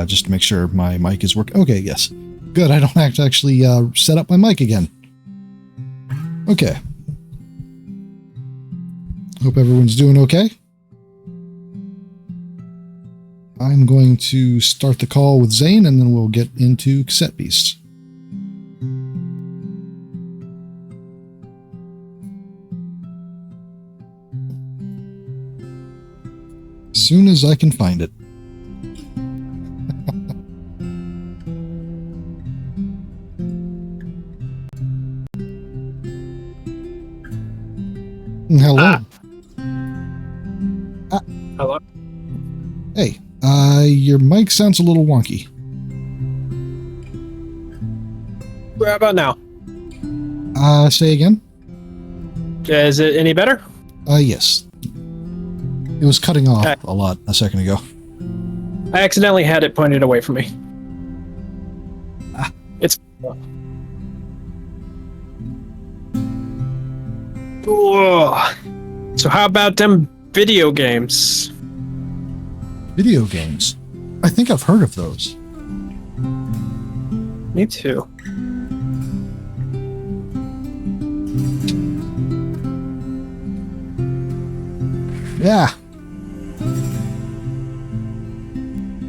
just to make sure my mic is working. Okay, yes. Good, I don't have to actually set up my mic again. Okay. Hope everyone's doing okay. I'm going to start the call with Zane, and then we'll get into Cassette Beasts. As soon as I can find it. Hello. Hello. Hey, your mic sounds a little wonky. How about now? Say again? Is it any better? Yes. It was cutting off a lot a second ago. I accidentally had it pointed away from me. It's... Whoa. So how about them video games? Video games? I think I've heard of those. Me too. Yeah.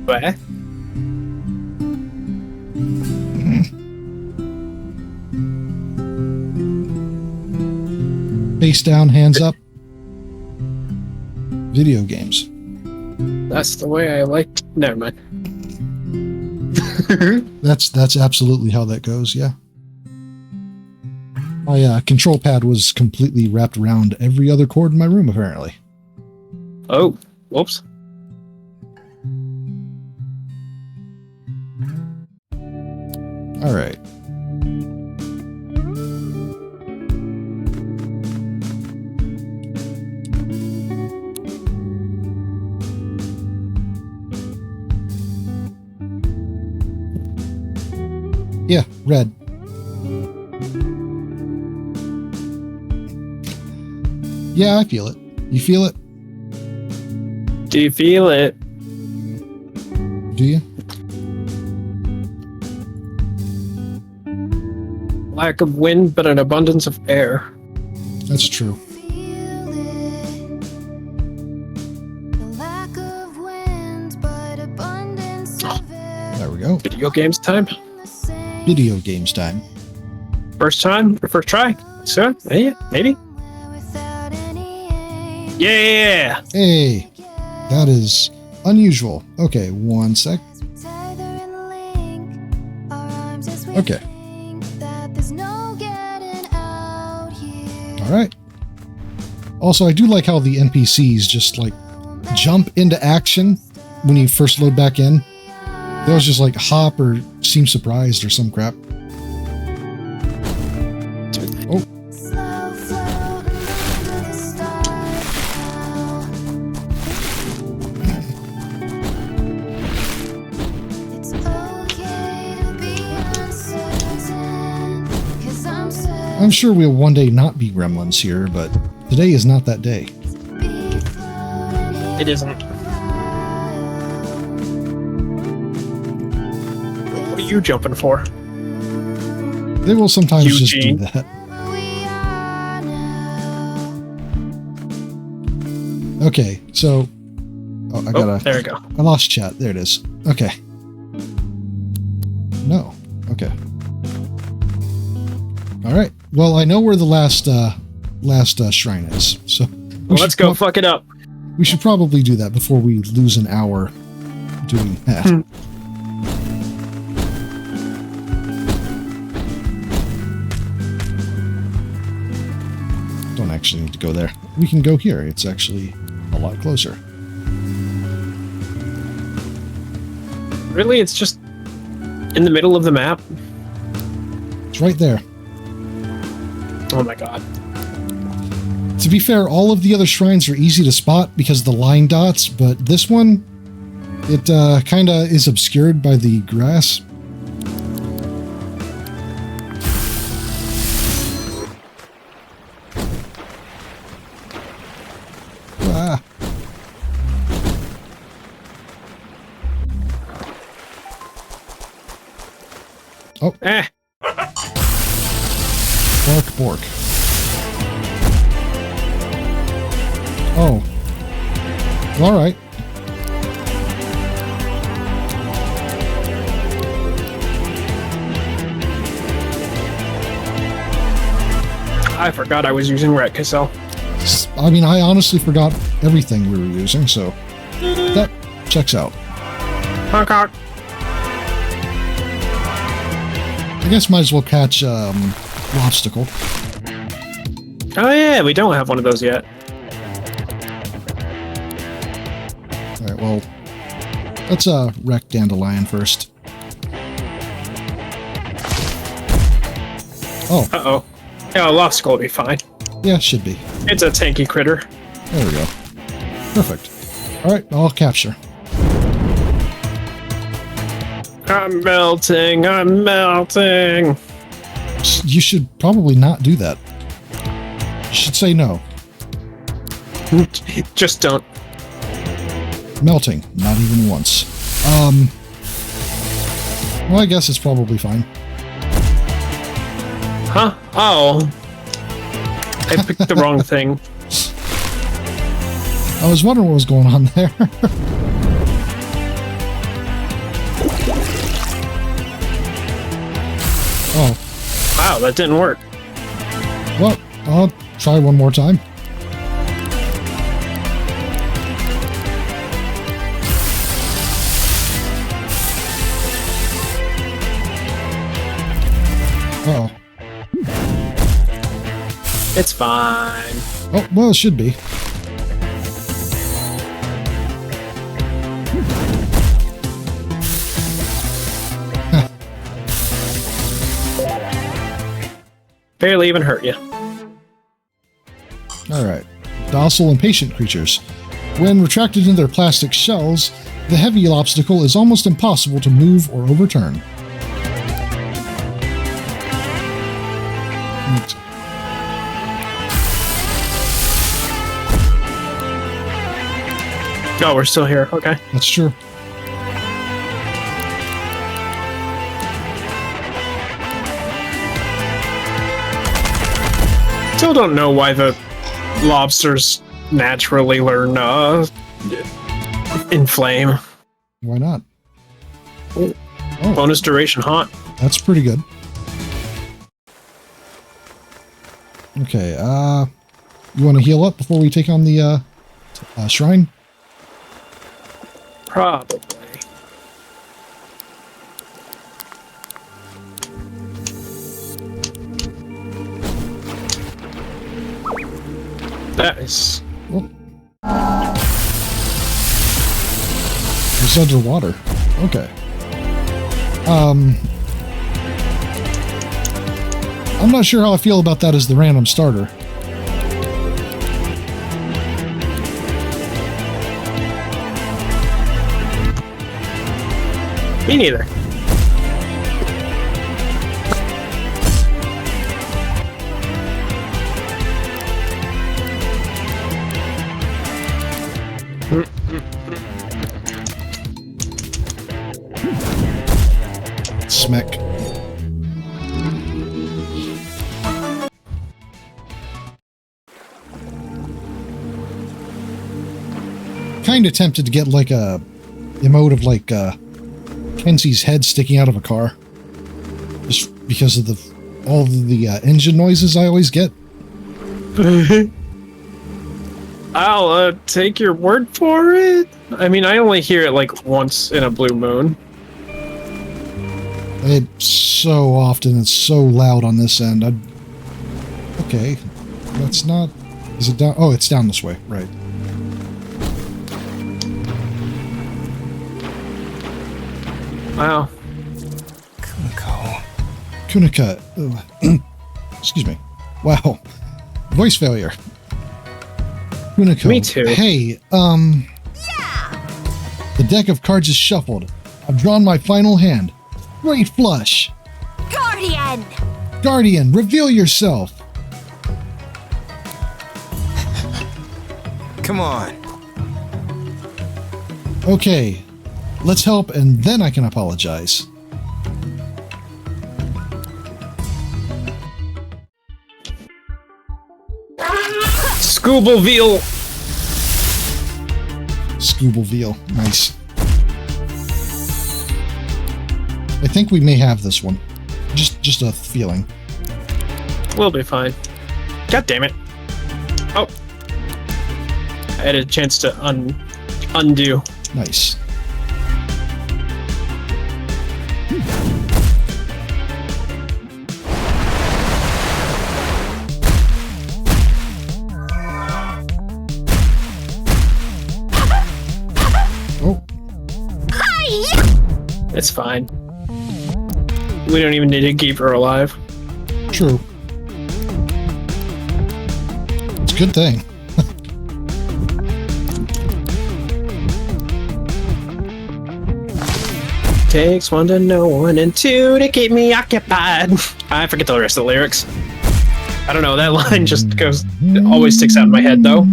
What? Face down, hands up. Video games. That's the way I like... Never mind. That's absolutely how that goes, yeah. My control pad was completely wrapped around every other cord in my room, apparently. Oh, whoops. All right. Yeah, red. Yeah, I feel it. You feel it? Do you feel it? Do you? Lack of wind, but an abundance of air. That's true. There we go. Video games time? Video games time. First time? Or first try? So, yeah, maybe? Yeah! Hey, that is unusual. Okay, one sec. Okay. Alright. Also, I do like how the NPCs just, like, jump into action when you first load back in. They always just, like, hop or seem surprised or some crap. Oh. I'm sure we'll one day not be gremlins here, but today is not that day. It isn't. What are you jumping for? They will sometimes just do that. Okay, so... Oh, I gotta... there we go. I lost chat. There it is. Okay. No. Okay. Alright. Well, I know where the last shrine is, so... Well, let's go fuck it up. We should probably do that before we lose an hour doing that. Don't actually need to go there. We can go here. It's actually a lot closer. Really? It's just in the middle of the map? It's right there. Oh my god. To be fair, all of the other shrines are easy to spot because of the line dots, but this one, it kinda is obscured by the grass. Ah. Oh. Eh. Bork, bork. Oh. All right. I forgot I was using Rat Cassell. I mean, I honestly forgot everything we were using, so that checks out. Honk, honk. I guess might as well catch Lobstacle. Oh yeah, we don't have one of those yet. All right, well, let's wreck Dandelion first. Oh. Uh-oh. Yeah, a Lobstacle will be fine. Yeah, should be. It's a tanky critter. There we go. Perfect. All right, I'll capture. I'm melting. I'm melting. You should probably not do that. You should say no. Just don't. Melting, not even once. Well, I guess it's probably fine. Huh? Oh. I picked the wrong thing. I was wondering what was going on there. Oh. Wow, that didn't work. Well, I'll try one more time. Uh-oh. It's fine. Oh, well, it should be. Barely even hurt you. Alright. Docile and patient creatures. When retracted into their plastic shells, the heavy obstacle is almost impossible to move or overturn. Neat. Oh, we're still here. Okay. That's true. Still don't know why the lobsters naturally learn inflame. Why not? Oh. Oh, Bonus duration haunt. that's pretty good. Okay, you want to heal up before we take on the shrine? Probably. That is... Oh. It's underwater. Okay. I'm not sure how I feel about that as the random starter. Me neither. Smack. Kind of tempted to get like a emote of like Kenzie's head sticking out of a car, just because of all of the engine noises I always get. I'll take your word for it. I mean, I only hear it like once in a blue moon. It's so often, it's so loud on this end. Okay, that's not... Is it down? Oh, it's down this way, right. Wow. Kunika. Excuse me. Wow. Voice failure. Kuniko. Me too. Hey, the deck of cards is shuffled. I've drawn my final hand. Great flush. Guardian! Guardian, reveal yourself. Come on. Okay, let's help and then I can apologize. Scoobleville. Scoobleville. Nice. I think we may have this one. Just a feeling. We'll be fine. God damn it. Oh. I had a chance to undo. Nice. Oh. It's fine. We don't even need to keep her alive. True. It's a good thing. Takes one to know one and two to keep me occupied. I forget the rest of the lyrics. I don't know, that line just goes, it always sticks out in my head though.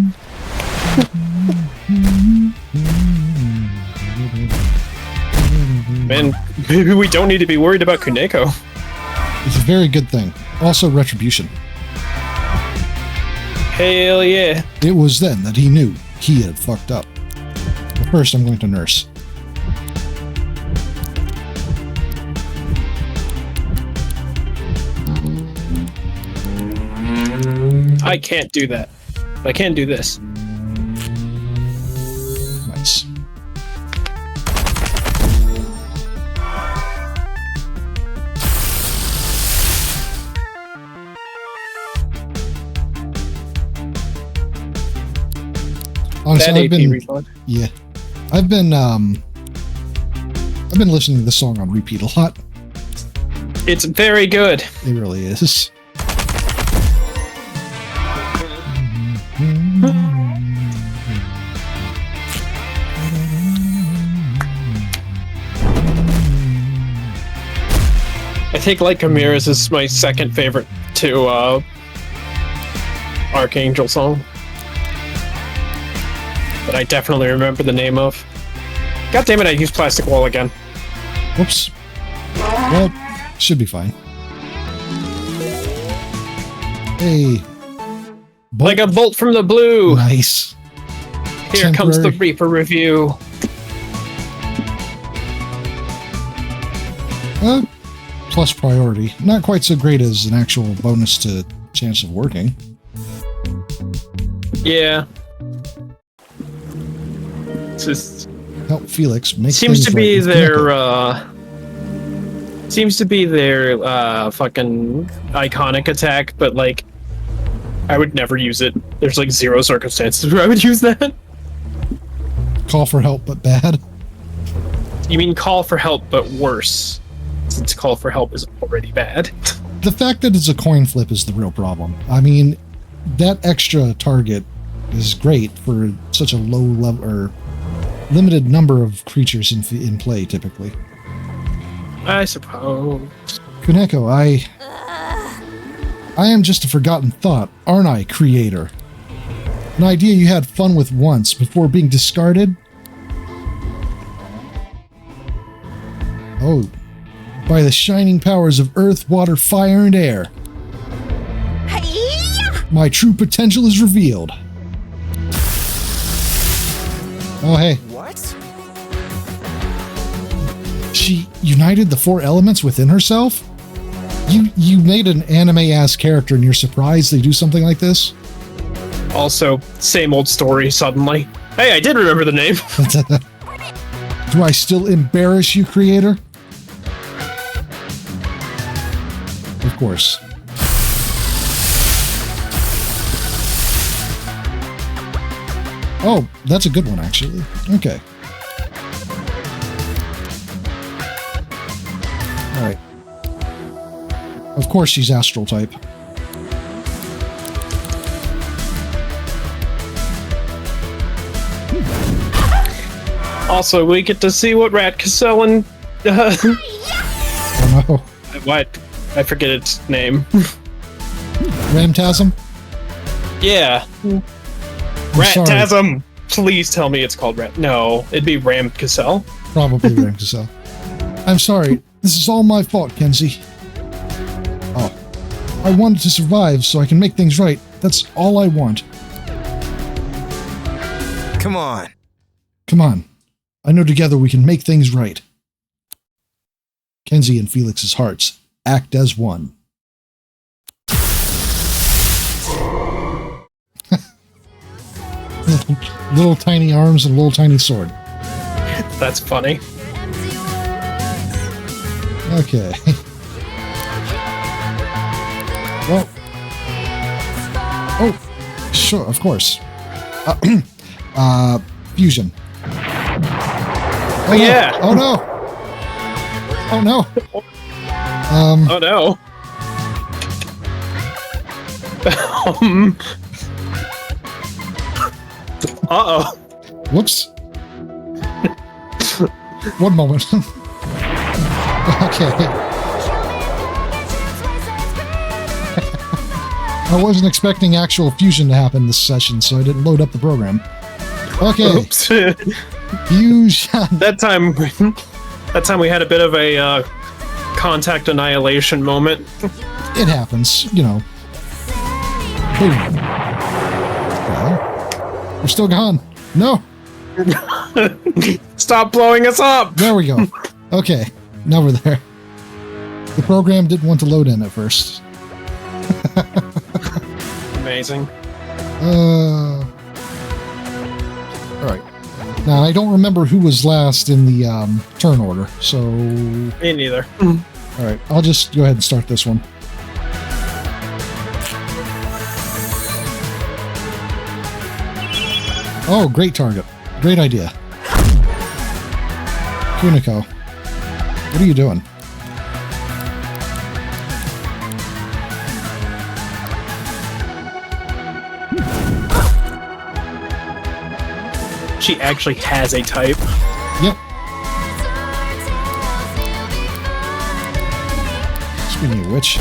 Man, maybe we don't need to be worried about Kuneko. It's a very good thing. Also, retribution. Hell yeah. It was then that he knew he had fucked up. But first, I'm going to nurse. I can't do that. I can do this. Nice. Honestly, I've been listening to this song on repeat a lot. It's very good. It really is. I think Like a Mirror is my second favorite to Archangel song. That I definitely remember the name of. God damn it, I used Plastic Wall again. Whoops. Well, should be fine. Hey. Bolt. Like a bolt from the blue. Nice. Here comes the Reaper review. Plus priority. Not quite so great as an actual bonus to chance of working. Yeah. It's just help Felix make seems things to be right their fucking iconic attack, but like I would never use it. There's like zero circumstances where I would use that. Call for help, but bad. You mean call for help, but worse? Since call for help is already bad. The fact that it's a coin flip is the real problem. I mean, that extra target is great for such a low level or limited number of creatures in play, typically. I suppose. Kuneko, I am just a forgotten thought, aren't I, creator? An idea you had fun with once before being discarded? Oh, by the shining powers of earth, water, fire, and air. My true potential is revealed. Oh, hey. What? She united the four elements within herself? You made an anime-ass character and you're surprised they do something like this? Also, same old story suddenly. Hey, I did remember the name. Do I still embarrass you, creator? Of course. Oh, that's a good one, actually. Okay. Alright. Of course she's astral type. Also, we get to see what Rat Cassell Oh no. what? I forget its name. Ramtasm? Yeah. Sorry. Ratasm! Please tell me it's called Rat. No, it'd be Ram Cassell. Probably Ramtasel. I'm sorry. This is all my fault, Kenzie. Oh. I wanted to survive so I can make things right. That's all I want. Come on. Come on. I know together we can make things right. Kenzie and Felix's hearts act as one. Little tiny arms and a little tiny sword. That's funny. Okay. Well. Oh, sure, of course. Fusion. Oh, yeah. No. Oh no. Oh no. Oh no. Uh-oh. Whoops. One moment. Okay. I wasn't expecting actual fusion to happen this session, so I didn't load up the program. Okay. Oops. Fusion. That time we had a bit of a contact annihilation moment. It happens, you know. Boom. Well, we're still gone. No. Stop blowing us up! There we go. Okay. Now we're there. The program didn't want to load in at first. Amazing. Alright. Now, I don't remember who was last in the turn order, so... Me neither. Alright, I'll just go ahead and start this one. Oh, great target. Great idea. Kuniko, what are you doing? She actually has a type. Yep. Speaking of which...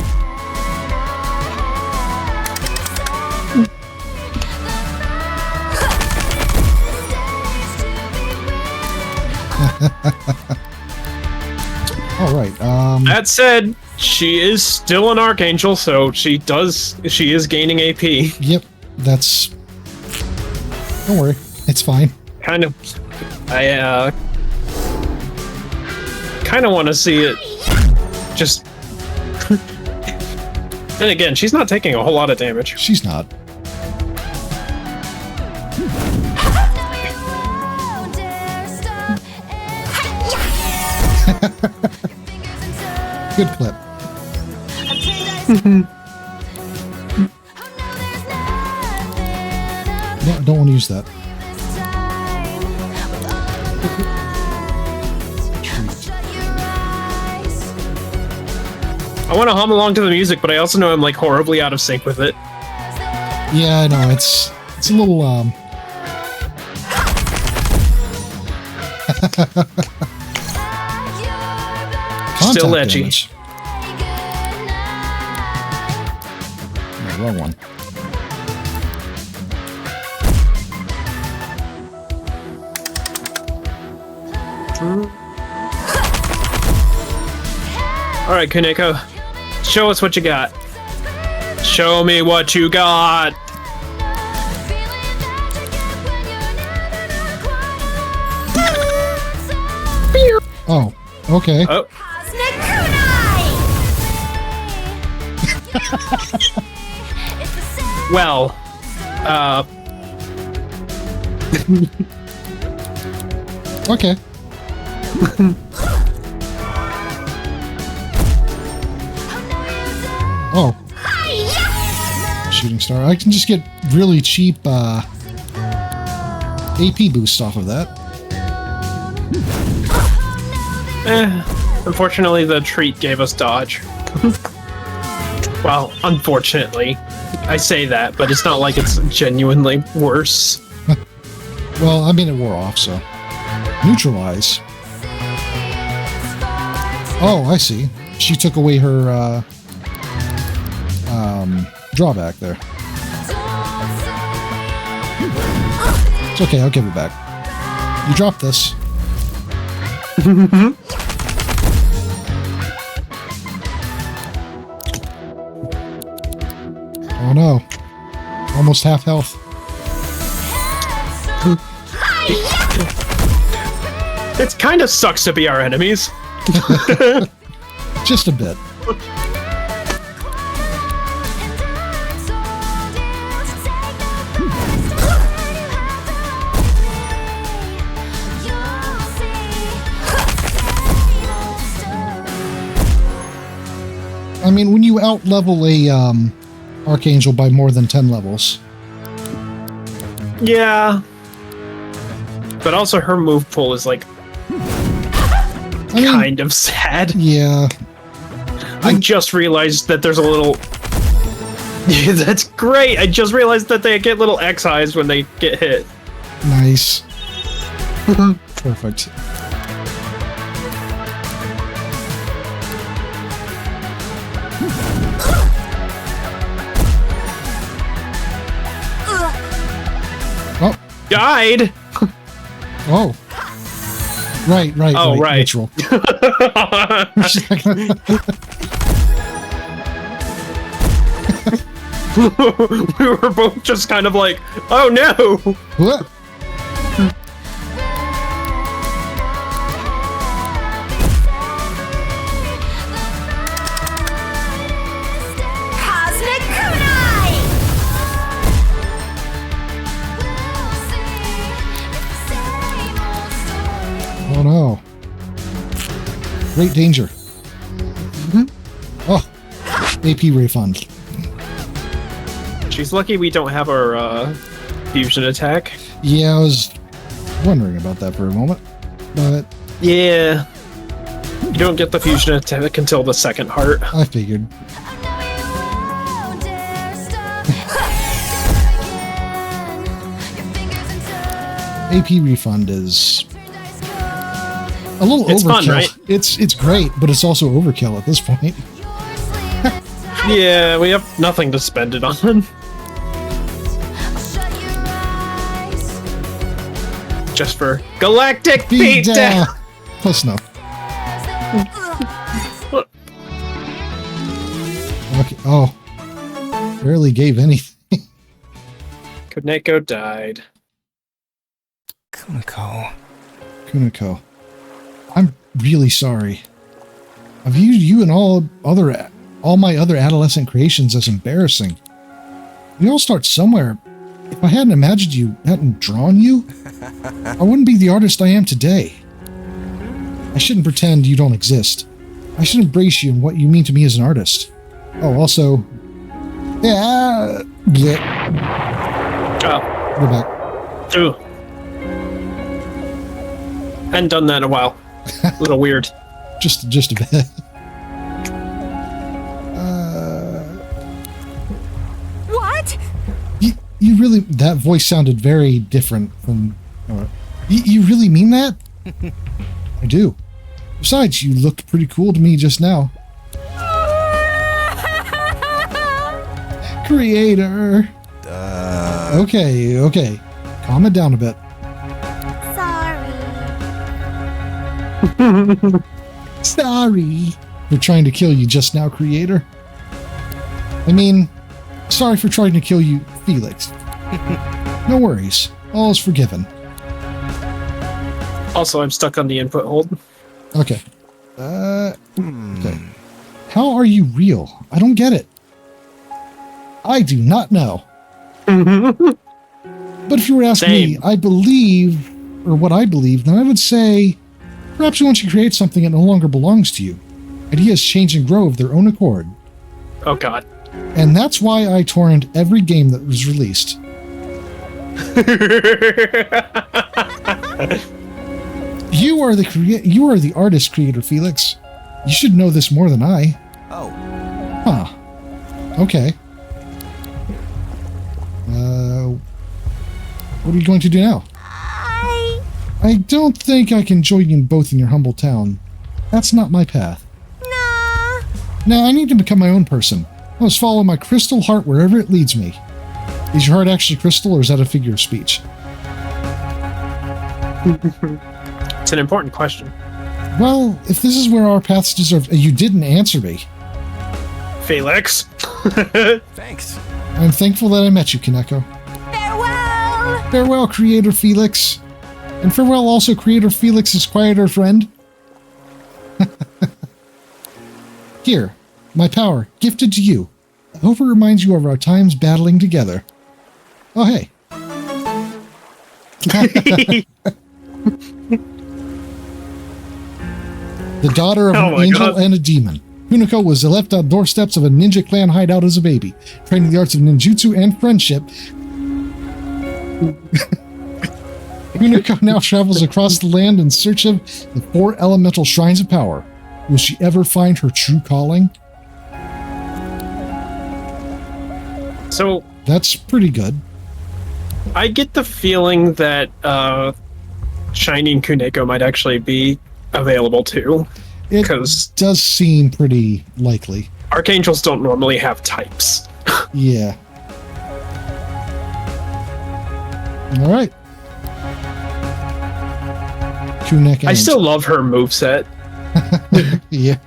All right. That said, she is still an archangel, so she is gaining AP. Yep. That's... Don't worry. It's fine. Kind of want to see it just... And again, she's not taking a whole lot of damage. She's not. Good clip. No, don't want to use that. I want to hum along to the music, but I also know I'm like horribly out of sync with it. Yeah, I know. It's a little Still contact edgy. damage. No, wrong one. Alright, Kuniko. Show us what you got. Show me what you got. Oh, okay. Oh. Well, Okay. Oh. Shooting star. I can just get really cheap AP boosts off of that. unfortunately, the treat gave us dodge. Well, unfortunately. I say that, but it's not like it's genuinely worse. Well, I mean, it wore off, so. Neutralize. Oh, I see. She took away her drawback there. It's okay, I'll give it back. You dropped this. Oh no. Almost half health. It kind of sucks to be our enemies. Just a bit. I mean, when you out-level a Archangel by more than 10 levels. Yeah. But also her move pool is like kind of sad. Yeah. I just realized that there's a little... Yeah, that's great! I just realized that they get little X eyes when they get hit. Nice. Perfect. Oh. Died! Oh. Right. Oh, right. Ritual. We were both just kind of like, oh no! What? Cosmic Kunai! Oh no. Great danger. Oh. AP refund. She's lucky we don't have our fusion attack. Yeah, I was wondering about that for a moment. But Yeah. You don't get the fusion attack until the second heart. I figured. AP refund is a little It's overkill. fun, right? It's great, but it's also overkill at this point. Yeah, we have nothing to spend it on. Just for galactic beatdown. Close enough. Okay. Oh, barely gave anything. Kuneko died. Kuniko, I'm really sorry. I've viewed you and all my other adolescent creations as embarrassing. We all start somewhere. If I hadn't imagined you, hadn't drawn you, I wouldn't be the artist I am today. I shouldn't pretend you don't exist. I should embrace you and what you mean to me as an artist. Oh, also, yeah, bleh. Oh. We're back. Ooh. Hadn't done that in a while. A little weird. Just a bit. What? You really, that voice sounded very different from, you really mean that? I do. Besides, you looked pretty cool to me just now. Creator. Okay. Calm it down a bit. Sorry. For trying to kill you just now, Creator. I mean, sorry for trying to kill you, Felix. No worries. All is forgiven. Also, I'm stuck on the input hold. Okay. Okay. How are you real? I don't get it. I do not know. But if you were to ask me, I believe, or what I believe, then I would say, perhaps once you create something, it no longer belongs to you. Ideas change and grow of their own accord. Oh god. And that's why I torrent every game that was released. You are the artist, Creator Felix. You should know this more than I. Oh. Huh. Okay. What are you going to do now? I don't think I can join you both in your humble town. That's not my path. Nah, I need to become my own person. I must follow my crystal heart wherever it leads me. Is your heart actually crystal, or is that a figure of speech? It's an important question. Well, if this is where our paths deserve... You didn't answer me. Felix. Thanks. I'm thankful that I met you, Kaneko. Farewell! Farewell, Creator Felix. And farewell also creator Felix's quieter friend. Here, my power, gifted to you. I hope it reminds you of our times battling together. Oh, hey. The daughter of an angel and a demon. Kuniko was left on doorsteps of a ninja clan hideout as a baby, training the arts of ninjutsu and friendship. Kuniko now travels across the land in search of the 4 elemental shrines of power. Will she ever find her true calling? So that's pretty good. I get the feeling that Shining Kuniko might actually be available too. It does seem pretty likely. Archangels don't normally have types. Yeah. All right. I still love her moveset. Yeah.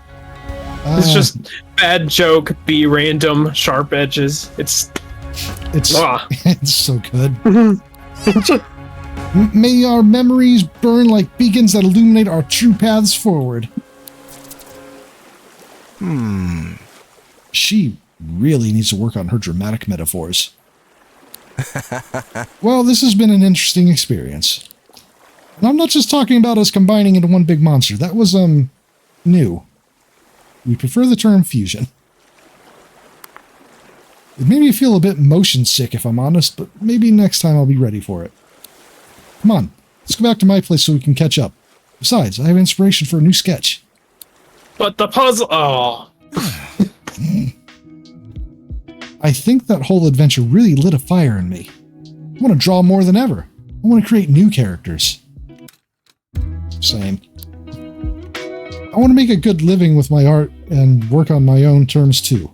It's just bad joke, be random, sharp edges. It's it's so good. May our memories burn like beacons that illuminate our true paths forward. She really needs to work on her dramatic metaphors. Well, this has been an interesting experience. And I'm not just talking about us combining into one big monster. That was, new. We prefer the term fusion. It made me feel a bit motion sick, if I'm honest, but maybe next time I'll be ready for it. Come on, let's go back to my place so we can catch up. Besides, I have inspiration for a new sketch. But the puzzle... Oh. I think that whole adventure really lit a fire in me. I want to draw more than ever. I want to create new characters. Same. I want to make a good living with my art and work on my own terms too.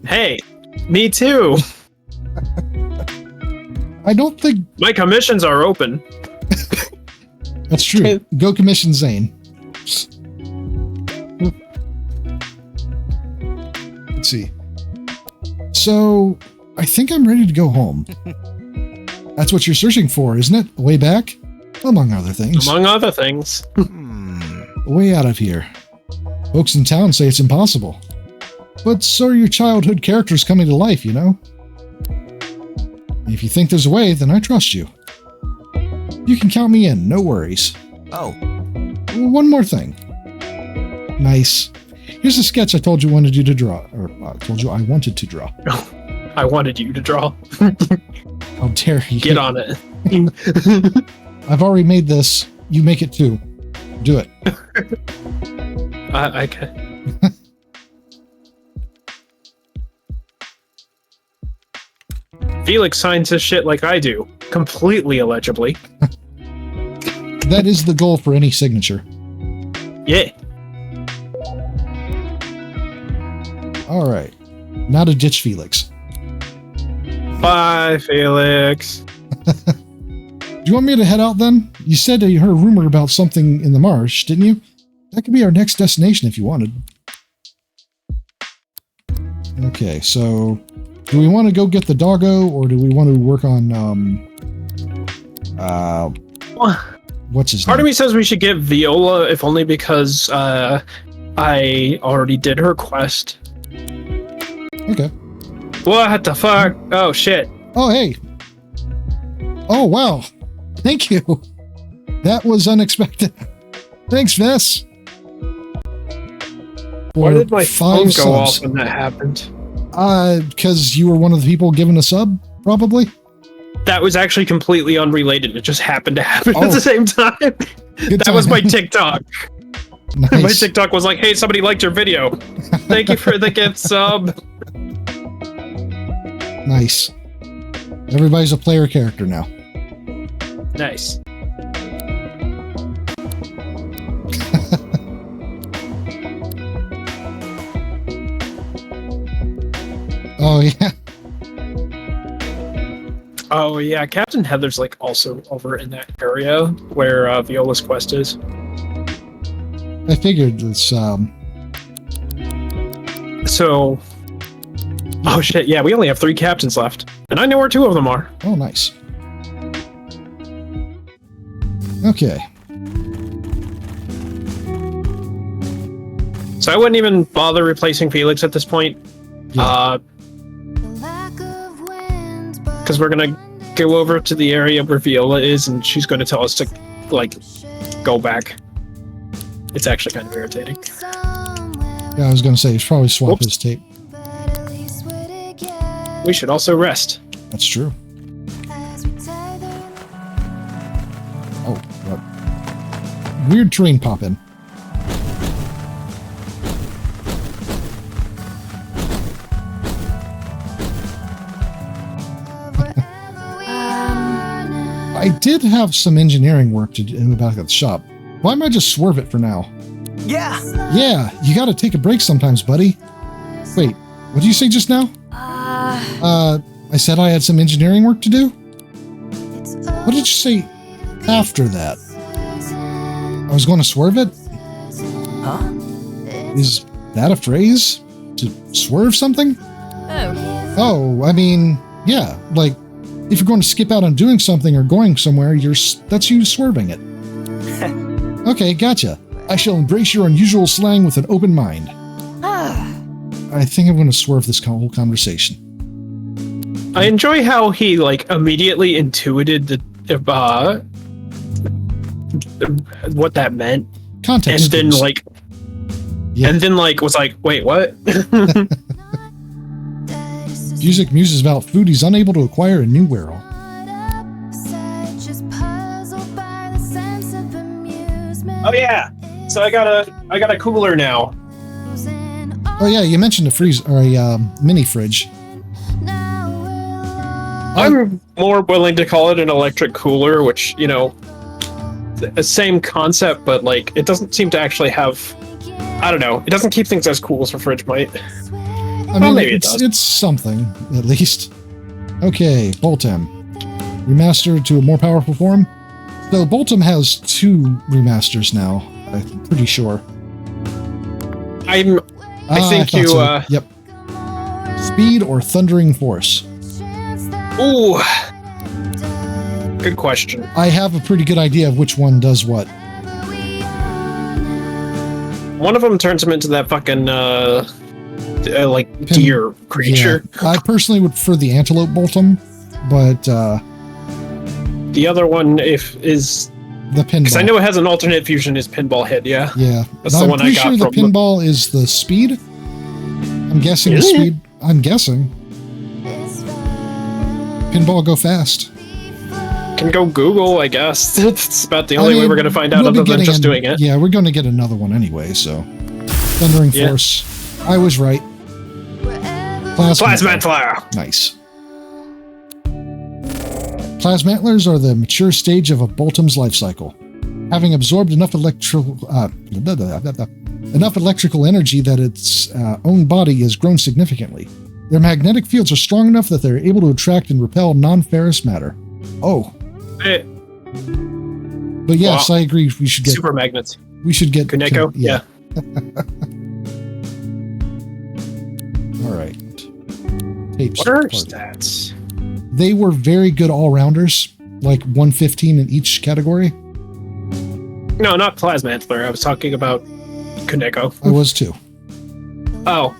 Hey, me too. I don't think... My commissions are open. That's true. Go commission Zane. Let's see. So, I think I'm ready to go home. That's what you're searching for, isn't it? A way back? Among other things. Among other things. A way out of here. Folks in town say it's impossible. But so are your childhood characters coming to life, you know? If you think there's a way, then I trust you. You can count me in, no worries. Oh. One more thing. Nice. Here's a sketch I told you wanted you to draw. Or I told you I wanted to draw. I wanted you to draw. How dare you. Get on it. I've already made this. You make it too. Do it. I can. Felix signs his shit like I do. Completely illegibly. That is the goal for any signature. Yeah. Alright. Now to ditch Felix. Bye, Felix. Do you want me to head out then? You said you heard a rumor about something in the marsh, didn't you? That could be our next destination if you wanted. Okay, so do we want to go get the doggo or do we want to work on what's his name? Part of me says we should get Viola, if only because I already did her quest. Okay. What the fuck? Oh shit. Oh hey. Oh wow. Thank you. That was unexpected. Thanks, Vess. Why did my phone go subs. off when that happened? Because you were one of the people given a sub, probably? That was actually completely unrelated. It just happened to happen at the same time. That was my TikTok. Nice. My TikTok was like, hey, somebody liked your video. Thank you for the gift sub. Nice. Everybody's a player character now. Nice. Oh, yeah. Oh, yeah. Captain Heather's like also over in that area where Viola's quest is. I figured it's, So... Oh, shit. Yeah, we only have 3 captains left. And I know where 2 of them are. Oh, nice. Okay. So I wouldn't even bother replacing Felix at this point. Yeah. Because we're gonna go over to the area where Viola is, and she's going to tell us to, like, go back. It's actually kind of irritating. Yeah, I was going to say, you should probably swap Whoops. his tape. We should also rest. That's true. Oh, what? Weird terrain pop in. I did have some engineering work to do in the back of the shop. Why might I just swerve it for now? Yeah. Yeah, you gotta take a break sometimes, buddy. Wait, what did you say just now? I said I had some engineering work to do? What did you say after that? I was going to swerve it? Huh? Is that a phrase? To swerve something? Oh. Oh, I mean, yeah, like, if you're going to skip out on doing something or going somewhere, that's you swerving it. Okay, gotcha. I shall embrace your unusual slang with an open mind. I think I'm going to swerve this whole conversation. I enjoy how he, like, immediately intuited what that meant. Context. And then, clues. like... Yeah. And then, like, was like, wait, what? Music muses about food he's unable to acquire in New Wirral. Oh yeah. So I got a cooler now. Oh yeah, you mentioned a freeze or a mini fridge. I'm more willing to call it an electric cooler, which, you know, the same concept, but like it doesn't seem to actually have, I don't know, it doesn't keep things as cool as a fridge might. I mean, maybe it does. it's something, at least. Okay, Boltem. Remastered to a more powerful form? So Boltem has 2 remasters now, I'm pretty sure. I think thought you, so. Yep. Speed or Thundering Force? Ooh. Good question. I have a pretty good idea of which one does what. One of them turns him into that fucking, like, deer creature. Yeah. I personally would prefer the Antelope Boltem, but, The other one is... the pinball. Because I know it has an alternate fusion, is Pinball Head, yeah. Yeah. That's the one I got I'm pretty sure from the pinball is the speed. I'm guessing the Is it? speed. I'm guessing. Pinball go fast. Can go Google, I guess. It's about the only way we're going to find out we'll be other than getting just doing it. Yeah, we're going to get another one anyway, so. Thundering Yeah. Force. I was right. Plasma Antler! Nice. Plasmantlers are the mature stage of a Boltem's life cycle. Having absorbed enough electrical energy that its own body has grown significantly. Their magnetic fields are strong enough that they're able to attract and repel non-ferrous matter. Oh. Eh, But yes, Wow. I agree. We should get. super magnets. We should get. Kuneko? Yeah. All right. Tapes. What are her Party. stats? They were very good all-rounders, like 115 in each category. No, not Plasma Antler. I was talking about Kuneko. I was too. Oh,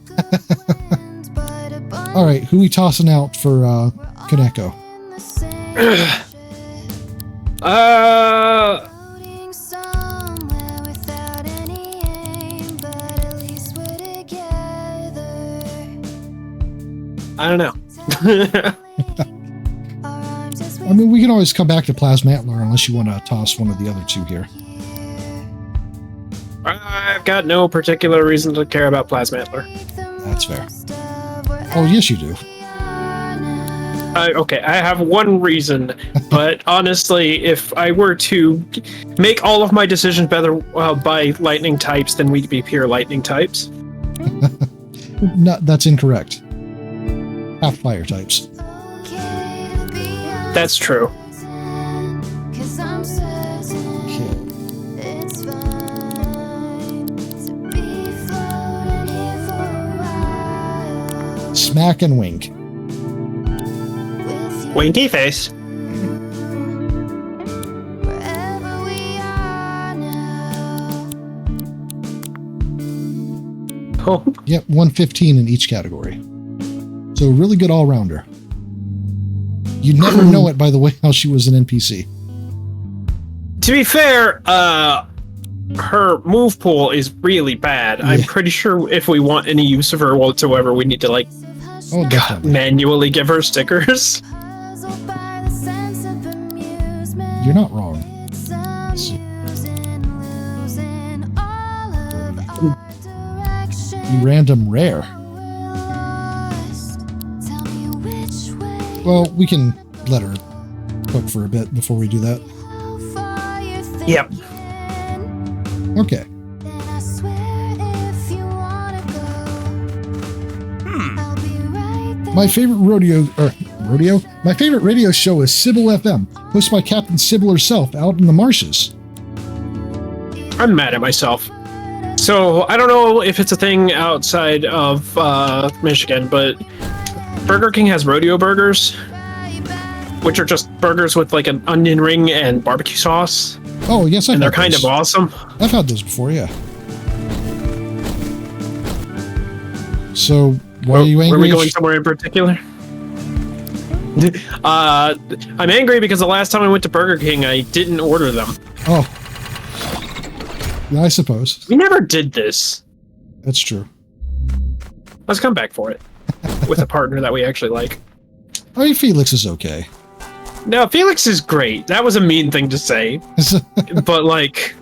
All right, who we tossing out for Kaneko? I don't know. I mean, we can always come back to Plasmantler unless you want to toss one of the other 2 here. I've got no particular reason to care about Plasma Antler. That's fair. Oh, yes, you do. Okay, I have one reason, but honestly, if I were to make all of my decisions better by lightning types, then we'd be pure lightning types. No, that's incorrect. Half fire types. That's true. Smack and wink. Winky face. Oh, Yep, 115 in each category. So really good all-rounder. You'd never know it, by the way, how she was an NPC. to be fair, her move pool is really bad. Yeah. I'm pretty sure if we want any use of her whatsoever, we need to like Oh, definitely. manually give her stickers. You're not wrong. Let's see. Random rare. Well, we can let her cook for a bit before we do that. Yep. Okay. My favorite My favorite radio show is Sybil FM, hosted by Captain Sybil herself out in the marshes. I'm mad at myself. So I don't know if it's a thing outside of Michigan, but Burger King has rodeo burgers, which are just burgers with like an onion ring and barbecue sauce, Oh, yes, and they're kind of awesome. I've had those before, yeah. So, why are you angry? Were we going somewhere in particular? I'm angry because the last time I went to Burger King, I didn't order them. Oh. Yeah, I suppose. We never did this. That's true. Let's come back for it with a partner that we actually like. I mean, Felix is okay. No, Felix is great. That was a mean thing to say, but like...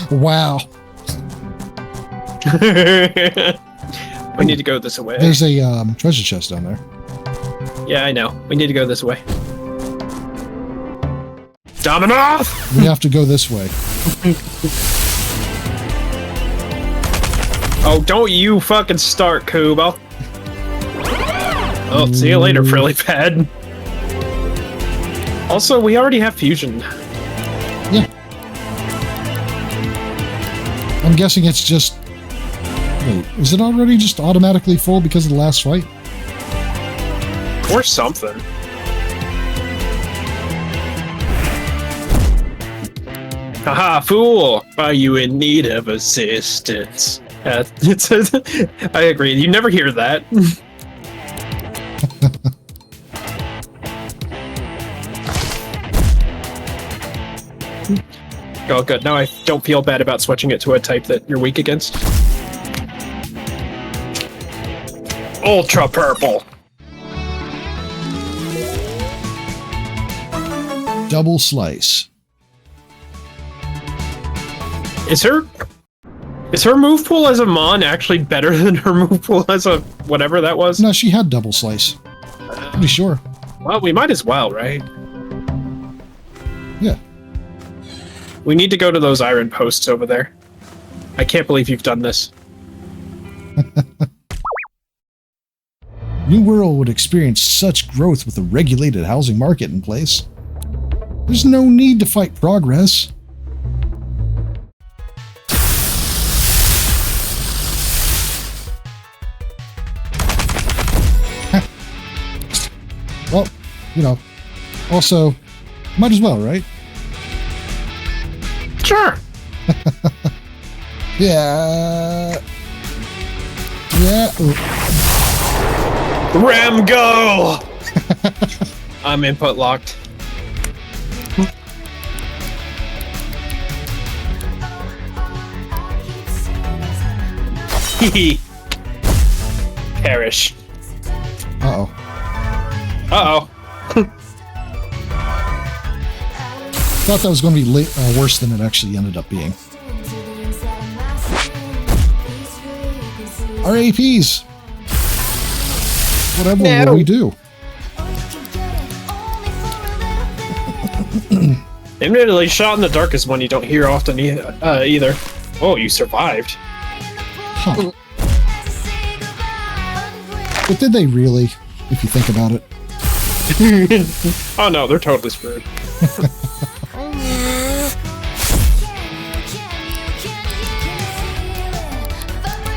Wow. We need to go this way. There's a treasure chest down there. Yeah, I know. We need to go this way. Dominoff! We have to go this way. Oh, don't you fucking start, Coob. Oh, see you later, Frilly Pad. Also, we already have fusion. Yeah. I'm guessing it's just... Wait, is it already just automatically full because of the last fight? Or something. Haha, fool! Are you in need of assistance? I agree. You never hear that. Oh, good. Now I don't feel bad about switching it to a type that you're weak against. Ultra purple. Double slice. Is her move pool as a Mon actually better than her move pool as a whatever that was? No, she had double slice. Pretty sure. Well, we might as well, right? Yeah. We need to go to those iron posts over there. I can't believe you've done this. New Wirral would experience such growth with a regulated housing market in place. There's no need to fight progress. Well, you know, also, might as well, right? Sure. Yeah. Yeah. Ooh. Ram go! I'm input locked. Perish. Uh-oh. Uh-oh. Thought that was going to be worse than it actually ended up being. Our APs. Whatever will we do? Admittedly, shot in the dark is one you don't hear often either. Oh, you survived. Huh. But did they really, if you think about it? Oh no, they're totally screwed.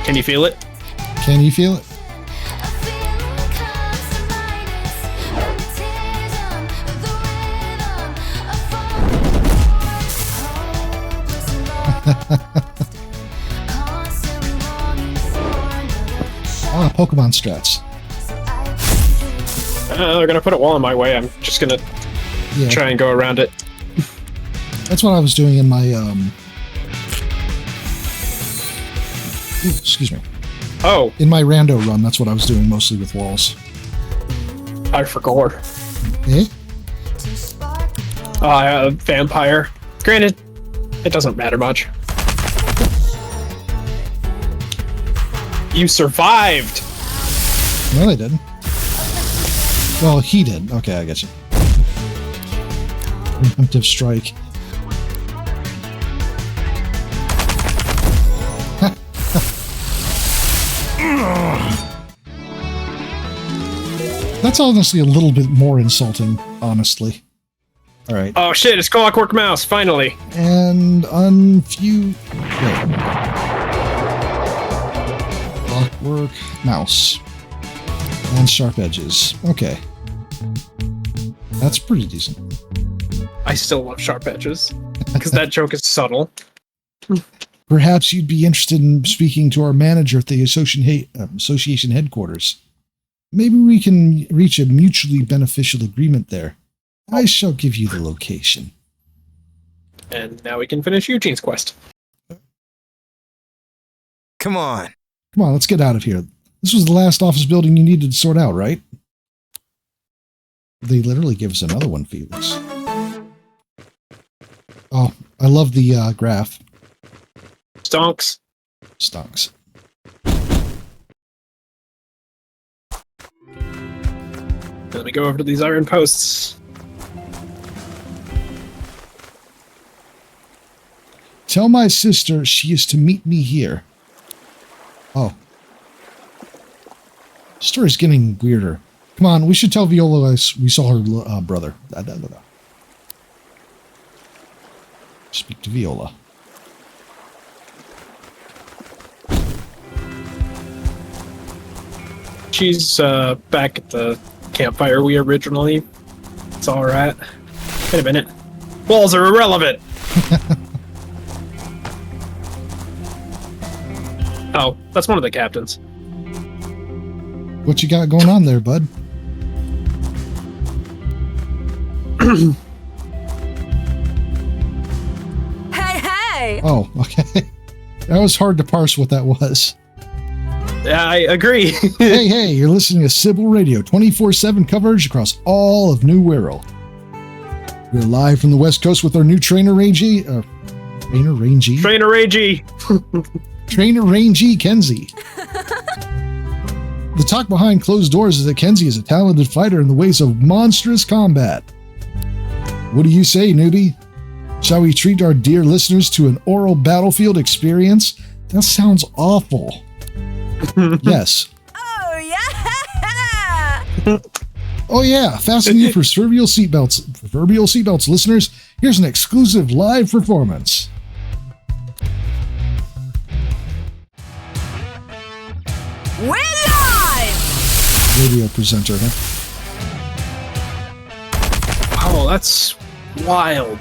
Can you feel it? Can you feel it? Ah, Pokemon strats. They're gonna put a wall in my way. I'm just gonna try and go around it. That's what I was doing in my excuse me. Oh, In my rando run, that's what I was doing mostly with walls. I forgot. Eh? Vampire. Granted, it doesn't matter much. You survived! No, they didn't. Well, he did. Okay, I get you. Preemptive strike. That's honestly a little bit more insulting, honestly. Alright. Oh shit, it's Clockwork Mouse, finally! And unfuse. Wait. Clockwork mouse. And sharp edges. Okay. That's pretty decent. I still love sharp edges, because that joke is subtle. Perhaps you'd be interested in speaking to our manager at the association headquarters. Maybe we can reach a mutually beneficial agreement there. I shall give you the location. And now we can finish Eugene's quest. Come on. Come on, let's get out of here. This was the last office building you needed to sort out, right? They literally give us another one, Felix. Oh, I love the graph. Stonks. Stonks. Let me go over to these iron posts. Tell my sister she is to meet me here. Oh. Story's getting weirder. Come on, we should tell Viola we saw her brother. Speak to Viola. She's back at the campfire we originally saw her at. Wait a minute. Walls are irrelevant! Oh, that's one of the captains. What you got going on there, bud? Hey, hey! Oh, okay. That was hard to parse what that was. Yeah, I agree. Hey, you're listening to Sybil Radio, 24/7 coverage across all of New Wirral. We're live from the West Coast with our new Trainer Rangy, Kenzie. The talk behind closed doors is that Kenzie is a talented fighter in the ways of monstrous combat. What do you say, newbie? Shall we treat our dear listeners to an oral battlefield experience? That sounds awful. Yes. Oh, yeah! Oh yeah, fasten your proverbial seatbelts, listeners. Here's an exclusive live performance. We're live! Radio presenter, huh? Oh, that's wild.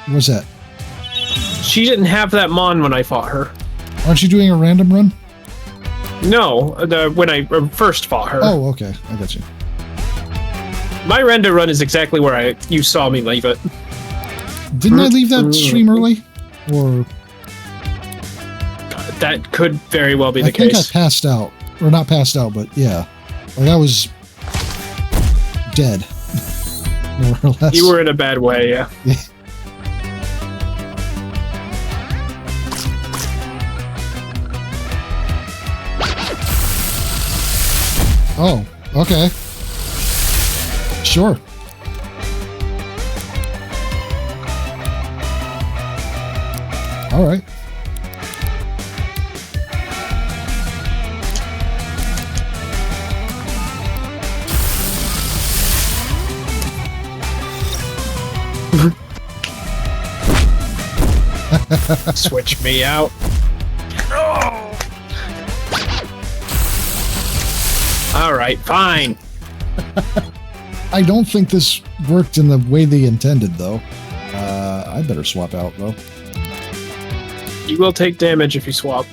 What's that? She didn't have that Mon when I fought her. Aren't you doing a random run? No, when I first fought her. Oh, okay. I got you. My render run is exactly where you saw me leave it. Didn't I leave that stream early? Or that could very well be the I think case. I passed out. Or not passed out, but yeah. Like I was dead. More or less. You were in a bad way, yeah. Oh, okay. Sure. All right. Switch me out. All right, fine. I don't think this worked in the way they intended, though. I better swap out, though. You will take damage if you swap.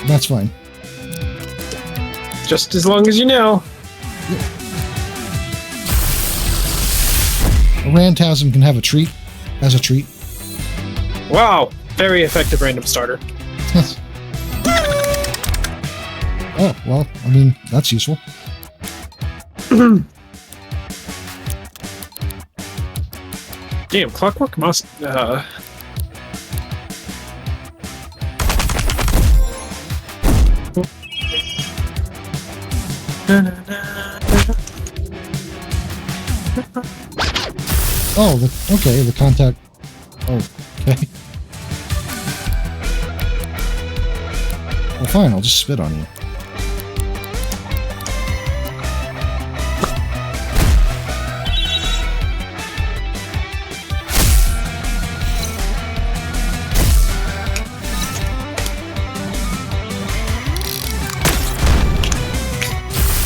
That's fine. Just as long as you know. A Rantasm can have a treat. As a treat. Wow. Very effective random starter. Oh, well, I mean, that's useful. Damn, Clockwork must... Oh, okay, the contact... Oh, okay. Well, fine, I'll just spit on you.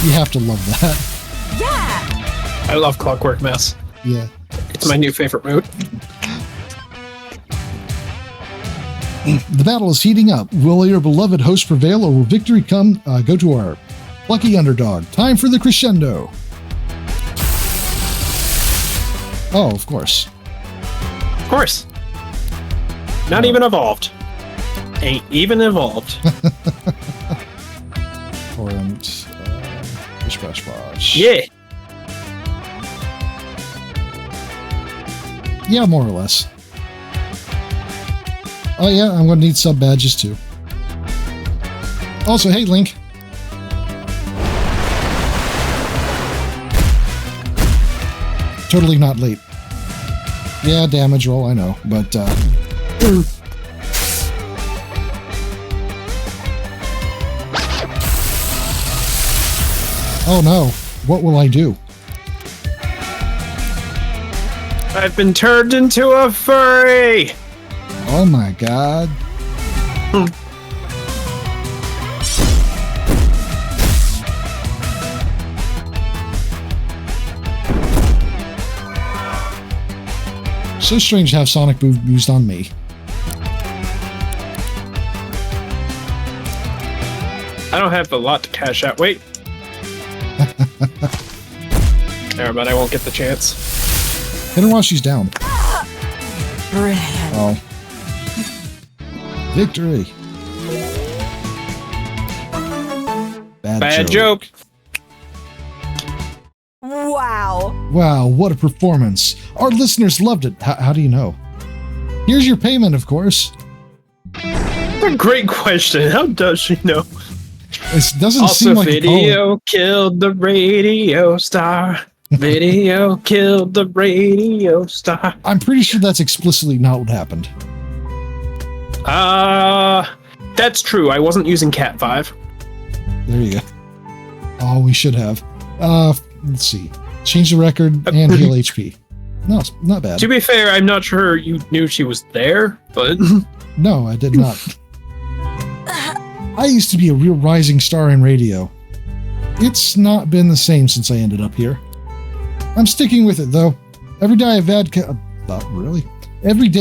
You have to love that. Yeah! I love Clockwork Mess. Yeah. It's my new favorite mode. The battle is heating up. Will your beloved host prevail, or will victory come? Go to our lucky underdog. Time for the crescendo. Oh, of course. Of course. Not even evolved. Ain't even evolved. Torrent. Splash, splash. Yeah. Yeah, more or less. Oh yeah, I'm going to need sub badges too. Also, hey Link. Totally not late. Yeah, damage roll, I know, but oh no, what will I do? I've been turned into a furry! Oh my god. So strange to have Sonic Boom used on me. I don't have a lot to cash out. Wait. Never mind, I won't get the chance. Hit her while she's down. Brilliant. Oh. Victory. Bad joke. Wow. Wow, what a performance. Our listeners loved it. How do you know? Here's your payment, of course. That's a great question. How does she know? It doesn't Also, seem like video killed the radio star. Video killed the radio star. I'm pretty sure that's explicitly not what happened. That's true. I wasn't using Cat 5. There you go. Oh, we should have. Let's see. Change the record and heal HP. No, it's not bad. To be fair, I'm not sure you knew she was there, but... No, I did not. I used to be a real rising star in radio. It's not been the same since I ended up here. I'm sticking with it, though. Every day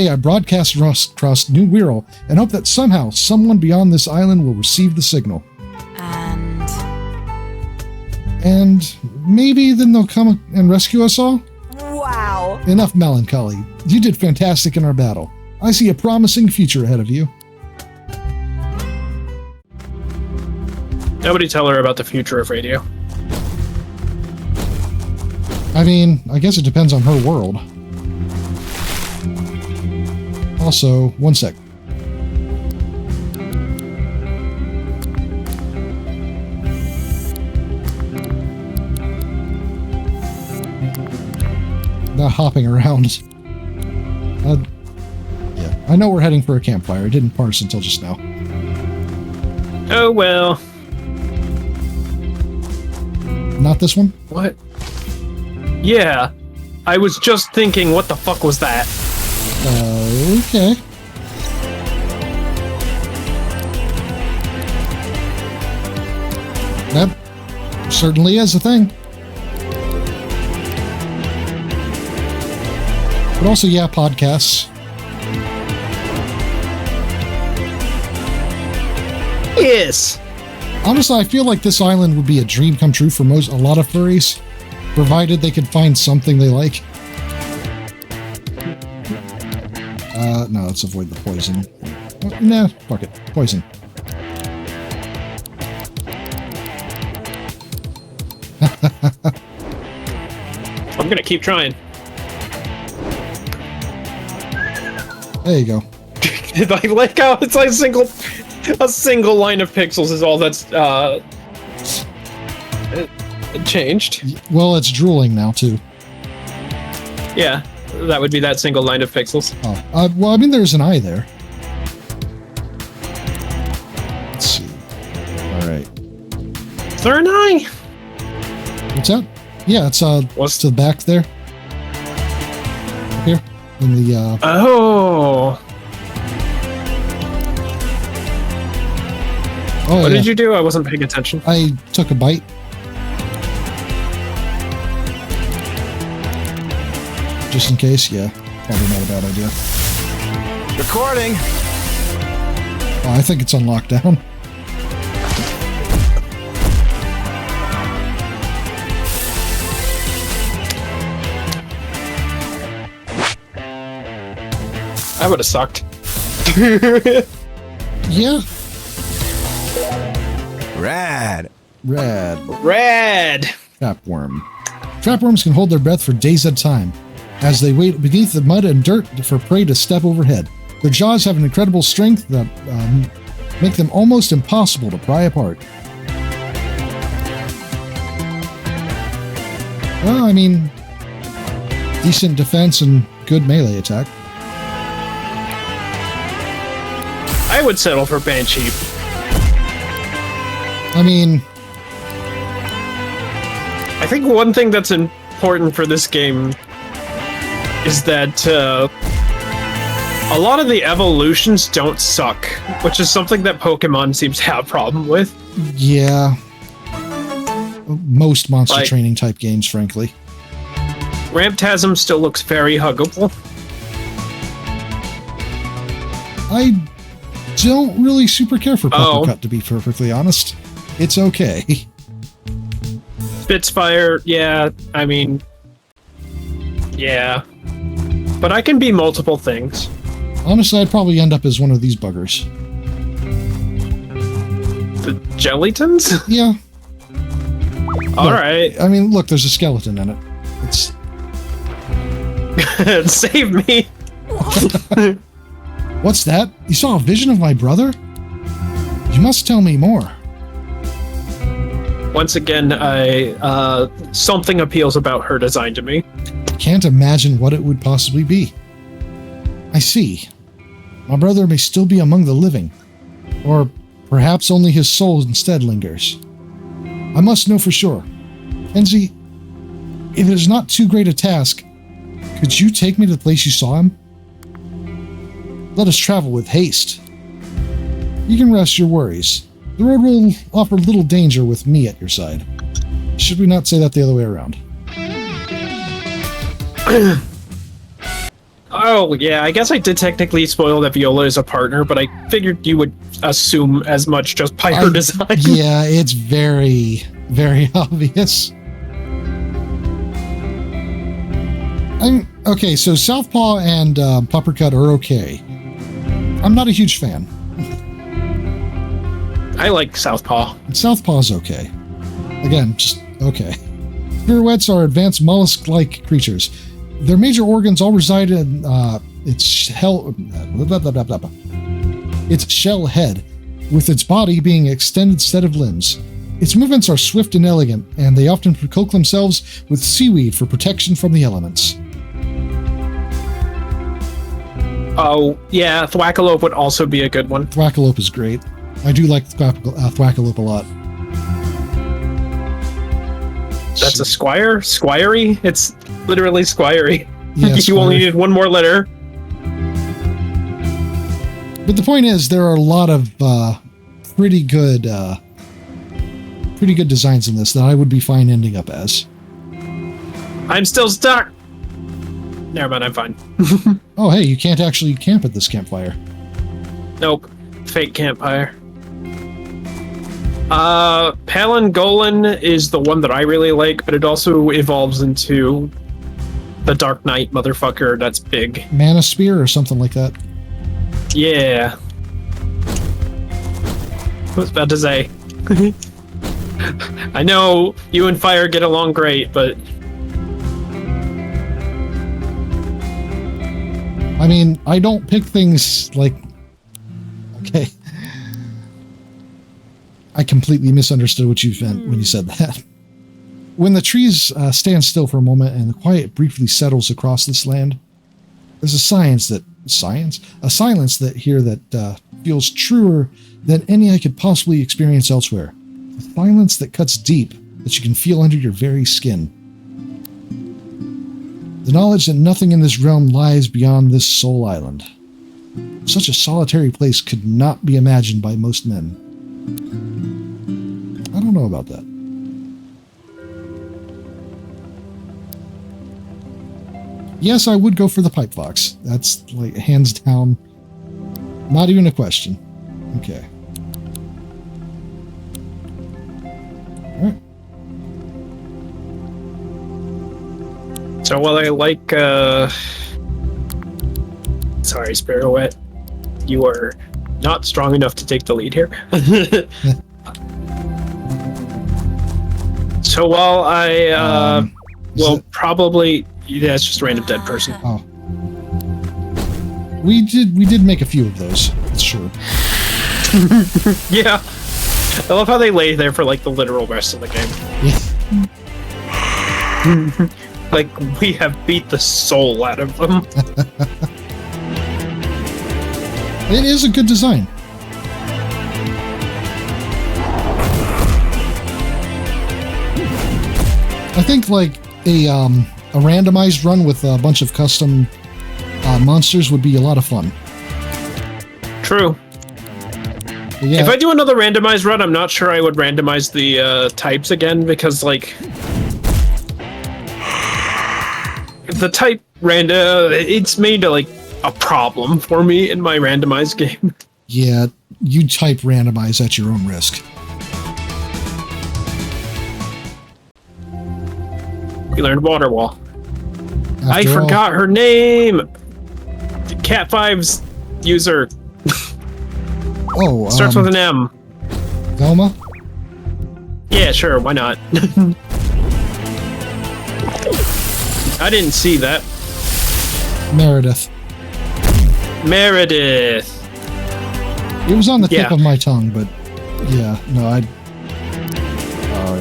I broadcast across New Wirral and hope that somehow someone beyond this island will receive the signal. And maybe then they'll come and rescue us all? Wow. Enough melancholy. You did fantastic in our battle. I see a promising future ahead of you. Nobody tell her about the future of radio. I mean, I guess it depends on her world. Also, one sec. Not hopping around. Yeah, I know we're heading for a campfire. It didn't parse until just now. Oh well. Not this one? What? Yeah. I was just thinking, what the fuck was that? Okay. That certainly is a thing. But also, yeah, podcasts. Yes. Honestly, I feel like this island would be a dream come true for a lot of furries, provided they could find something they like. No, let's avoid the poison. Oh, nah, fuck it. Poison. I'm gonna keep trying. There you go. I like how it's like a single line of pixels is all that's changed. Well, it's drooling now, too. Yeah, that would be that single line of pixels. Oh, well, I mean, there's an eye there. Let's see. All right. Is there an eye? What's that? Yeah, it's What's to the back there. Up here in the Oh. Oh, What yeah. did you do? I wasn't paying attention. I took a bite. Just in case, yeah. Probably not a bad idea. Recording. Oh, I think it's on lockdown. I would have sucked. Yeah. Rad. Rad. Rad. Trapworm. Trapworms can hold their breath for days at a time, as they wait beneath the mud and dirt for prey to step overhead. Their jaws have an incredible strength that make them almost impossible to pry apart. Well, I mean, decent defense and good melee attack. I would settle for Banshee. I mean, I think one thing that's important for this game is that a lot of the evolutions don't suck, which is something that Pokemon seems to have a problem with. yeah. Most monster Like- training type games, frankly. Ramptasm still looks very huggable. I don't really super care for Oh. Puppercut, to be perfectly honest. It's okay. Spitfire, yeah, I mean, yeah. But I can be multiple things. Honestly, I'd probably end up as one of these buggers. The Jellytons? Yeah. Alright. I mean, look, there's a skeleton in it. It's... Save me! What's that? You saw a vision of my brother? You must tell me more. Once again, something appeals about her design to me. Can't imagine what it would possibly be. I see. My brother may still be among the living. Or perhaps only his soul instead lingers. I must know for sure. Kenzie, if it is not too great a task, could you take me to the place you saw him? Let us travel with haste. You can rest your worries. The road will offer little danger with me at your side. Should we not say that the other way around? Oh, yeah, I guess I did technically spoil that Viola is a partner, but I figured you would assume as much just by her design. Yeah, it's very, very obvious. Okay, so Southpaw and Puppercut are okay. I'm not a huge fan. I like Southpaw. Southpaw's okay. Again, just okay. Pirouettes are advanced mollusk-like creatures. Their major organs all reside in its shell head, with its body being an extended set of limbs. Its movements are swift and elegant, and they often cloak themselves with seaweed for protection from the elements. Oh, yeah, Thwackalope would also be a good one. Thwackalope is great. I do like Thwackalope a lot. That's a squire? Squirey? It's literally squirey. Yeah, You only needed one more letter. But the point is, there are a lot of pretty good designs in this that I would be fine ending up as. I'm still stuck! Never mind, I'm fine. Oh, hey, you can't actually camp at this campfire. Nope. Fake campfire. Palingolan is the one that I really like, but it also evolves into the Dark Knight motherfucker that's big. Mana Spear or something like that. Yeah. I was about to say. I know you and Fire get along great, but... I mean, I don't pick things like... Okay. I completely misunderstood what you meant when you said that. When the trees stand still for a moment and the quiet briefly settles across this land, there's a silence that here that feels truer than any I could possibly experience elsewhere. A silence that cuts deep, that you can feel under your very skin. The knowledge that nothing in this realm lies beyond this soul island. Such a solitary place could not be imagined by most men. I don't know about that. Yes, I would go for the pipe fox. That's like hands down. Not even a question. Okay. Alright. So while I like, sorry, Sparrowette, you are not strong enough to take the lead here. So while I, will probably... Yeah, it's just a random dead person. Oh. We did make a few of those. That's true. Yeah. I love how they lay there for like the literal rest of the game. Yeah. Like we have beat the soul out of them. It is a good design. I think like a randomized run with a bunch of custom monsters would be a lot of fun. True. But yeah, If I do another randomized run, I'm not sure I would randomize the types again because, like, the type it's made like a problem for me in my randomized game. yeah, you type randomize at your own risk. We learned Water Wall. I After all, forgot her name. Cat 5's user Oh, starts with an M. Velma? Yeah, sure, why not? I didn't see that. Meredith. Meredith. It was on the tip Yeah. of my tongue, but yeah, no, Alright,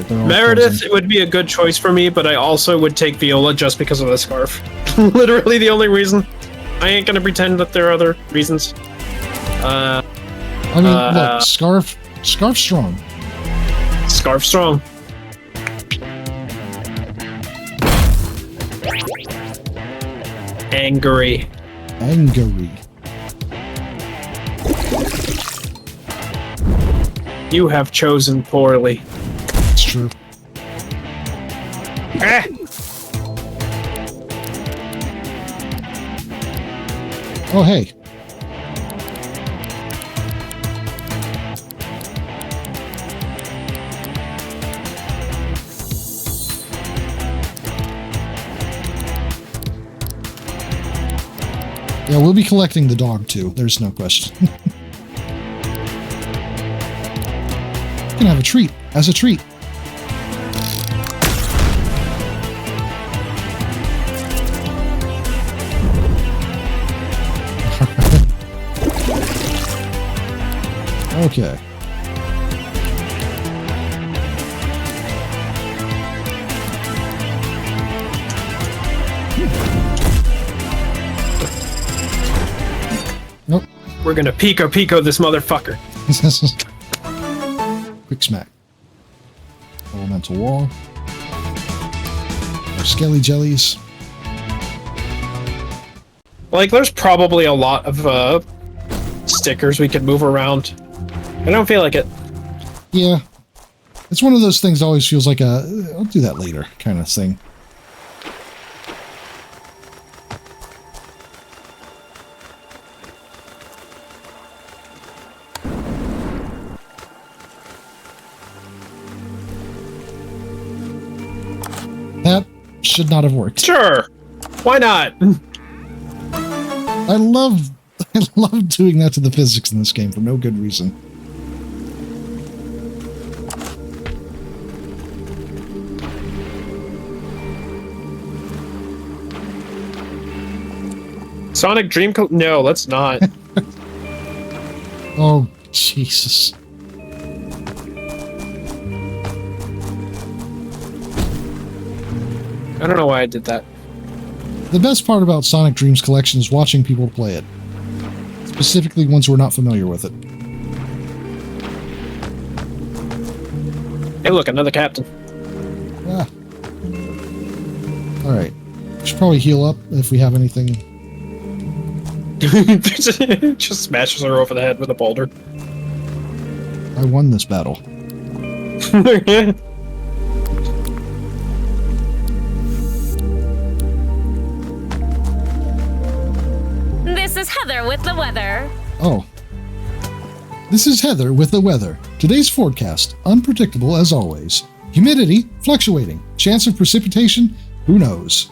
they're all Meredith frozen. would be a good choice for me, but I also would take Viola just because of the scarf. Literally the only reason. I ain't gonna pretend that there are other reasons. I mean, look, Scarf strong. Scarf strong. Angry. Angry. You have chosen poorly. It's true. Ah! Oh, hey. Yeah, we'll be collecting the dog too. There's no question. You can have a treat as a treat. Okay. Nope. We're gonna pico this motherfucker. Quick smack. Elemental wall. Our skelly jellies. Like, there's probably a lot of stickers we could move around. I don't feel like it. Yeah. It's one of those things that always feels like a I'll do that later kind of thing. should not have worked. Sure. Why not? I love doing that to the physics in this game for no good reason. Sonic Dream no, let's not. Oh, Jesus. I don't know why I did that. The best part about Sonic Dreams Collection is watching people play it. Specifically ones who are not familiar with it. Hey, look, another captain. Ah. Alright. Should probably heal up if we have anything. Just smashes her over the head with a boulder. I won this battle. This is Heather with the weather. Oh. This is Heather with the weather. Today's forecast, unpredictable as always. Humidity, fluctuating. Chance of precipitation, who knows?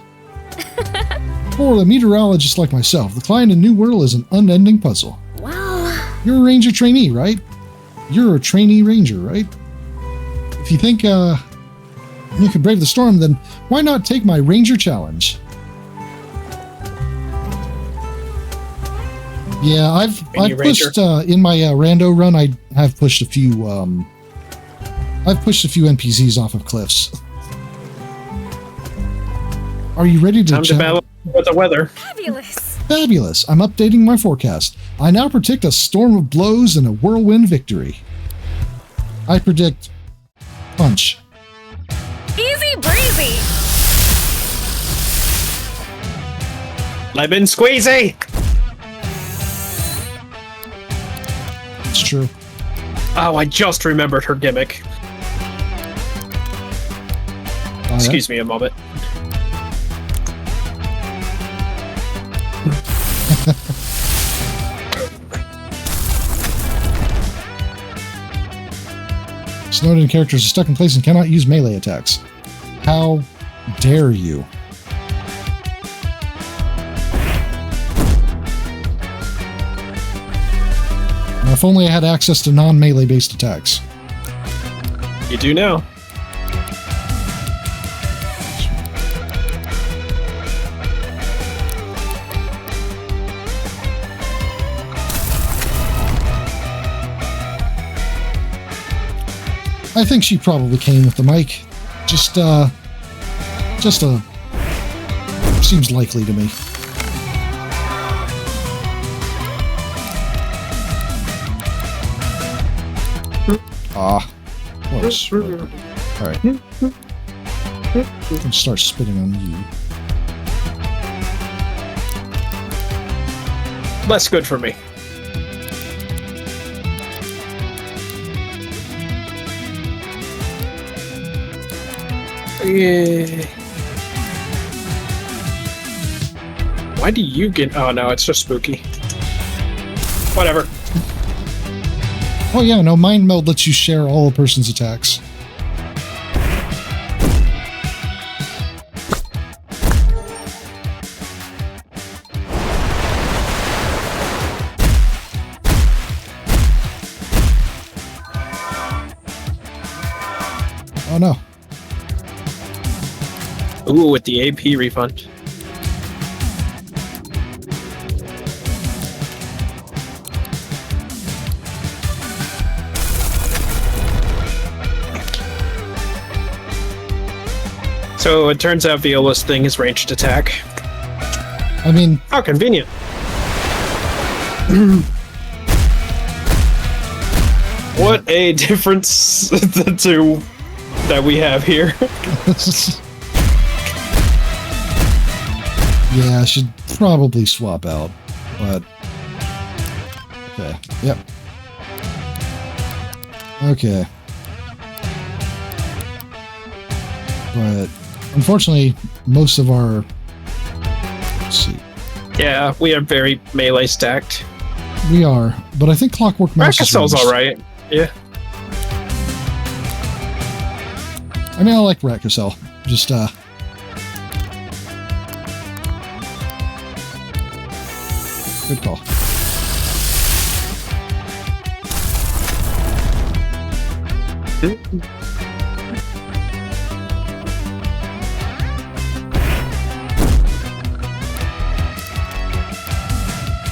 For a meteorologist like myself, the climate in New Wirral is an unending puzzle. Wow. You're a ranger trainee, right? You're a trainee ranger, right? If you think you can brave the storm, then why not take my ranger challenge? Yeah, I've pushed in my rando run. I have pushed a few. I've pushed a few NPCs off of cliffs. Are you ready to Time to battle with the weather? Fabulous. Fabulous. I'm updating my forecast. I now predict a storm of blows and a whirlwind victory. I predict punch. Easy breezy. Lemon squeezy. It's true. Oh, I just remembered her gimmick. Oh, yeah? Excuse me a moment. Snowden characters are stuck in place and cannot use melee attacks. How dare you? Now, if only I had access to non-melee based attacks. You do now. I think she probably came with the mic. Just seems likely to me. Ah, close. Alright. Let's start spitting on you. Less good for me. Yeah. Why do you get... Oh, no, it's just spooky. Whatever. Oh yeah, no, Mind Meld lets you share all a person's attacks. Oh no. Ooh, with the AP refund. So it turns out Viola's thing is ranged attack. I mean, How convenient. What a difference the two that we have here. yeah, I should probably swap out, but okay, yep. Okay. But unfortunately, most of our... Let's see. Yeah, we are very melee stacked. We are, but I think Clockwork Mouse is Rakassel's ranged. alright. Yeah. I mean, I like Rat Cassell. Just, Good call.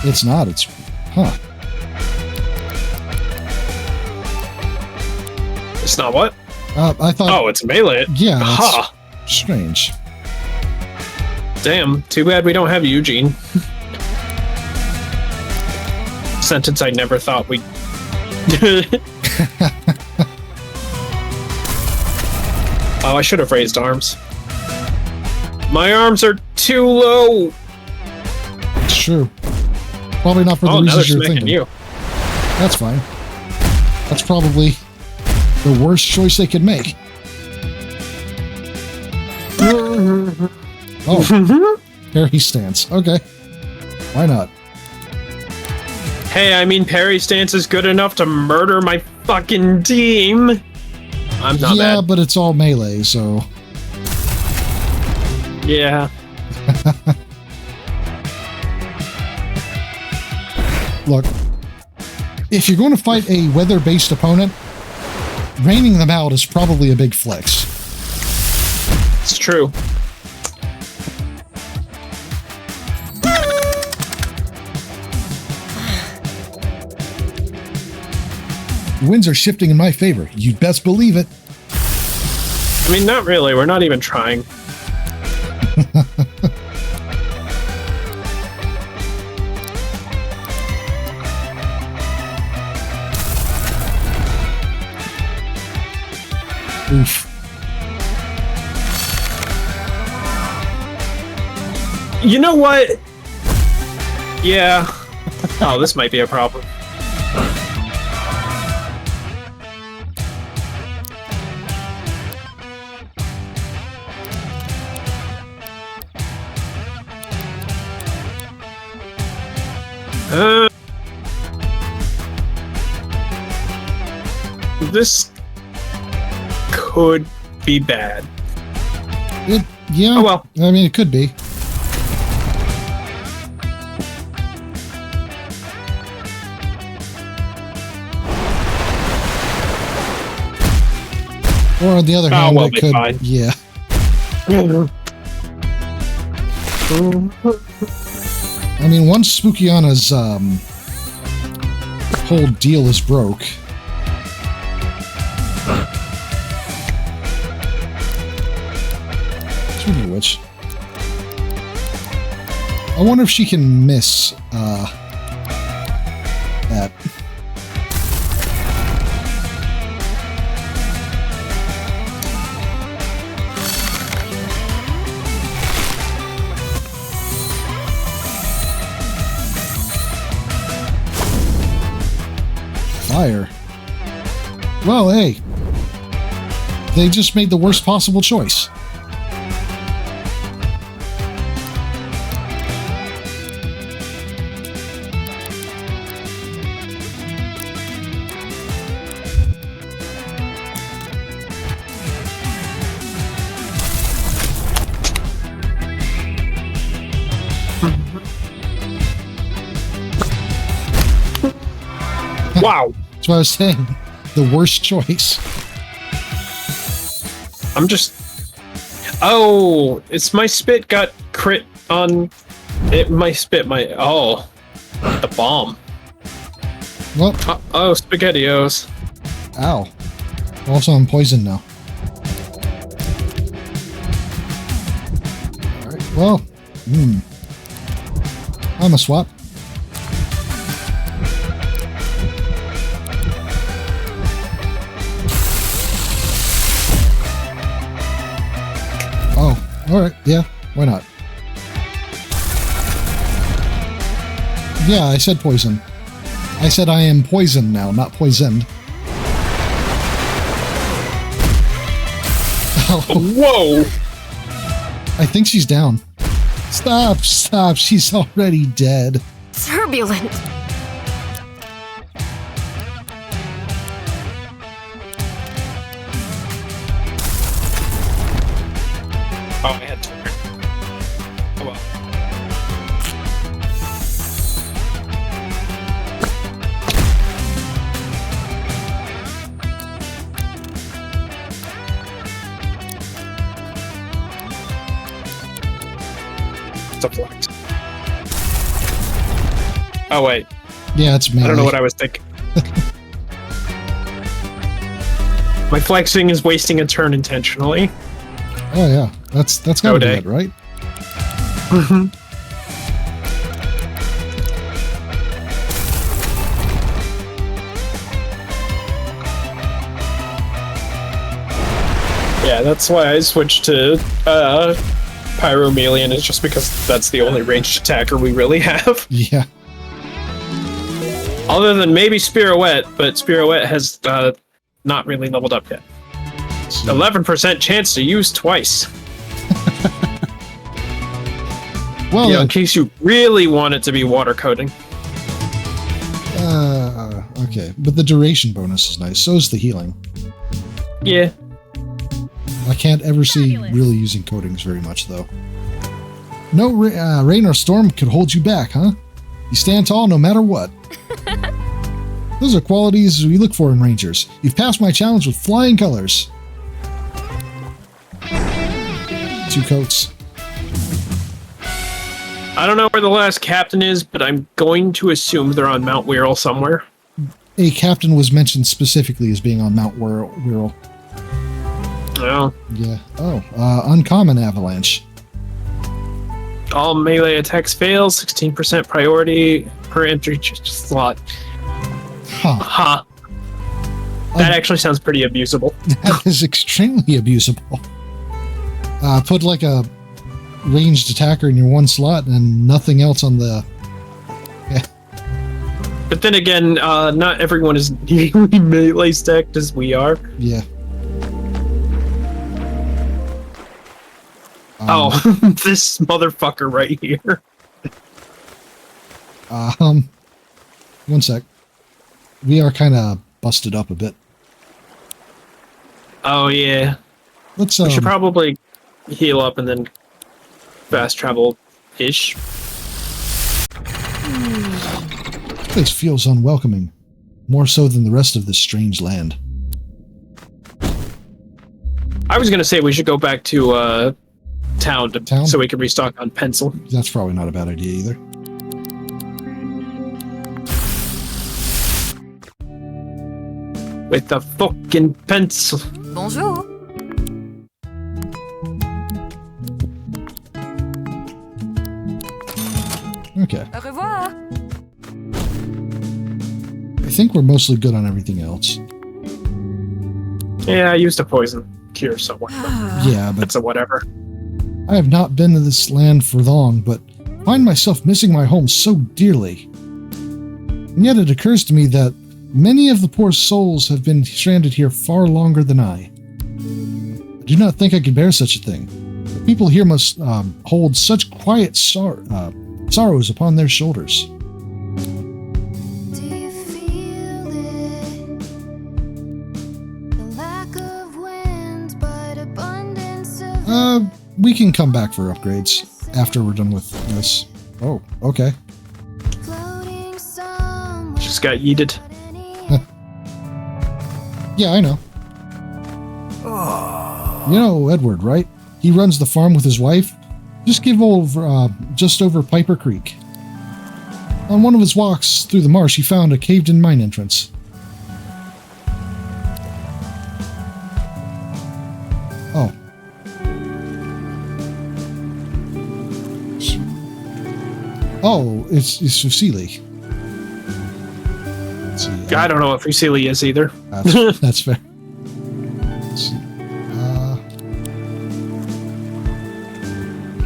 It's not. It's... Huh. It's not what? I thought... Oh, it's melee. Yeah, that's Huh. strange. Damn. Too bad we don't have Eugene. Sentence I never thought we'd... Oh, I should have raised arms. My arms are too low. It's true. Probably not for the Oh, now they're reasons you're smacking thinking. you. That's fine. That's probably the worst choice they could make. Oh, parry stance. Okay. Why not? Hey, I mean, parry stance is good enough to murder my fucking team. I'm not Yeah, mad. but it's all melee, so... Yeah. Look, if you're going to fight a weather-based opponent, raining them out is probably a big flex. It's true. The winds are shifting in my favor. You'd best believe it. I mean, not really. We're not even trying. Oof. You know what? Yeah. Oh, this might be a problem. This could be bad. Yeah. Oh, well. I mean, it could be. Or on the other hand, we'll it be could. fine. Yeah. I mean, once Spookiana's whole deal is broke. Speaking of which, I wonder if she can miss that. Fire. Well, hey. They just made the worst possible choice. Wow. That's what I was saying. The worst choice. I'm just... Oh, it's my spit got crit on... It, my spit, my... Oh. The bomb. Well, Oh, SpaghettiOs. ow. Also, I'm poisoned now. Alright, well. I'm a swap. Oh, alright, yeah, why not? Yeah, I said poison. I said I am poisoned now, not poisoned. Oh, Whoa! I think she's down. Stop, stop, she's already dead. Turbulent. Oh, I had to. Oh, well. deflect. Oh wait, Yeah, it's melee. I don't know what I was thinking. My flexing is wasting a turn intentionally. Oh yeah, that's gotta be day. it, right? Yeah, that's why I switched to Pyromelian, is just because that's the only ranged attacker we really have. Yeah. Other than maybe Spirouette, but Spirouette has not really leveled up yet. 11% chance to use twice. Well, Yeah, in case you really want it to be water coating. okay, but the duration bonus is nice. So is the healing. Yeah. I can't ever see really using coatings very much, though. No rain or storm could hold you back, huh? You stand tall no matter what. Those are qualities we look for in Rangers. You've passed my challenge with flying colors. 2 coats. I don't know where the last captain is, but I'm going to assume they're on Mount Wirral somewhere. A captain was mentioned specifically as being on Mount Wirral. Oh. Yeah. Oh, uncommon avalanche. All melee attacks fail, 16% priority per entry slot. Huh. Ha. That actually sounds pretty abusable. That is extremely abusable. Put like a ranged attacker in your one slot and nothing else on the... Yeah. But then again, not everyone is nearly melee stacked as we are. Yeah. Oh, this motherfucker right here. One sec. We are kind of busted up a bit. Oh, yeah. Let's We should probably heal up and then fast travel-ish. This place feels unwelcoming. More so than the rest of this strange land. I was going to say we should go back to town, Town? So we can restock on pencil. That's probably not a bad idea either. With the fucking pencil. Bonjour. Okay. Au revoir. I think we're mostly good on everything else. Yeah, I used a poison cure somewhere. Yeah, but It's a whatever. I have not been to this land for long, but find myself missing my home so dearly. And yet it occurs to me that many of the poor souls have been stranded here far longer than I. I do not think I could bear such a thing. The people here must hold such quiet sorrows upon their shoulders. Do you feel it? The lack of wind, but abundance of We can come back for upgrades after we're done with this. Oh, okay. floating somewhere. Just got yeeted. Yeah, I know. You know Edward, right? He runs the farm with his wife. Just over Piper Creek. On one of his walks through the marsh, he found a caved-in mine entrance. Oh. Oh, it's Fusilli. Let's see. I don't know what Fusilli is either. That's fair. Let's see.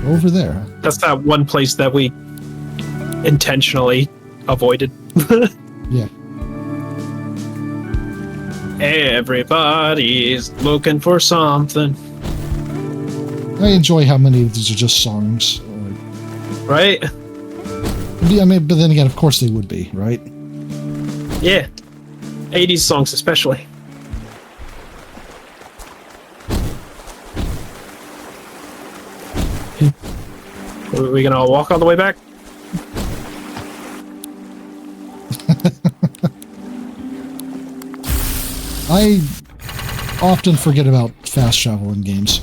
Over there. Huh? That's that one place that we intentionally avoided. Yeah. Everybody's looking for something. I enjoy how many of these are just songs. Right? Yeah, I mean, but then again, of course they would be, right? Yeah. 80s songs especially. Are we gonna walk all the way back? I often forget about fast travel in games.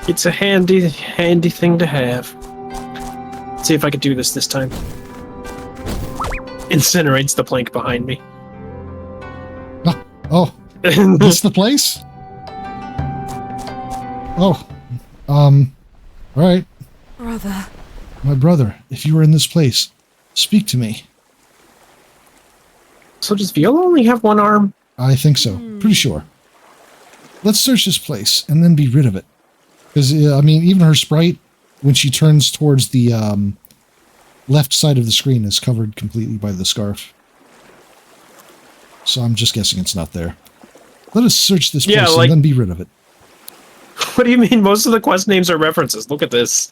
It's a handy thing to have. Let's see if I could do this time. Incinerates the plank behind me. Oh, this the place? Oh, all right. Brother. My brother, if you were in this place, speak to me. So does Viola only have one arm? I think so. Pretty sure. Let's search this place and then be rid of it. Because, I mean, even her sprite, when she turns towards the left side of the screen, is covered completely by the scarf. So I'm just guessing it's not there. Let us search this place and then be rid of it. What do you mean? Most of the quest names are references. Look at this.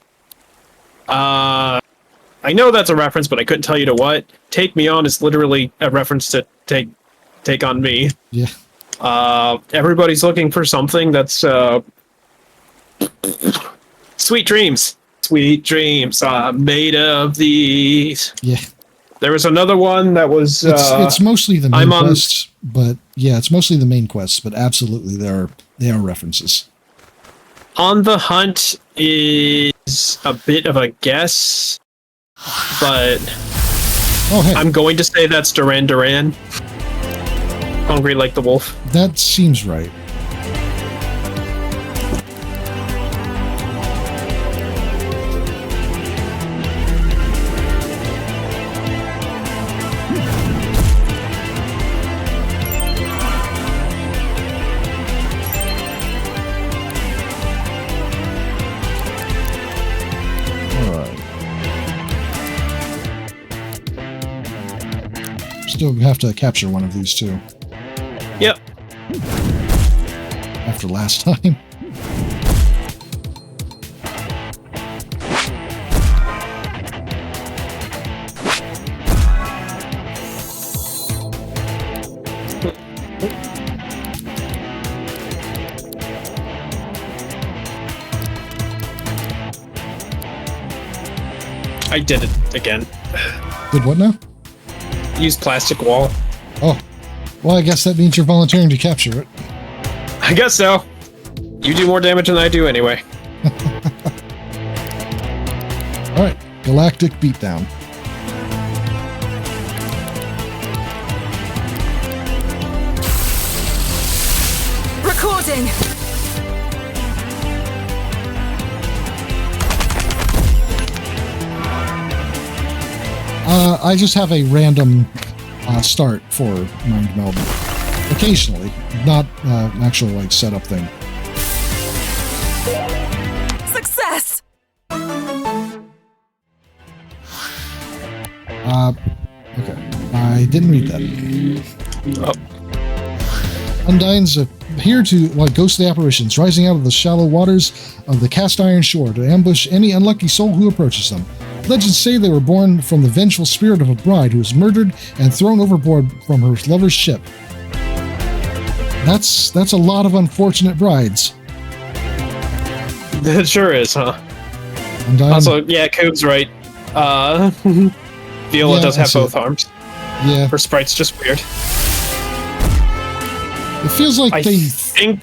I know that's a reference, but I couldn't tell you to what. Take me on is literally a reference to take on me. Yeah. Everybody's looking for something that's sweet dreams. Sweet dreams are made of these. Yeah. There was another one that was. It's mostly the main quests, but yeah, it's mostly the main quests. But absolutely, they are references. On the Hunt is a bit of a guess, but hey. I'm going to say that's Duran Duran. Hungry like the wolf. That seems right. Still have to capture one of these too. Yep. After last time. I did it again. Did what now? Use plastic wall. Oh. Well, I guess that means you're volunteering to capture it. I guess so. You do more damage than I do anyway. Alright. Galactic Beatdown. Recording. I just have a random start for Mind Meld. Occasionally. Not an actual, like, setup thing. Success! Okay. I didn't read that. Oh. Undines appear to, like ghostly apparitions, rising out of the shallow waters of the cast iron shore to ambush any unlucky soul who approaches them. Legends say they were born from the vengeful spirit of a bride who was murdered and thrown overboard from her lover's ship. That's a lot of unfortunate brides. It sure is, huh? Undine, Also, yeah, Coob's right. Viola does have both arms. Yeah. Her sprite's just weird. It feels like I think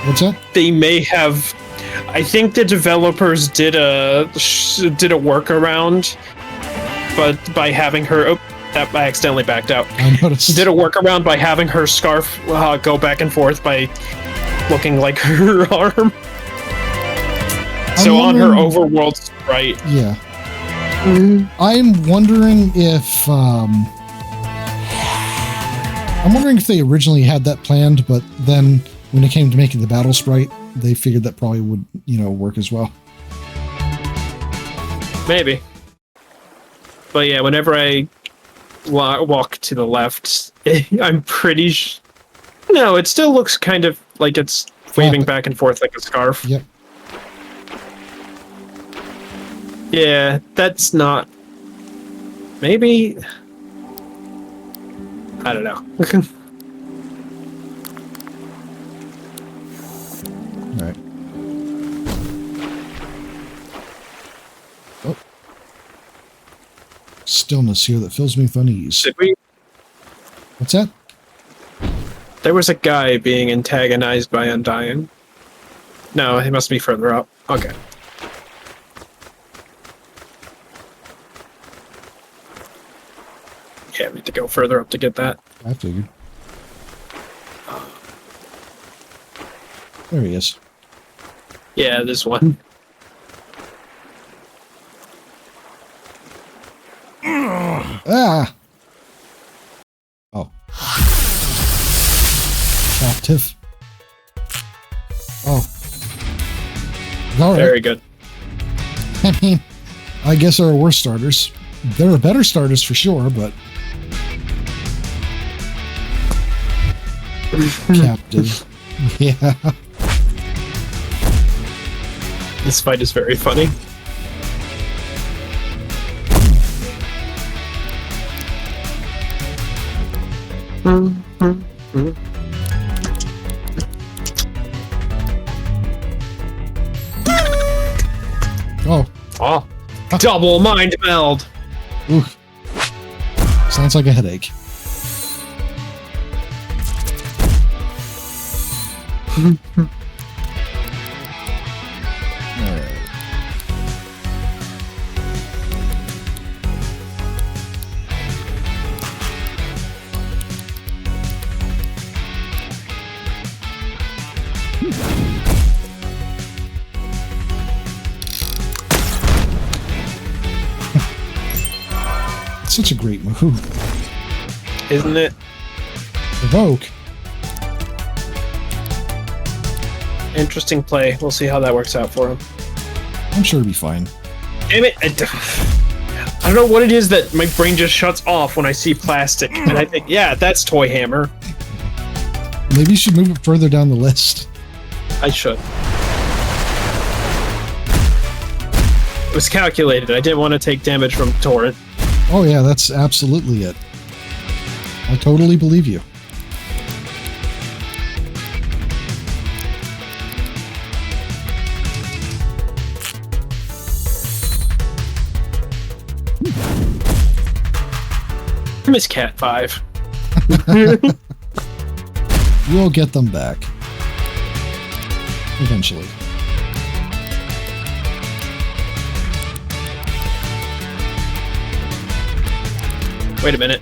What's that? they may have. I think the developers did a workaround, but by having her, I accidentally backed out. I noticed. Did a workaround by having her scarf go back and forth by looking like her arm. So on her overworld sprite. Yeah. I'm wondering if they originally had that planned, but then when it came to making the battle sprite, they figured that probably would, work as well. Maybe. But yeah, whenever I walk to the left, I'm pretty no, it still looks kind of like it's waving back and forth like a scarf. Yep. Yeah, that's not... Maybe... I don't know. Alright. Oh. Stillness here that fills me with unease. Did we... What's that? There was a guy being antagonized by Undying. No, he must be further up. Okay. Yeah, we need to go further up to get that. I figured. There he is. Yeah, this one. Ah! Oh. Captive. Oh. Alright. Very good. I mean, I guess there are worse starters. There are better starters for sure, but... Captive. Yeah. This fight is very funny. Oh. Oh, double mind meld. Ooh. Sounds like a headache. Alright. It's such a great move. Isn't it? Provoke. Interesting play. We'll see how that works out for him. I'm sure it'll be fine. Damn it! I don't know what it is that my brain just shuts off when I see plastic, and I think, yeah, that's Toy Hammer. Maybe you should move it further down the list. I should. It was calculated. I didn't want to take damage from Torrent. Oh yeah, that's absolutely it. I totally believe you. I miss Cat 5. You'll get them back. Eventually. Wait a minute.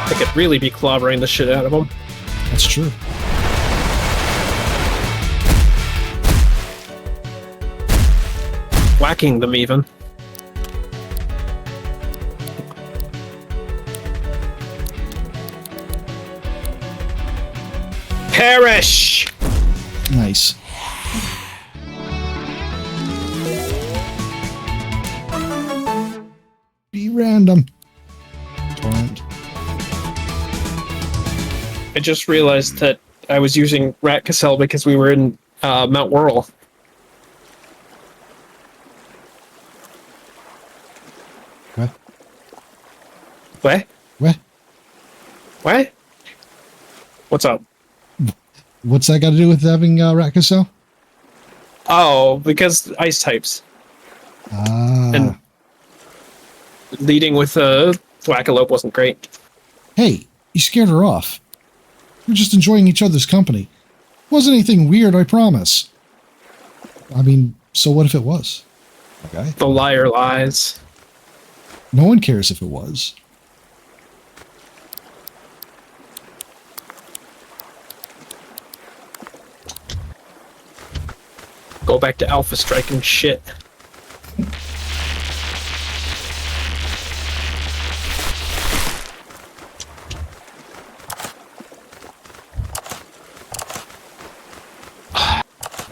I could really be clobbering the shit out of them. That's true. Whacking them even. Perish! Nice. Be random. Torrent. I just realized that I was using Rat Cassell because we were in Mount Wirral. What? What? What? What? What's up? What's that got to do with having Rakasel? Oh, because ice types. Ah. And leading with a Thwackalope wasn't great. Hey, you scared her off. We're just enjoying each other's company. Wasn't anything weird, I promise. I mean, so what if it was? Okay. The liar lies. No one cares if it was. Go back to Alpha Strike and shit.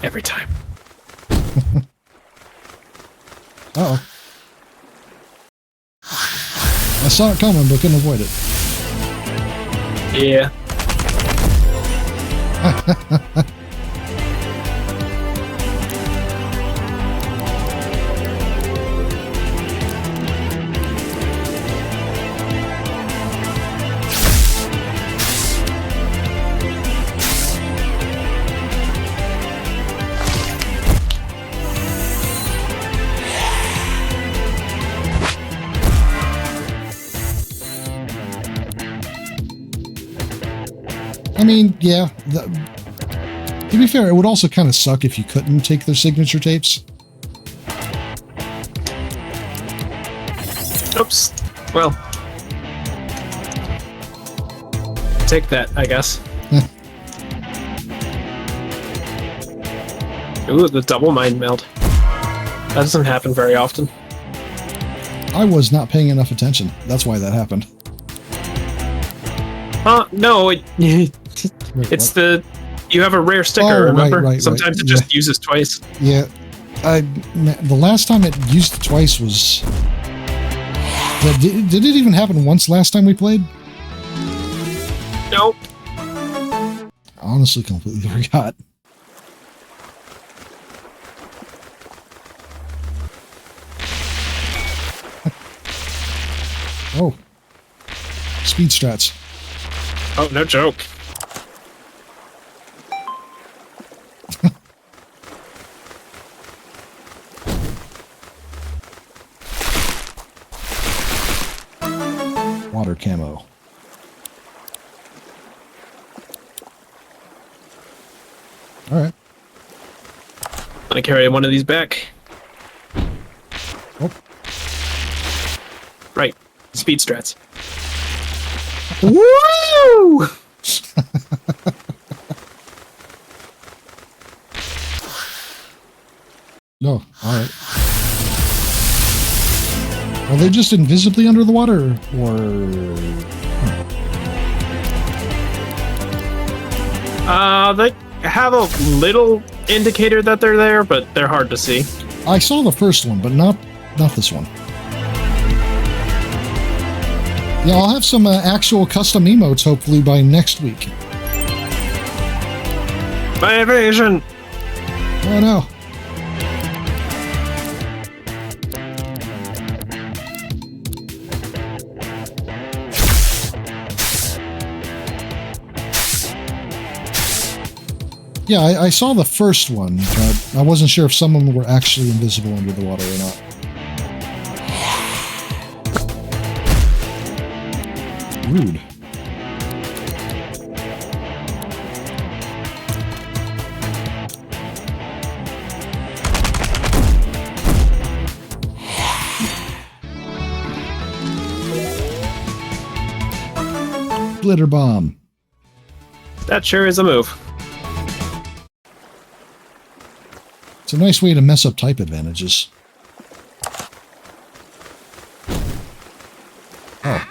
Every time. Uh-oh. I saw it coming, but couldn't avoid it. Yeah. I mean, yeah. To be fair, it would also kind of suck if you couldn't take their signature tapes. Oops. Well. Take that, I guess. Ooh, the double mind meld. That doesn't happen very often. I was not paying enough attention. That's why that happened. No, it's the... You have a rare sticker, remember? Right, Sometimes it just uses twice. Yeah. The last time it used it twice was... Did it even happen once last time we played? Nope. I honestly completely forgot. Oh. Speed strats. Oh, no joke. Water camo. Alright. I'm gonna carry one of these back. Oh. Right. Speed strats. Woo! No, alright. Are they just invisibly under the water, or... They have a little indicator that they're there, but they're hard to see. I saw the first one, but not this one. Yeah, I'll have some actual custom emotes hopefully by next week. My evasion! Oh no. Yeah, I saw the first one, but I wasn't sure if some of them were actually invisible under the water or not. Rude. Glitter bomb. That sure is a move. It's a nice way to mess up type advantages. Oh.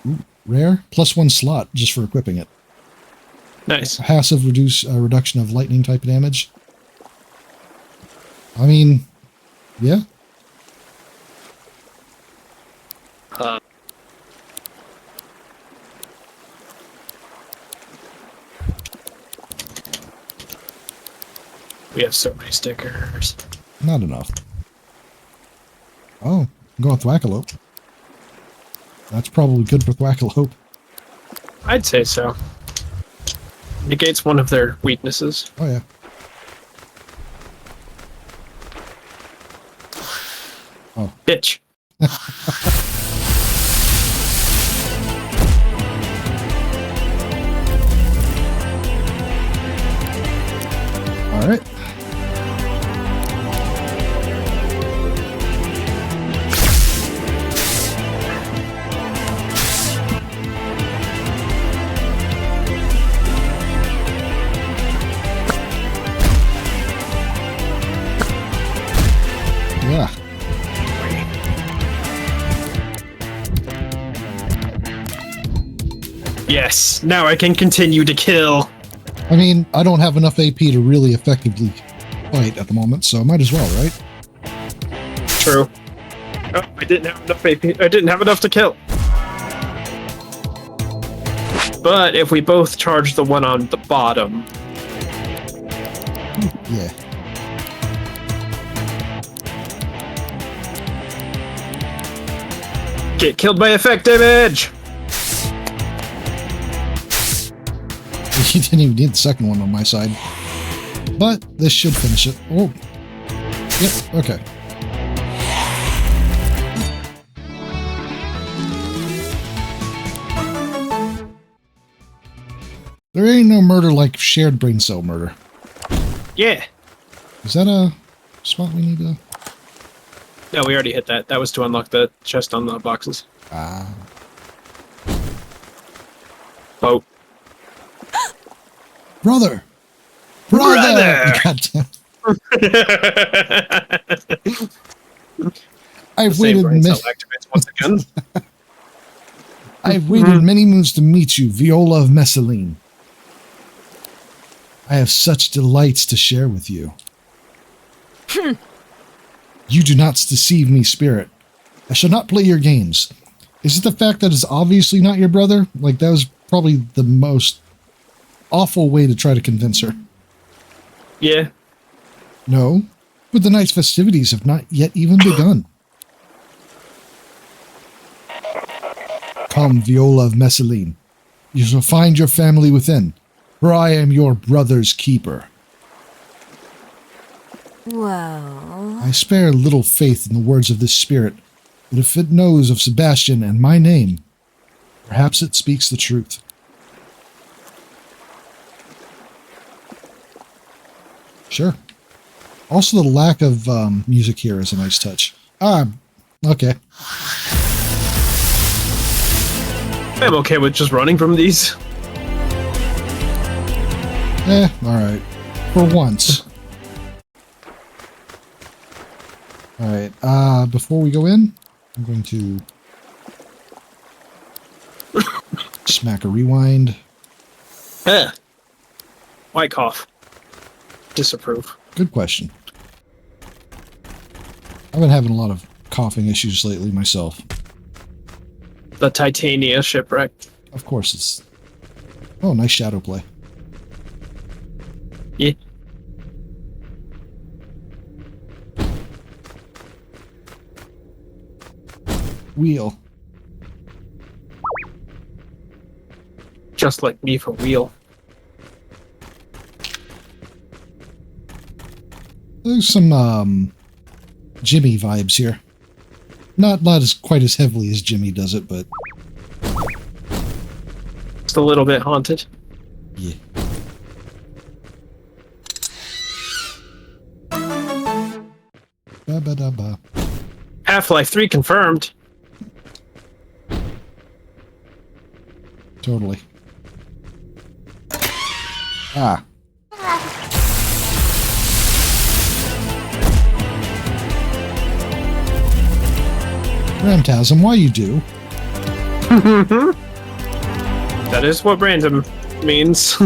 Ooh, rare? +1 slot just for equipping it. Nice. Passive reduction of lightning type damage. I mean, yeah. We have so many stickers. Not enough. Oh, I'm going with Thwackalope. That's probably good for Thwackalope. I'd say so. Negates one of their weaknesses. Oh, yeah. Oh. Bitch. All right. Yeah. Yes, now I can continue to kill. I mean, I don't have enough AP to really effectively fight at the moment, so might as well, right? True. Oh, I didn't have enough AP. I didn't have enough to kill. But if we both charge the one on the bottom... Yeah. Get killed by effect damage! You didn't even need the second one on my side. But this should finish it. Oh. Yep, okay. There ain't no murder like shared brain cell murder. Yeah. Is that a spot we need to... No, we already hit that. That was to unlock the chest on the boxes. Ah. Oh. Brother! Brother! God damn. I've Same waited brain cell many... activates once again. I've waited many moons to meet you, Viola of Messaline. I have such delights to share with you. You do not deceive me, spirit. I shall not play your games. Is it the fact that it's obviously not your brother? Like, that was probably the most awful way to try to convince her. Yeah. No, but the night's festivities have not yet even begun. Come, Viola of Messaline. You shall find your family within, for I am your brother's keeper. Well, I spare little faith in the words of this spirit, but if it knows of Sebastian and my name, perhaps it speaks the truth. Sure. Also, the lack of music here is a nice touch. Okay. I'm okay with just running from these. Alright. For once. Alright, before we go in, I'm going to smack a rewind. Why cough? Disapprove. Good question. I've been having a lot of coughing issues lately myself. The Titania shipwreck. Of course it's... Oh, nice shadow play. Yeah. Wheel. Just like me for wheel. There's some, Jimmy vibes here. Not as quite as heavily as Jimmy does it, but... Just a little bit haunted. Yeah. Ba-ba-da-ba. Half-Life 3 confirmed. Totally. Ah. Ramtasm, why you do? That is what random means.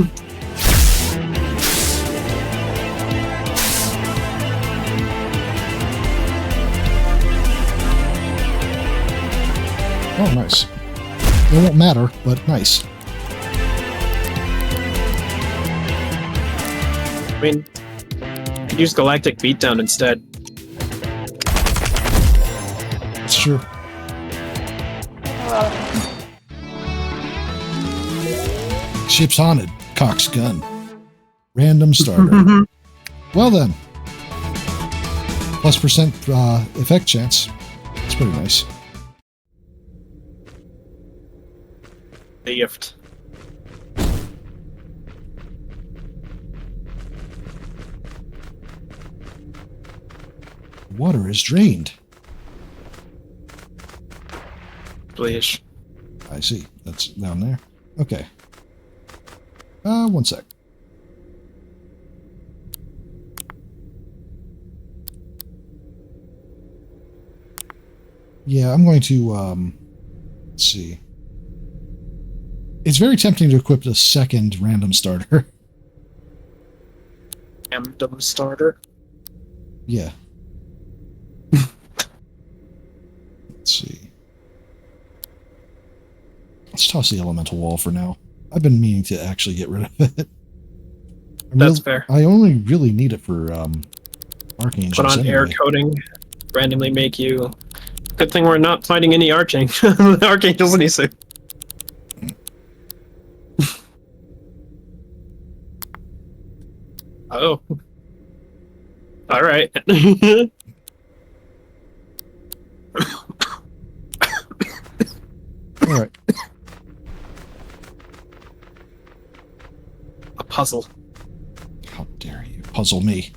Oh, nice. It won't matter, but nice. I mean, you could use Galactic Beatdown instead. It's true. Ship's haunted. Cock's gun. Random starter. Well then. +% effect chance. That's pretty nice. The gift. Water is drained. Please. I see. That's down there. Okay. One sec. Yeah, I'm going to, let's see. It's very tempting to equip a second random starter. Random starter. Yeah. Let's see. Let's toss the elemental wall for now. I've been meaning to actually get rid of it. That's fair. I only really need it for archangels. Put on air coating. Randomly make you. Good thing we're not fighting any archangels anything. Oh. All right. All right. puzzle. How dare you puzzle me?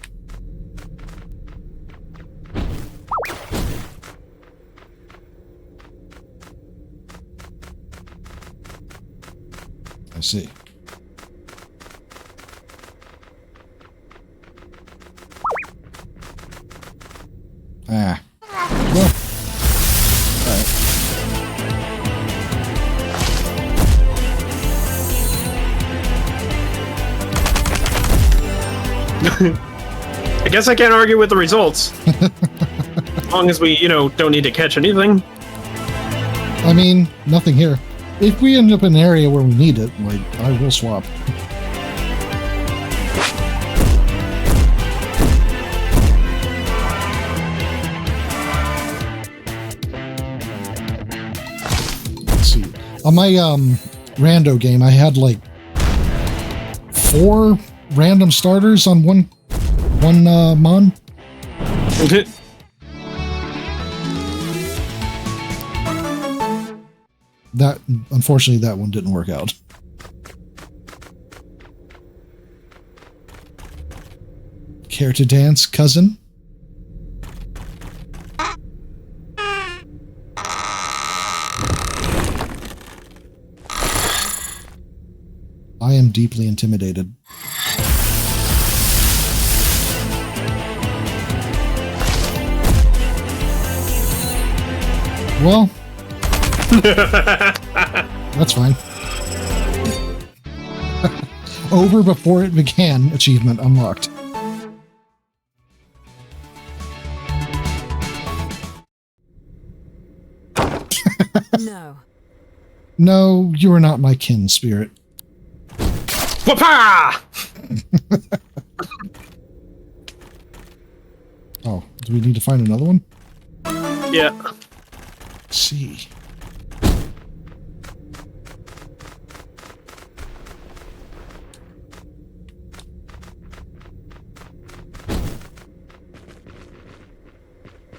I see. Ah. Well. I guess I can't argue with the results. As long as we, don't need to catch anything. I mean, nothing here. If we end up in an area where we need it, like, I will swap. Let's see. On my rando game, I had like 4 random starters on one mon. That, unfortunately, that one didn't work out. Care to dance, cousin? I am deeply intimidated. Well, that's fine. Over before it began. Achievement unlocked. No. No, you are not my kin, spirit. Whoopah! Oh, do we need to find another one? Yeah. Let's see.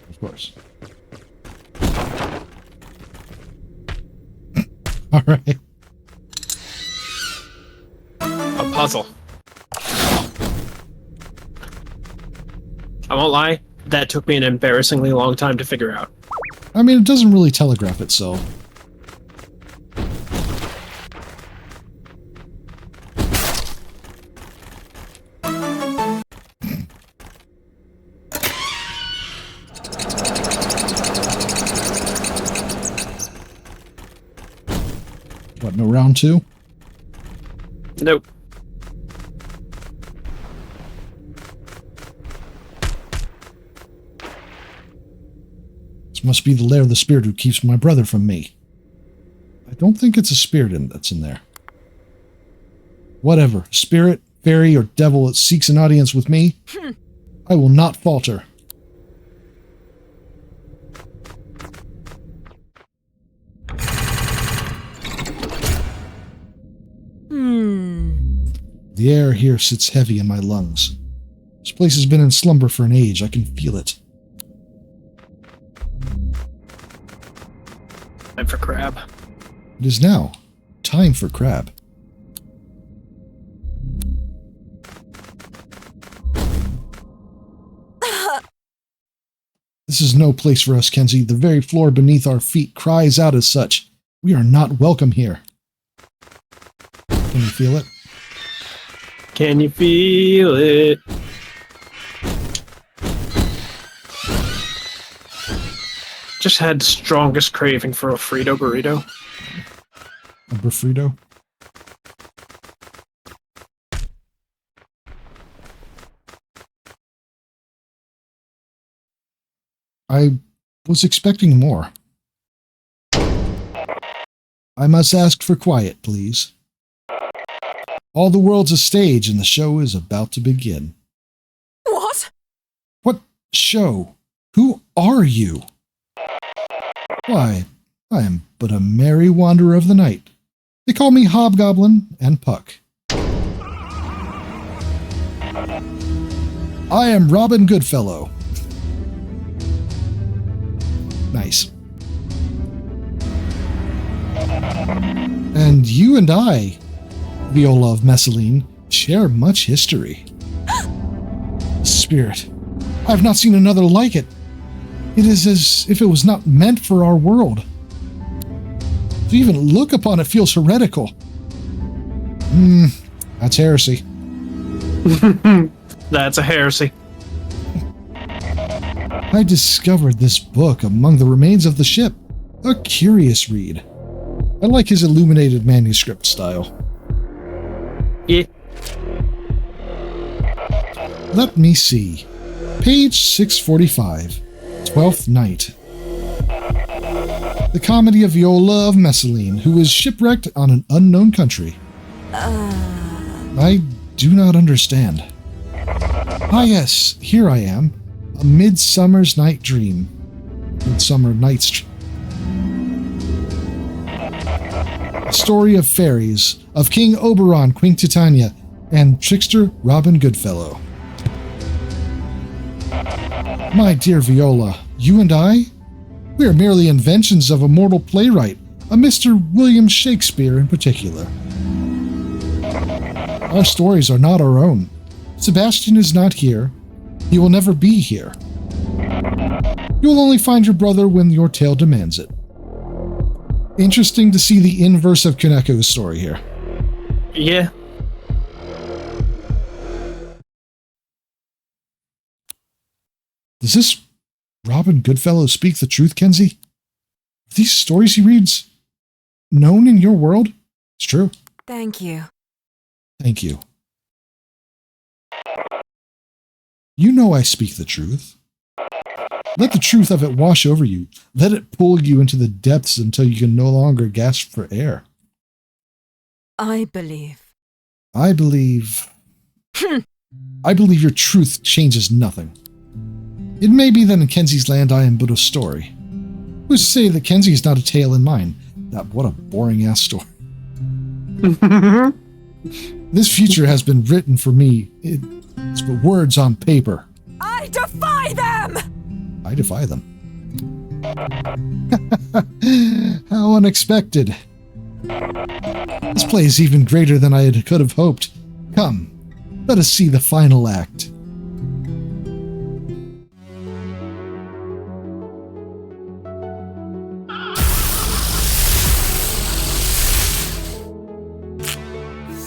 Of course. All right. A puzzle. I won't lie, that took me an embarrassingly long time to figure out. I mean, it doesn't really telegraph itself. What, no round 2? Nope. This must be the lair of the spirit who keeps my brother from me. I don't think it's a spirit that's in there. Whatever, spirit, fairy, or devil that seeks an audience with me, I will not falter. The air here sits heavy in my lungs. This place has been in slumber for an age. I can feel it. Time for crab. It is now time for crab. This is no place for us, Kenzie. The very floor beneath our feet cries out as such. We are not welcome here. Can you feel it? Can you feel it? Just had the strongest craving for a Frito burrito. A burrito? I was expecting more. I must ask for quiet, please. All the world's a stage and the show is about to begin. What? What show? Who are you? Why, I am but a merry wanderer of the night. They call me Hobgoblin and Puck. I am Robin Goodfellow. Nice. And you and I, Viola of Messaline, share much history. Spirit, I have not seen another like it. It is as if it was not meant for our world. To even look upon it feels heretical. That's heresy. That's a heresy. I discovered this book among the remains of the ship. A curious read. I like his illuminated manuscript style. Yeah. Let me see. Page 645. 12th Night. The comedy of Viola of Messaline, who is shipwrecked on an unknown country. I do not understand. Ah yes, here I am. A Midsummer's Night Dream. Midsummer Night's Dream. A story of fairies, of King Oberon, Queen Titania, and trickster Robin Goodfellow. My dear Viola, you and I? We are merely inventions of a mortal playwright, a Mr. William Shakespeare in particular. Our stories are not our own. Sebastian is not here. He will never be here. You will only find your brother when your tale demands it. Interesting to see the inverse of Kaneko's story here. Yeah. Does this Robin Goodfellow speak the truth, Kenzie? Are these stories he reads known in your world? It's true. Thank you. Thank you. You know I speak the truth. Let the truth of it wash over you. Let it pull you into the depths until you can no longer gasp for air. I believe. I believe your truth changes nothing. It may be that in Kenzie's land I am but a story. Who's to say that Kenzie is not a tale in mine? What a boring-ass story. This future has been written for me. It's but words on paper. I defy them! I defy them. How unexpected. This play is even greater than I could have hoped. Come, let us see the final act.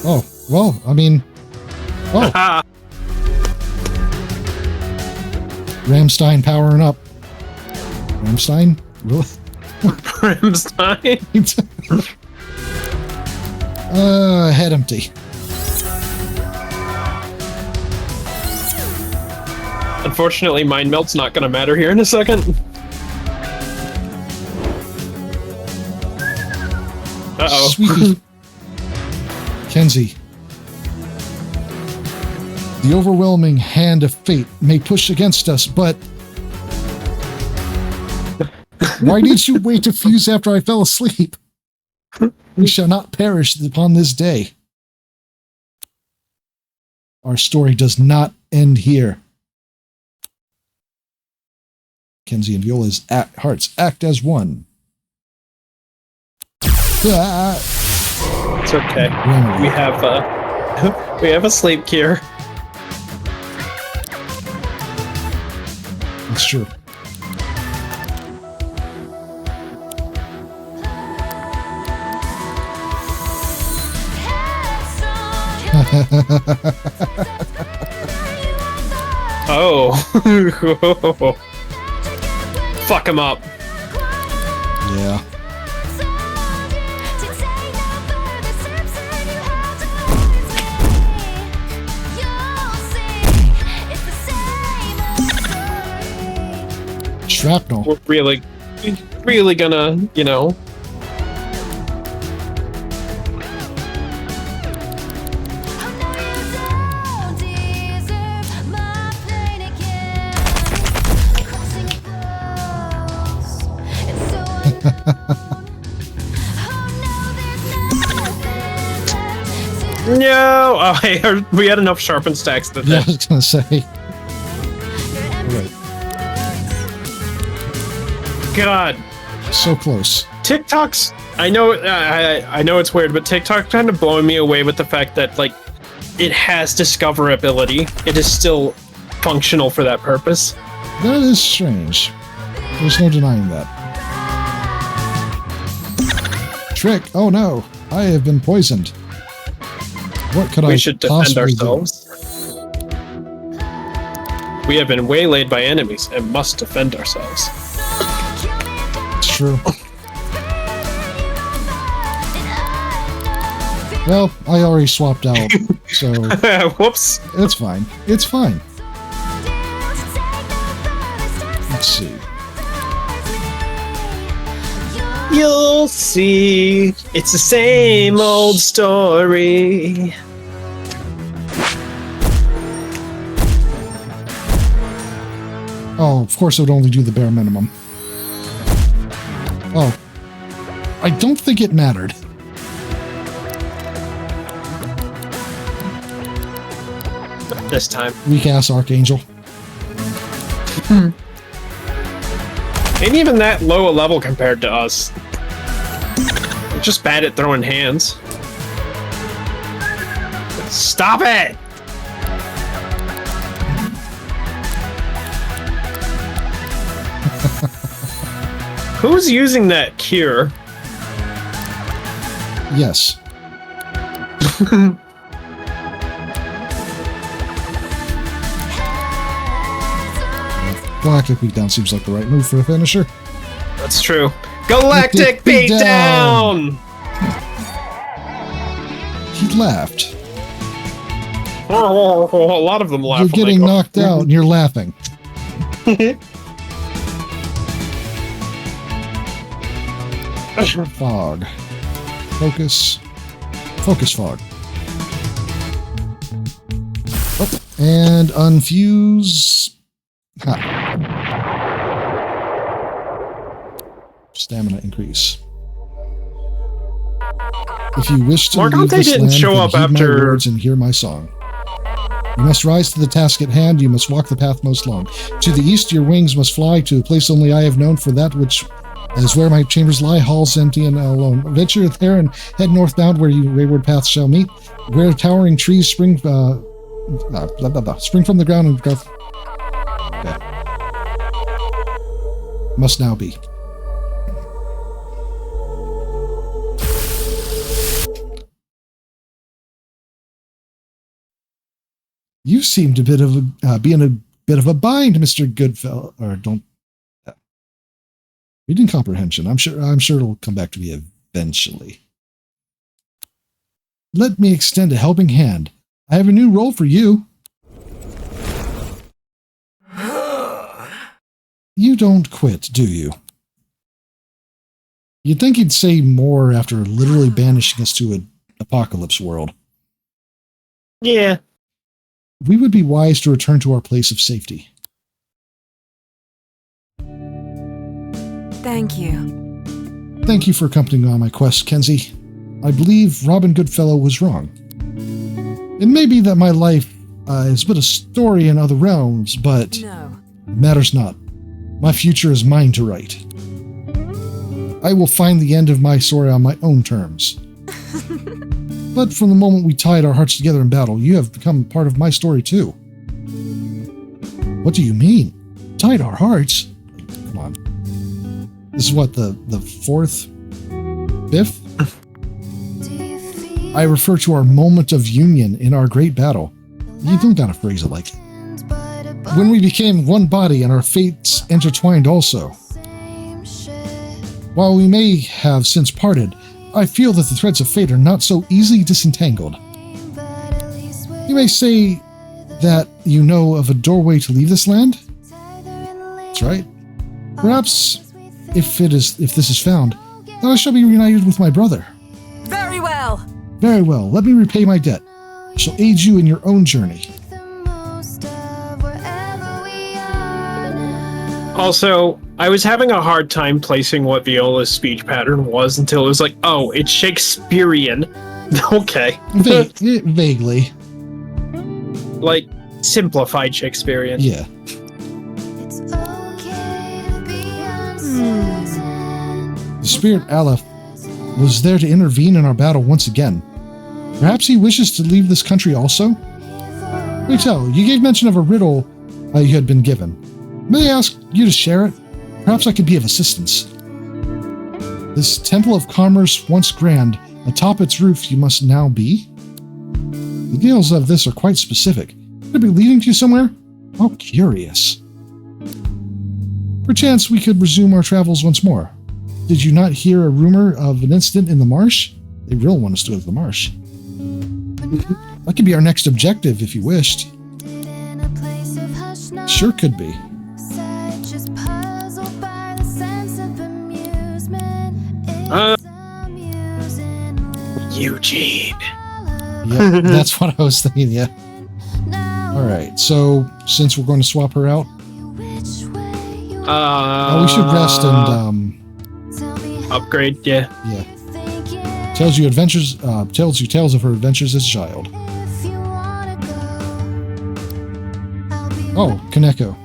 Oh, well, I mean... Oh. Ramstein powering up. Ramstein? Really? Ramstein? Head empty. Unfortunately, Mind Melt's not gonna matter here in a second. Uh-oh. Sweetie. Kenzie. The overwhelming hand of fate may push against us, but... Why did you wait to fuse after I fell asleep? We shall not perish upon this day. Our story does not end here. Kenzie and Viola's hearts act as one. It's okay. We have a sleep cure. That's true. Oh. Fuck him up. Yeah. Shrapnel. We're really gonna, you know. No! Oh, hey, we had enough sharpened stacks that Yeah, I was gonna say. Right. God. So close. TikTok's. I know it's weird, but TikTok kind of blowing me away with the fact that like it has discoverability, it is still functional for that purpose. That is strange. There's no denying that. Trick! Oh no! I have been poisoned. What could I We should defend possibly ourselves. We have been waylaid by enemies and must defend ourselves. do? It's true. Well, I already swapped out, so Whoops. it's fine. It's fine. Let's see. You'll see, it's the same old story. Oh, of course it would only do the bare minimum. Oh. I don't think it mattered. This time. Weak-ass Archangel. And even that low a level compared to us. We're just bad at throwing hands. Stop it! Who's using that cure? Yes. Galactic Beatdown seems like the right move for a finisher. That's true. Galactic Beat Beatdown! He laughed. A lot of them laugh. You're when they getting go- knocked out and you're laughing. Fog. Focus. Focus fog. Oh, and unfuse. Ha. Stamina increase. If you wish to leave Morgante this didn't land, show then up heed my after- words and hear my song. You must rise to the task at hand. You must walk the path most long. To the east, your wings must fly to a place only I have known. For that which is where my chambers lie, halls empty and alone. Venture there and head northbound, where you wayward paths shall meet. Where towering trees spring, spring from the ground and growth. Okay. Must now be. You seemed a bit of a, be in a bit of a bind, Mr. Goodfellow. Or don't. Reading comprehension. I'm sure it'll come back to me eventually. Let me extend a helping hand. I have a new role for you. You don't quit, do you? You'd think he'd say more after literally banishing us to an apocalypse world. Yeah. We would be wise to return to our place of safety. Thank you. Thank you for accompanying me on my quest, Kenzie. I believe Robin Goodfellow was wrong. It may be that my life is but a story in other realms, but No. it matters not. My future is mine to write. I will find the end of my story on my own terms. But from the moment we tied our hearts together in battle, you have become part of my story too. What do you mean? Tied our hearts? Come on. This is what, the fourth? Fifth? I refer to our moment of union in our great battle. You don't gotta phrase it like it. When we became one body and our fates intertwined also. While we may have since parted, I feel that the threads of fate are not so easily disentangled. You may say that you know of a doorway to leave this land? That's right. Perhaps, if this is found, then I shall be reunited with my brother. Very well. Very well, let me repay my debt. I shall aid you in your own journey. Also, I was having a hard time placing what Viola's speech pattern was until it was like, oh, it's Shakespearean. Okay. Vaguely. Like, simplified Shakespearean. Yeah. The spirit Aleph was there to intervene in our battle once again. Perhaps he wishes to leave this country also? Pray tell, you gave mention of a riddle you had been given. May I ask you to share it? Perhaps I could be of assistance. This temple of commerce, once grand, atop its roof you must now be? The details of this are quite specific. Could it be leading to you somewhere? How curious. Perchance we could resume our travels once more. Did you not hear a rumor of an incident in the marsh? They really want us to go to the marsh. That could be our next objective if you wished. Sure could be. Eugene. Yeah, that's what I was thinking, yeah. Alright, so since we're going to swap her out, we should rest and upgrade, yeah. Yeah. Tells you tales of her adventures as a child. Oh, Kaneko.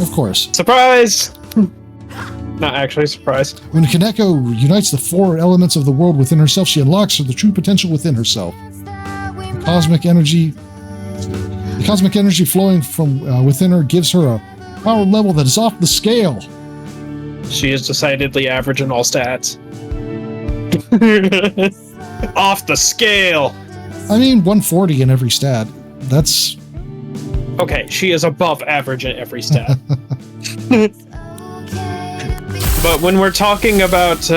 Of course. Surprise! Not actually surprised. When Kaneko unites the four elements of the world within herself, she unlocks the true potential within herself. The cosmic energy flowing from within her gives her a power level that is off the scale. She is decidedly average in all stats. Off the scale! I mean, 140 in every stat. That's... Okay, she is above average in every stat. But when we're talking about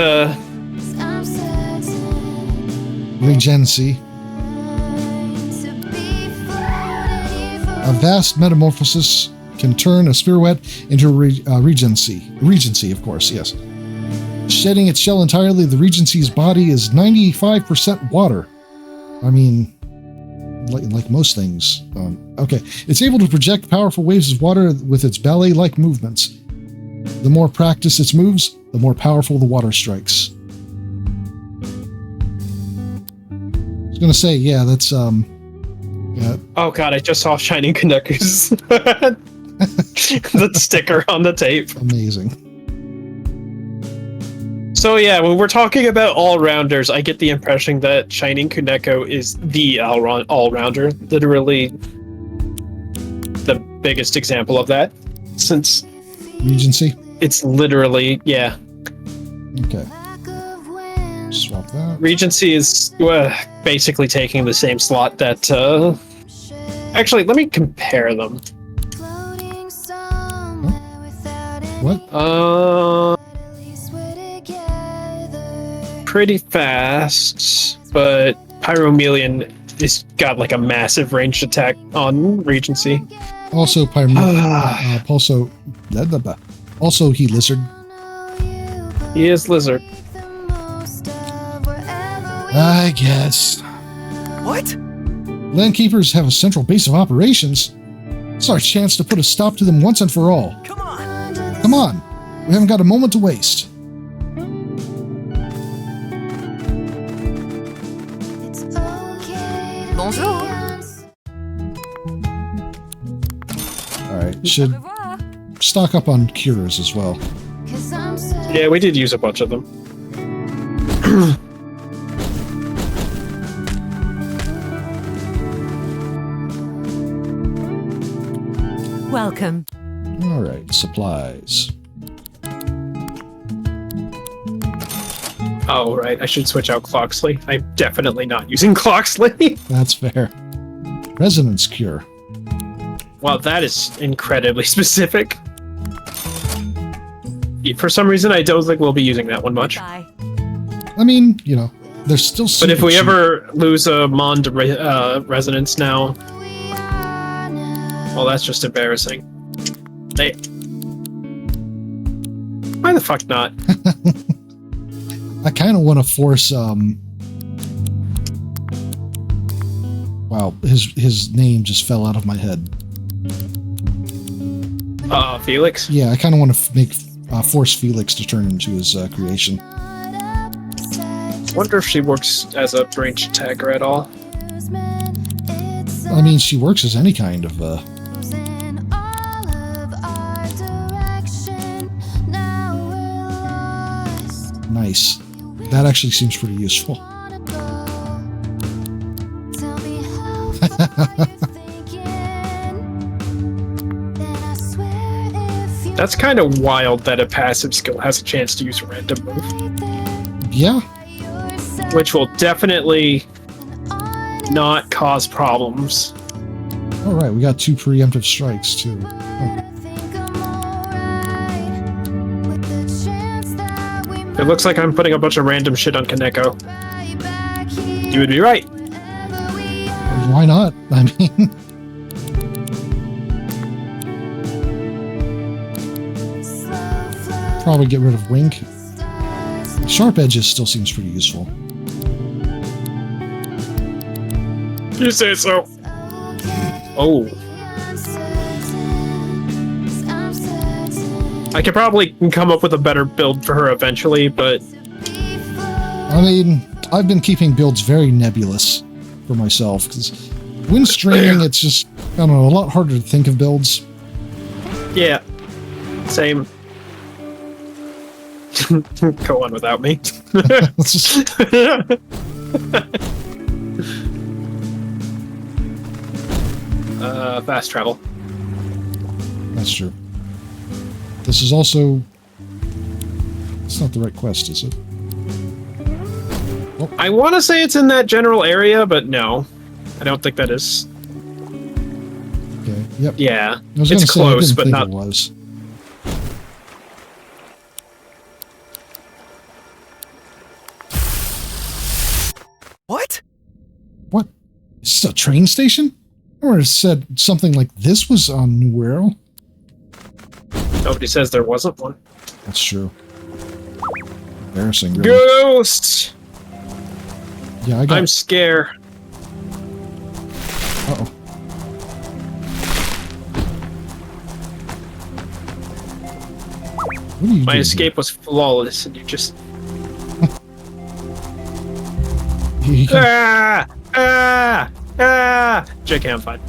Regency, a vast metamorphosis can turn a spirit into Regency. Regency, of course, yes. Shedding its shell entirely, the Regency's body is 95% water. I mean, like most things. Okay, it's able to project powerful waves of water with its ballet-like movements. The more practiced its moves, the more powerful the water strikes. I was gonna say, yeah, that's yeah. Oh god, I just saw Shining Kaneku's the sticker on the tape. Amazing. So yeah, when we're talking about all-rounders, I get the impression that Shining Kaneko is the all-rounder, literally the biggest example of that, since Regency? It's literally, yeah. Okay. Swap that. Regency is basically taking the same slot that, actually, let me compare them. What? Pretty fast, but Pyromelion has got like a massive ranged attack on Regency. Also, also he lizard. He is lizard. I guess. What? Landkeepers have a central base of operations. It's our chance to put a stop to them once and for all. Come on. Come on. We haven't got a moment to waste. Bonjour. Alright, should stock up on cures as well. Yeah, we did use a bunch of them. Welcome. Alright, supplies. Oh, right, I should switch out Cloxley. I'm definitely not using Cloxley. That's fair. Resonance cure. Wow, that is incredibly specific. For some reason, I don't think we'll be using that one much. Bye. I mean, you know, there's still But if super we cheap. ever lose a Mond resonance now, well, that's just embarrassing. Hey, why the fuck not? I kind of want to force, wow, his name just fell out of my head. Felix? Yeah, I kind of want to force Felix to turn into his creation. Wonder if she works as a ranged attacker at all. I mean, she works as any kind of, Nice. That actually seems pretty useful. Wanna go? Tell me how far you're thinking. Then I swear if you That's kind of wild that a passive skill has a chance to use a random move, right there Yeah. yourself, which will definitely honest, not cause problems. All right, we got 2 preemptive strikes too. but I think I'm alright with the chance that we It looks like I'm putting a bunch of random shit on Kaneko. right back here You would be right. wherever we are. Why not? I mean, Slow flow probably get rid of Wink. stars, Sharp Edges still seems pretty useful. You say so. okay. Oh, I'm certain, 'cause I'm certain I could probably come up with a better build for her eventually, but before I mean, I've been keeping builds very nebulous for myself because when streaming, it's just, I don't know, a lot harder to think of builds. yeah, same. Go on without me. It's just, Fast travel. that's true. This is also, it's not the right quest, is it? I want to say it's in that general area, but no, I don't think that is. Okay, yep. Yeah, I was it's gonna say, I close, didn't but think not. it was. What? What? Is this a train station? Or it said something like this was on New Wirral? Nobody says there wasn't one. That's true. Embarrassing, really. Ghosts! Yeah, I got. I'm scared. Uh-oh. What are you My doing escape was flawless, and you just. here? You can- Ah! Ah! Ah! JK, I'm fine.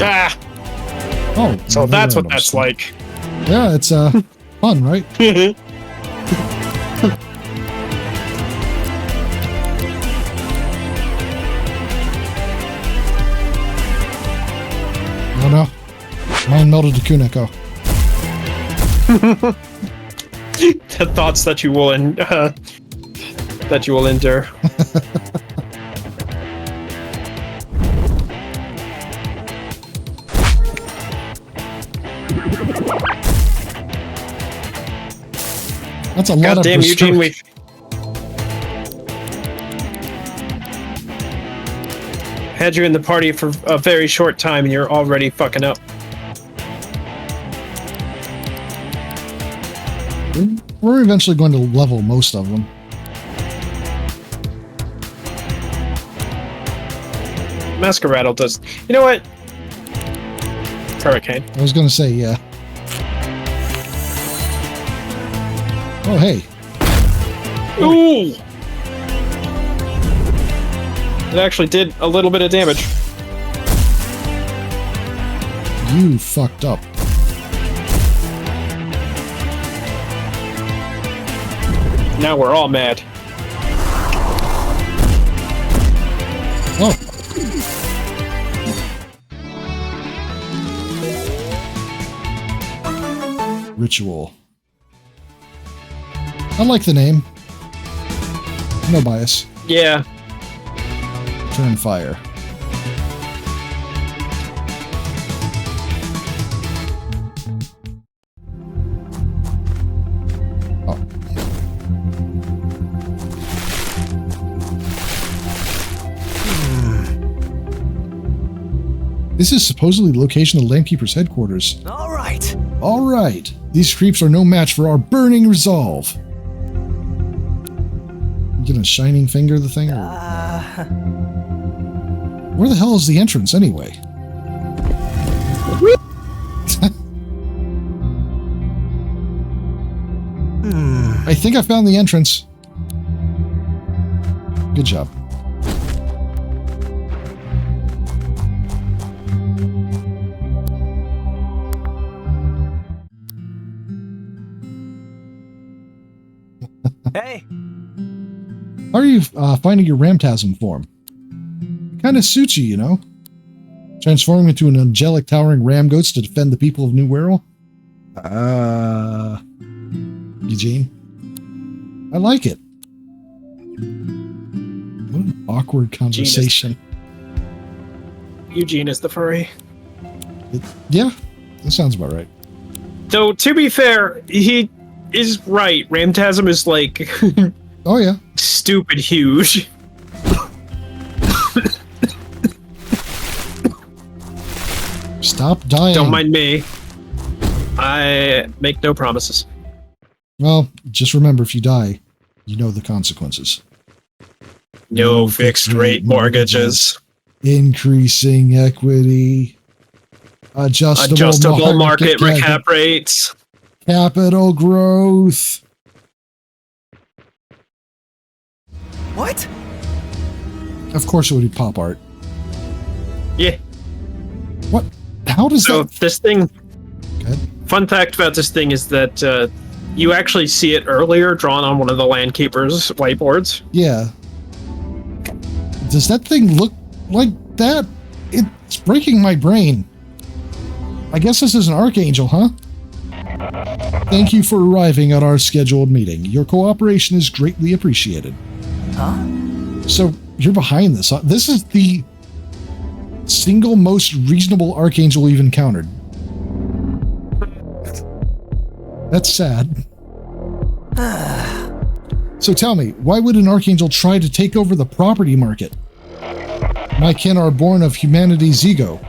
Ah! Oh, So another that's what random that's stuff. like. Yeah, it's fun, right? Oh no, mine melted to Kuneko. The thoughts that you will endure. That's a lot God of damn, Eugene, berserk. we had you in the party for a very short time, and you're already fucking up. We're eventually going to level most of them. Masqueradle does. You know what? Hurricane. I was going to say, yeah. Oh, hey. Ooh! It actually did a little bit of damage. You fucked up. Now we're all mad. Oh. Ritual. I like the name. No bias. Yeah. Turn fire. Oh. This is supposedly the location of the Landkeeper's headquarters. All right. All right. These creeps are no match for our burning resolve. You gonna shining finger the thing? Or... Where the hell is the entrance anyway? I think I found the entrance. Good job. Hey, How are you finding your Ramtasm form? Kind of suits you, you know? Transforming into an angelic towering ram goats to defend the people of New Wirral? Eugene? I like it. What an awkward conversation. Eugene is the furry. Yeah, that sounds about right. Though, to be fair, he is right. Ramtasm is like Oh, yeah. stupid huge. Stop dying. Don't mind me. I make no promises. Well, just remember, if you die, you know the consequences. No fixed rate mortgages. Increasing equity. Adjustable market recap rates. Capital growth. what? Of course it would be pop art. Yeah. What? How does So that... this thing, Okay. fun fact about this thing is that you actually see it earlier drawn on one of the Landkeeper's whiteboards. Yeah. Does that thing look like that? It's breaking my brain. I guess this is an Archangel, huh? Thank you for arriving at our scheduled meeting. Your cooperation is greatly appreciated. Huh? So, you're behind this, huh? This is the single most reasonable Archangel we've encountered. That's sad. So tell me, why would an Archangel try to take over the property market? My kin are born of humanity's ego.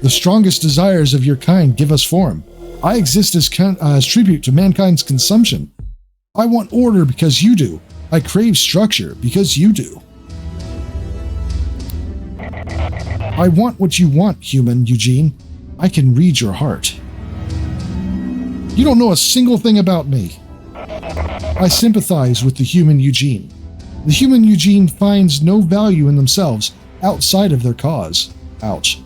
The strongest desires of your kind give us form. I exist as tribute to mankind's consumption. I want order because you do. I crave structure because you do. I want what you want, human Eugene. I can read your heart. You don't know a single thing about me. I sympathize with the human Eugene. The human Eugene finds no value in themselves outside of their cause. Ouch.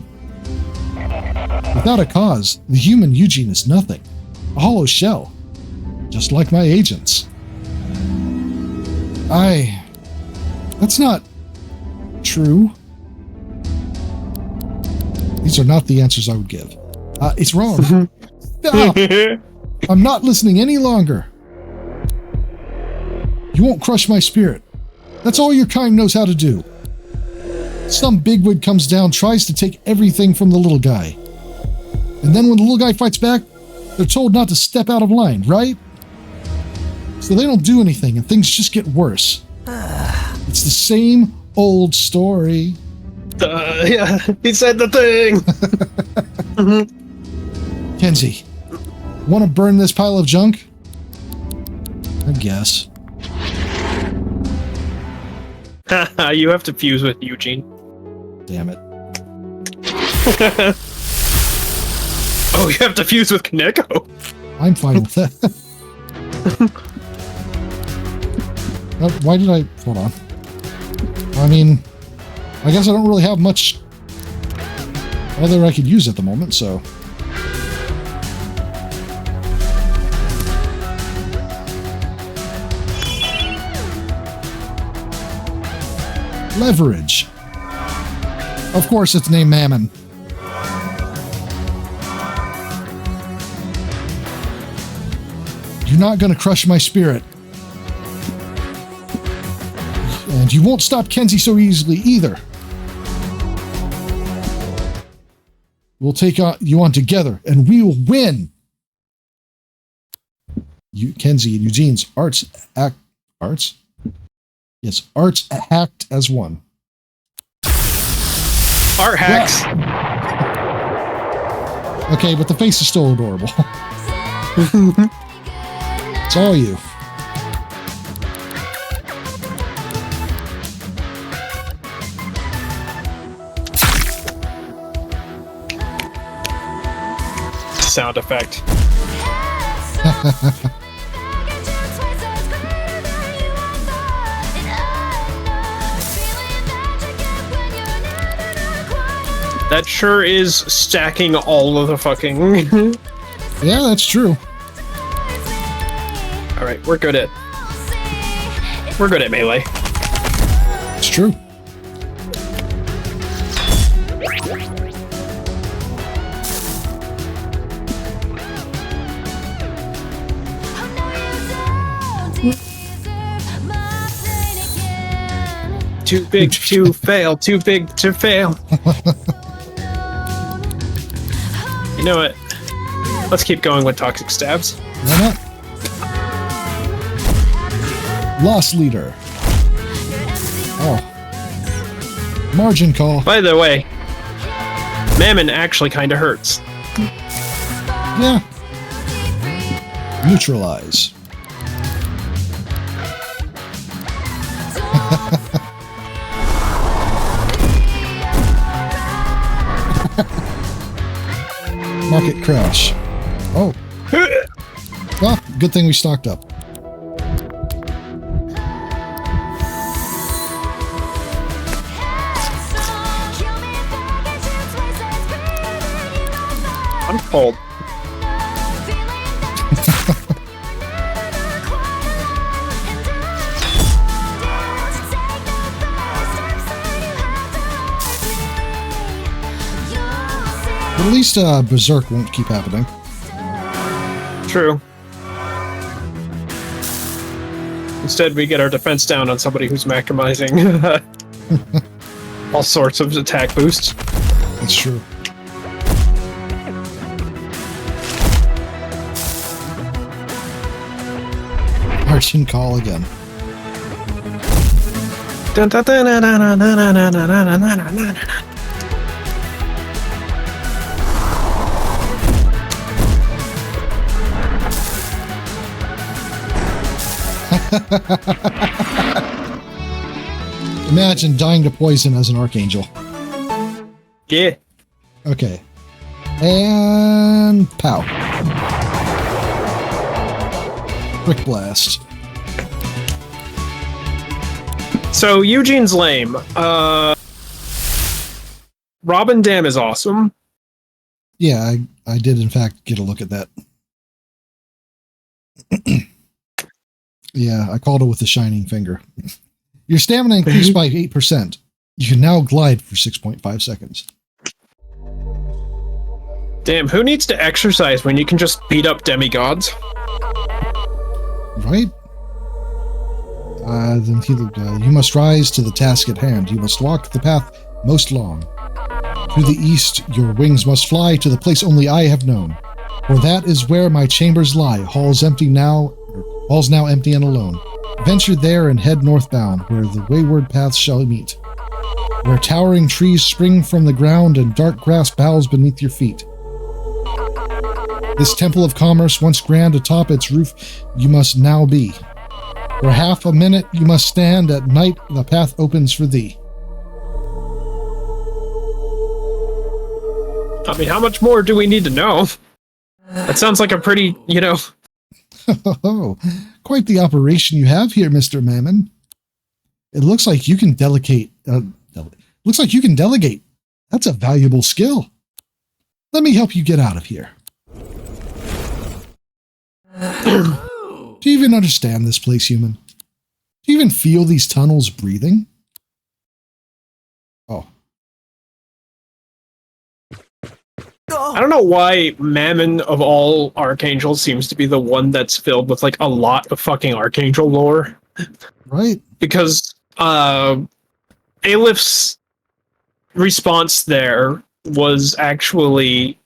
Without a cause, the human Eugene is nothing. A hollow shell. Just like my agents. That's not true. These are not the answers I would give. It's wrong. Stop! I'm not listening any longer. You won't crush my spirit. That's all your kind knows how to do. Some bigwig comes down, tries to take everything from the little guy. And then when the little guy fights back, they're told not to step out of line, right? So they don't do anything and things just get worse. It's the same old story. Yeah, he said the thing. Kenzie, want to burn this pile of junk? I guess. You have to fuse with Eugene. Damn it. Oh, you have to fuse with Kaneko. I'm fine with that. Why did I... Hold on. I mean, I guess I don't really have much other I could use at the moment, so... Leverage. Of course, it's named Mammon. You're not going to crush my spirit. And you won't stop Kenzie so easily either. We'll take you on together, and we will win. Kenzie and Eugene's arts? Yes, arts hacked as one. Art hacks. Yeah. Okay, but the face is still adorable. It's all you. Sound effect. That sure is stacking all of the fucking... Yeah, that's true. Alright, we're good at melee. It's true. Too big to fail, too big to fail. You know what? Let's keep going with toxic stabs. Why not? Lost leader. Oh. Margin call. By the way, Mammon actually kind of hurts. Yeah. Neutralize. Market crash. Oh. Well, good thing we stocked up. I'm cold. But at least Berserk won't keep happening. True. Instead, we get our defense down on somebody who's maximizing all sorts of attack boosts. That's true. Margin call again. Imagine dying to poison as an archangel. Yeah. Okay. And pow. Quick blast. So Eugene's lame. Robin Dam is awesome. Yeah, I did in fact get a look at that. Yeah, I called it with the shining finger. Your stamina increased by 8%. You can now glide for 6.5 seconds. Damn, who needs to exercise when you can just beat up demigods? Right? Then you must rise to the task at hand. You must walk the path most long. To the east, your wings must fly to the place only I have known. For that is where my chambers lie, halls now empty and alone. Venture there and head northbound, where the wayward paths shall meet. Where towering trees spring from the ground and dark grass bows beneath your feet. This temple of commerce, once grand atop its roof, you must now be. For half a minute you must stand, at night the path opens for thee. I mean, how much more do we need to know? That sounds like a pretty, Oh, quite the operation you have here, Mr. Mammon. It looks like you can delegate. That's a valuable skill. Let me help you get out of here. Do you even understand this place, human? Do you even feel these tunnels breathing? Oh. I don't know why Mammon of all archangels seems to be the one that's filled with like a lot of fucking archangel lore. Right. Because Aelif's response there was actually...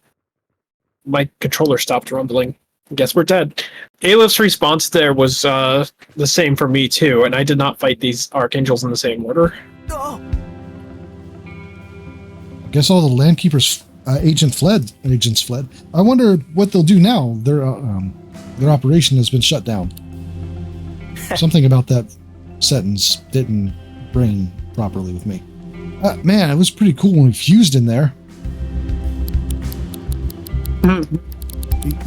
My controller stopped rumbling. I guess we're dead. Aelif's response there was the same for me too, and I did not fight these archangels in the same order. I guess all the Landkeeper's agents fled. I wonder what they'll do now. Their operation has been shut down. Something about that sentence didn't ring properly with me. Man, it was pretty cool when we fused in there.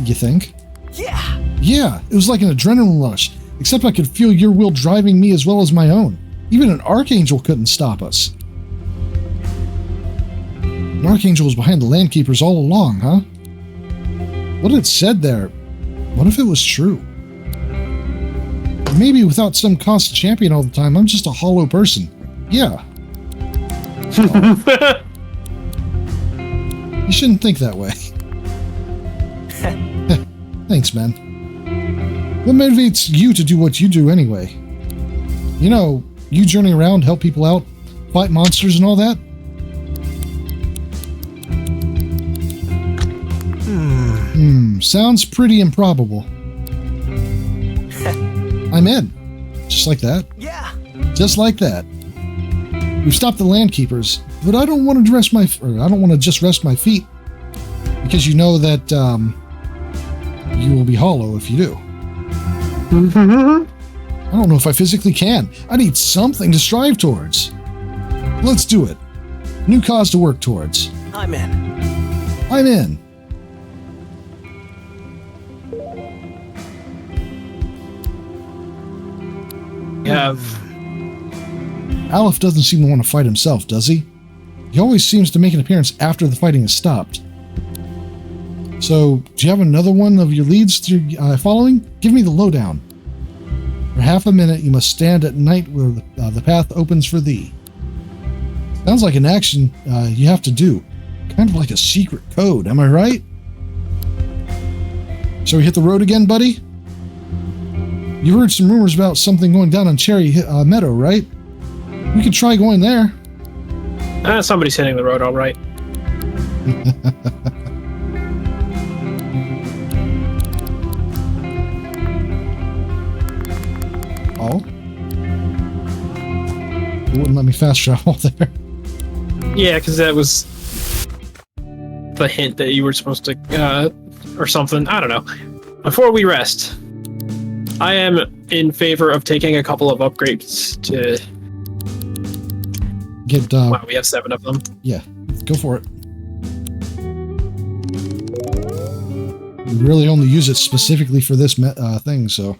You think? Yeah. Yeah, it was like an adrenaline rush, except I could feel your will driving me as well as my own. Even an archangel couldn't stop us. An archangel was behind the Landkeepers all along, huh? What it said there, what if it was true? Maybe without some constant champion all the time, I'm just a hollow person. Yeah. Oh. You shouldn't think that way. Thanks, man. What motivates you to do what you do anyway? You know, you journey around, help people out, fight monsters and all that? Sounds pretty improbable. I'm in. Just like that. Yeah. Just like that. We've stopped the Landkeepers, but I don't want to just rest my feet, because you know that you will be hollow if you do. I don't know if I physically can. I need something to strive towards. Let's do it. New cause to work towards. I'm in. I'm in. Aleph doesn't seem to want to fight himself, does he? He always seems to make an appearance after the fighting has stopped. So, do you have another one of your leads you're following? Give me the lowdown. For half a minute, you must stand at night where the path opens for thee. Sounds like an action you have to do. Kind of like a secret code, am I right? Shall we hit the road again, buddy? You heard some rumors about something going down on Cherry Meadow, right? We could try going there. Somebody's hitting the road, all right. Oh? It wouldn't let me fast travel there. Yeah, because that was the hint that you were supposed to, or something. I don't know. Before we rest, I am in favor of taking a couple of upgrades to... Wow, we have 7 of them. Yeah, go for it. We really only use it specifically for this thing, so...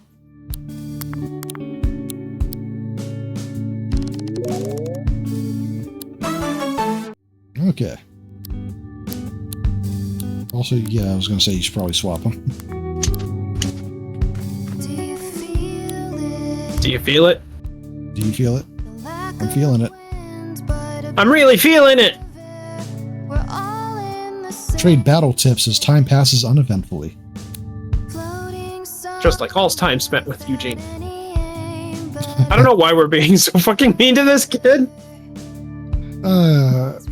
Okay. Also, yeah, I was going to say you should probably swap them. Do you feel it? Do you feel it? Do you feel it? I'm feeling it. I'm really feeling it! We're all in the same Trade battle tips as time passes uneventfully. floating Just like all time spent with Eugene. aim, but I don't know why we're being so fucking mean to this kid. tethered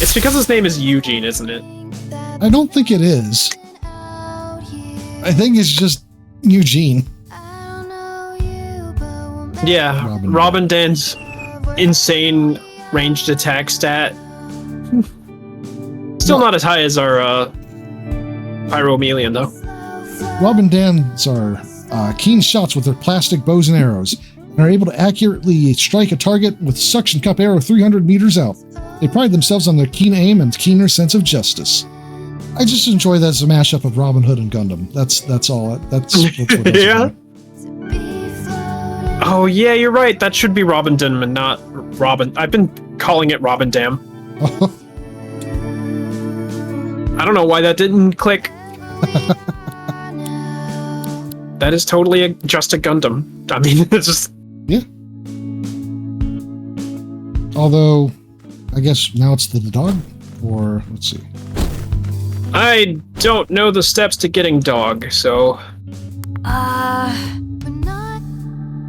It's because his name is Eugene, isn't it? I don't think it is. out here. I think it's just Eugene. I don't know you, but we'll make Yeah, Robin Dan's insane ranged attack stat. Still not as high as our Pyromelian, though. Robin Dans are keen shots with their plastic bows and arrows, and are able to accurately strike a target with suction cup arrow 300 meters out. They pride themselves on their keen aim and keener sense of justice. I just enjoy that as a mashup of Robin Hood and Gundam. That's all. That's what does it Yeah. for me. Oh, yeah, you're right. That should be Robin Denman, not Robin. I've been calling it Robin Dam. I don't know why that didn't click. That is totally just a Gundam. I mean, it's just... Yeah. Although, I guess now it's the dog, or let's see. I don't know the steps to getting dog, so... We're not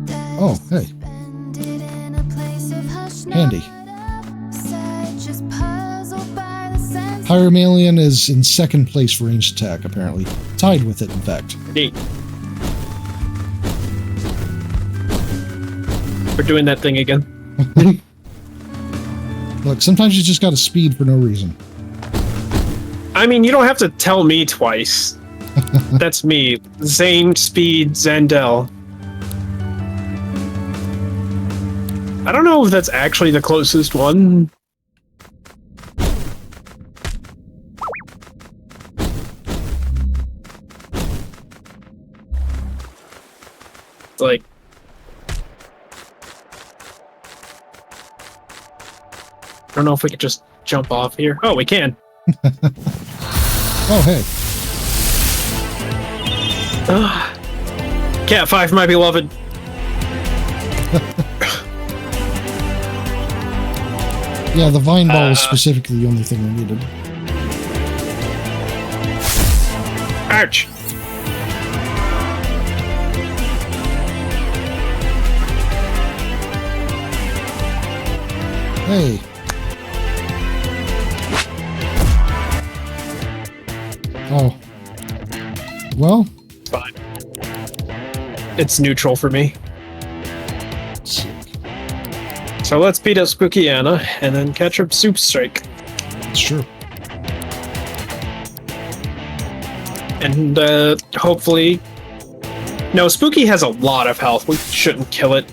dead, Oh, hey, suspended in a place of hush, handy. outside, just puzzled by the sense Pyromelian is in second place for ranged attack, apparently. Tied with it, in fact. Neat. We're doing that thing again. Look, sometimes you just gotta speed for no reason. I mean, you don't have to tell me twice. That's me, Zane ZaneZandell. I don't know if that's actually the closest one. Like... don't know if we could just jump off here. Oh, we can. Oh, hey. Cat 5, my beloved. Yeah, the vine ball is specifically the only thing I needed. Ouch. Hey. Oh. Well. It's fine. It's neutral for me. Sick. So let's beat up Spooky Anna and then catch her Soup Strike. It's true. And hopefully... No, Spooky has a lot of health. We shouldn't kill it.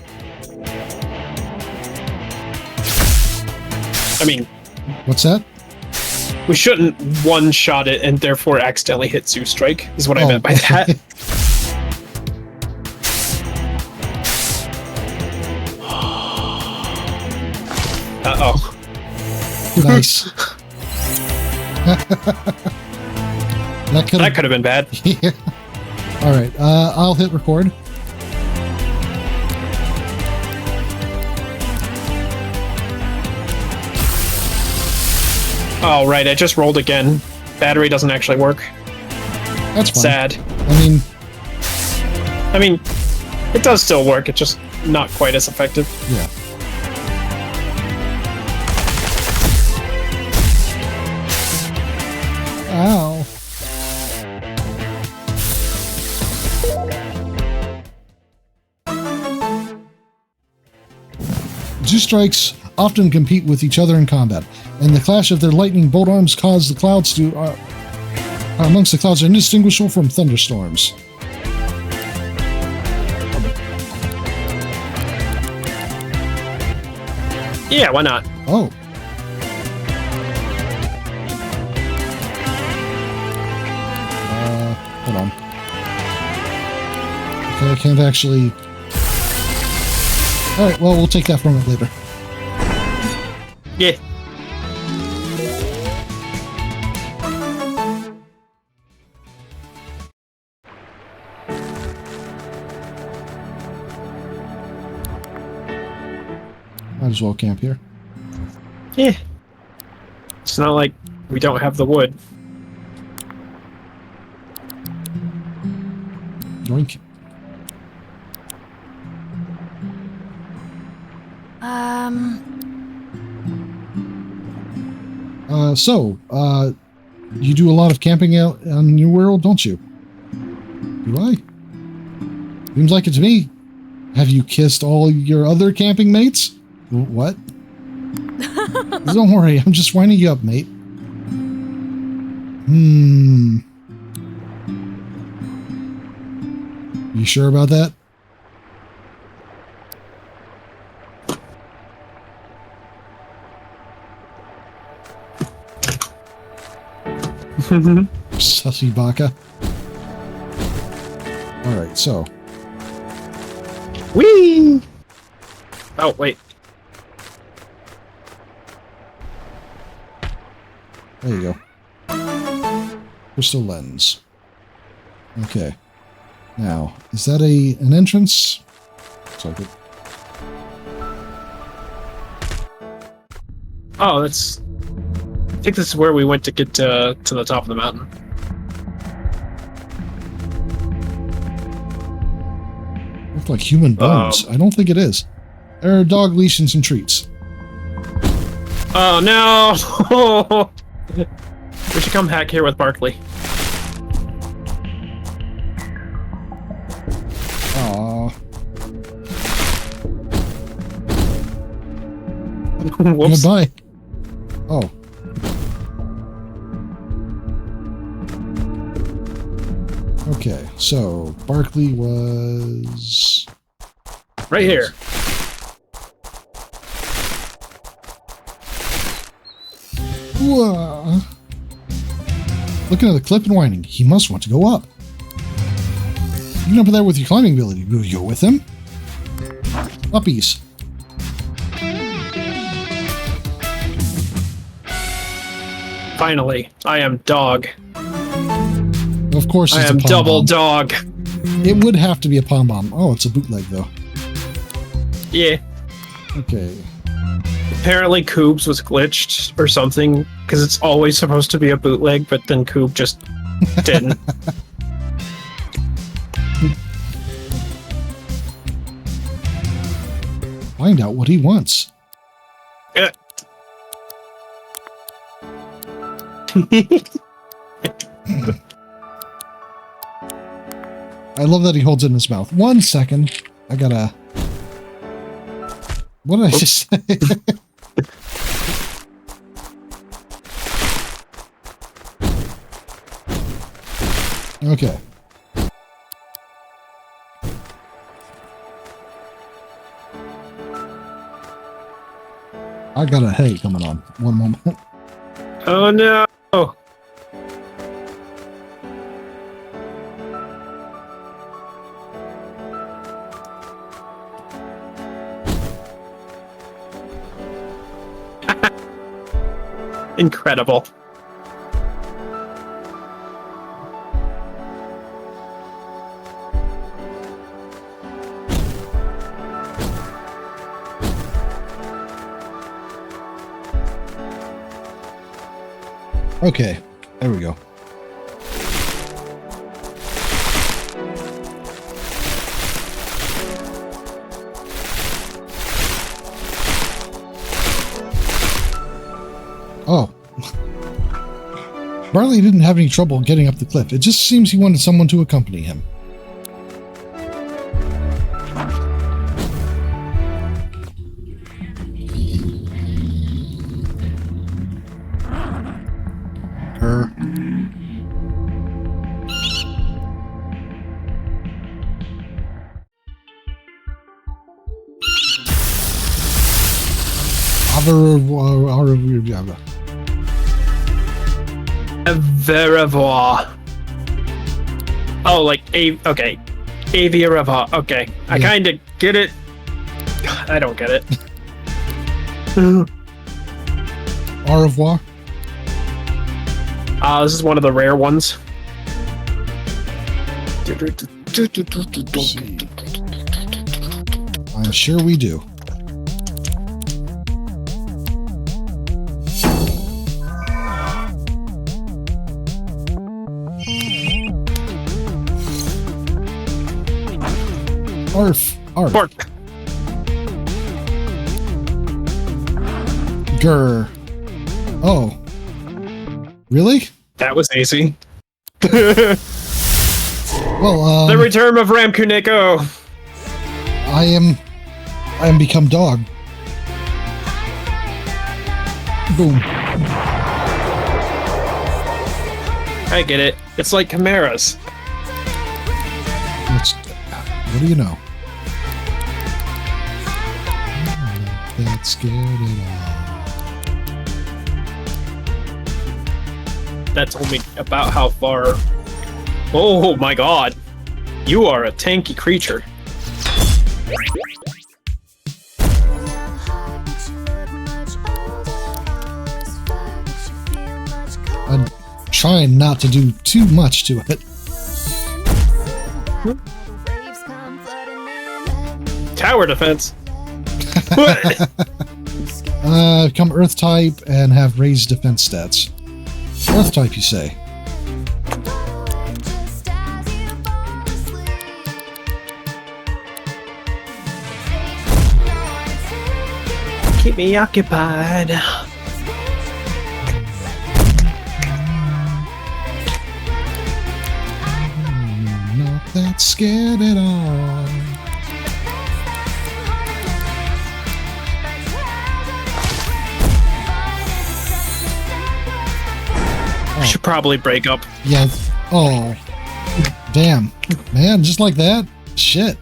I mean... What's that? We shouldn't one-shot it and therefore accidentally hit Zoo Strike, is what I meant by that. Uh-oh. Nice. That could have been bad. Yeah. All right. I'll hit record. Oh, right. I just rolled again. Battery doesn't actually work. That's fine. Sad. I mean, it does still work. It's just not quite as effective. yeah. Ow. Zoo strikes often compete with each other in combat, and the clash of their lightning bolt arms cause the clouds to amongst the clouds are indistinguishable from thunderstorms. Yeah, why not? Oh. Hold on. Okay, I can't actually... Alright, well, we'll take that from it later. Yeah. Might as well camp here. Yeah. It's not like we don't have the wood. Yoink. You do a lot of camping out on New World, don't you? Do I? Seems like it to me. Have you kissed all your other camping mates? What? Don't worry, I'm just winding you up, mate. You sure about that? Sussy baka. Alright, so. Whee! Oh, wait. There you go. Crystal lens. Okay. Now, is that an entrance? Looks like it. Oh, that's... I think this is where we went to get to the top of the mountain. Look like human bones. I don't think it is. There are a dog leash and some treats. Oh, no! We should come back here with Barkley. Aww. Whoops. Goodbye. Oh. Okay, so Barkley was... Right here. Whoa. Looking at the clip and whining, he must want to go up. You can up there with your climbing ability. Will you go with him? Finally, I am dog. Of course, I it's am a pom double bomb. dog. It would have to be a pom bomb. Oh, it's a bootleg though. Yeah. Okay. Apparently, Coobs was glitched or something because it's always supposed to be a bootleg, but then Coob just didn't. Find out what he wants. Uh. I love that he holds it in his mouth. 1 second. I gotta... What did I just say? Okay. I got a hay coming on. One moment. Oh no! Incredible. Okay, there we go. Oh. Barley didn't have any trouble getting up the cliff. It just seems he wanted someone to accompany him. Verevoir. Oh, like okay. Avia Revoir. Okay. I Yeah. kind of get it. I don't get it. Au revoir. This is one of the rare ones. I'm sure we do. Arf. Arf. Bark. Grr. Oh. Really? That was easy. Well, The return of Ramkuniko. I am become dog. Boom. I get it. It's like chimeras. What do you know? That's scared at all. That told me about how far. Oh my god. You are a tanky creature. I'm trying not to do too much to it. Tower defense. Become Earth type and have raised defense stats. Earth type, you say? Keep me occupied. Not that scared at all. Should probably break up. Yeah. Oh. Damn. Man, just like that? Shit.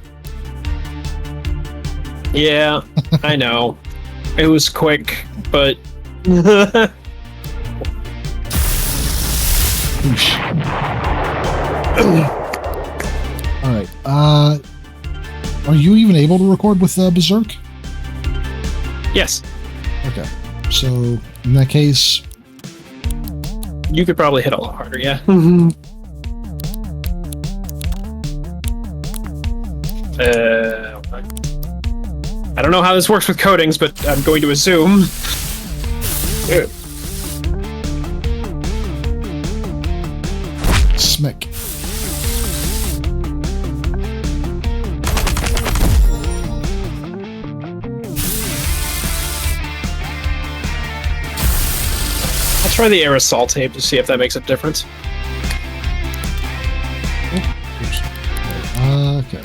Yeah, I know. It was quick, but Alright. Are you even able to record with Berserk? yes. Okay. So, in that case, You could probably hit a lot harder, yeah. I don't know how this works with coatings, but I'm going to assume. Smick. I'll try the aerosol tape to see if that makes a difference. Okay.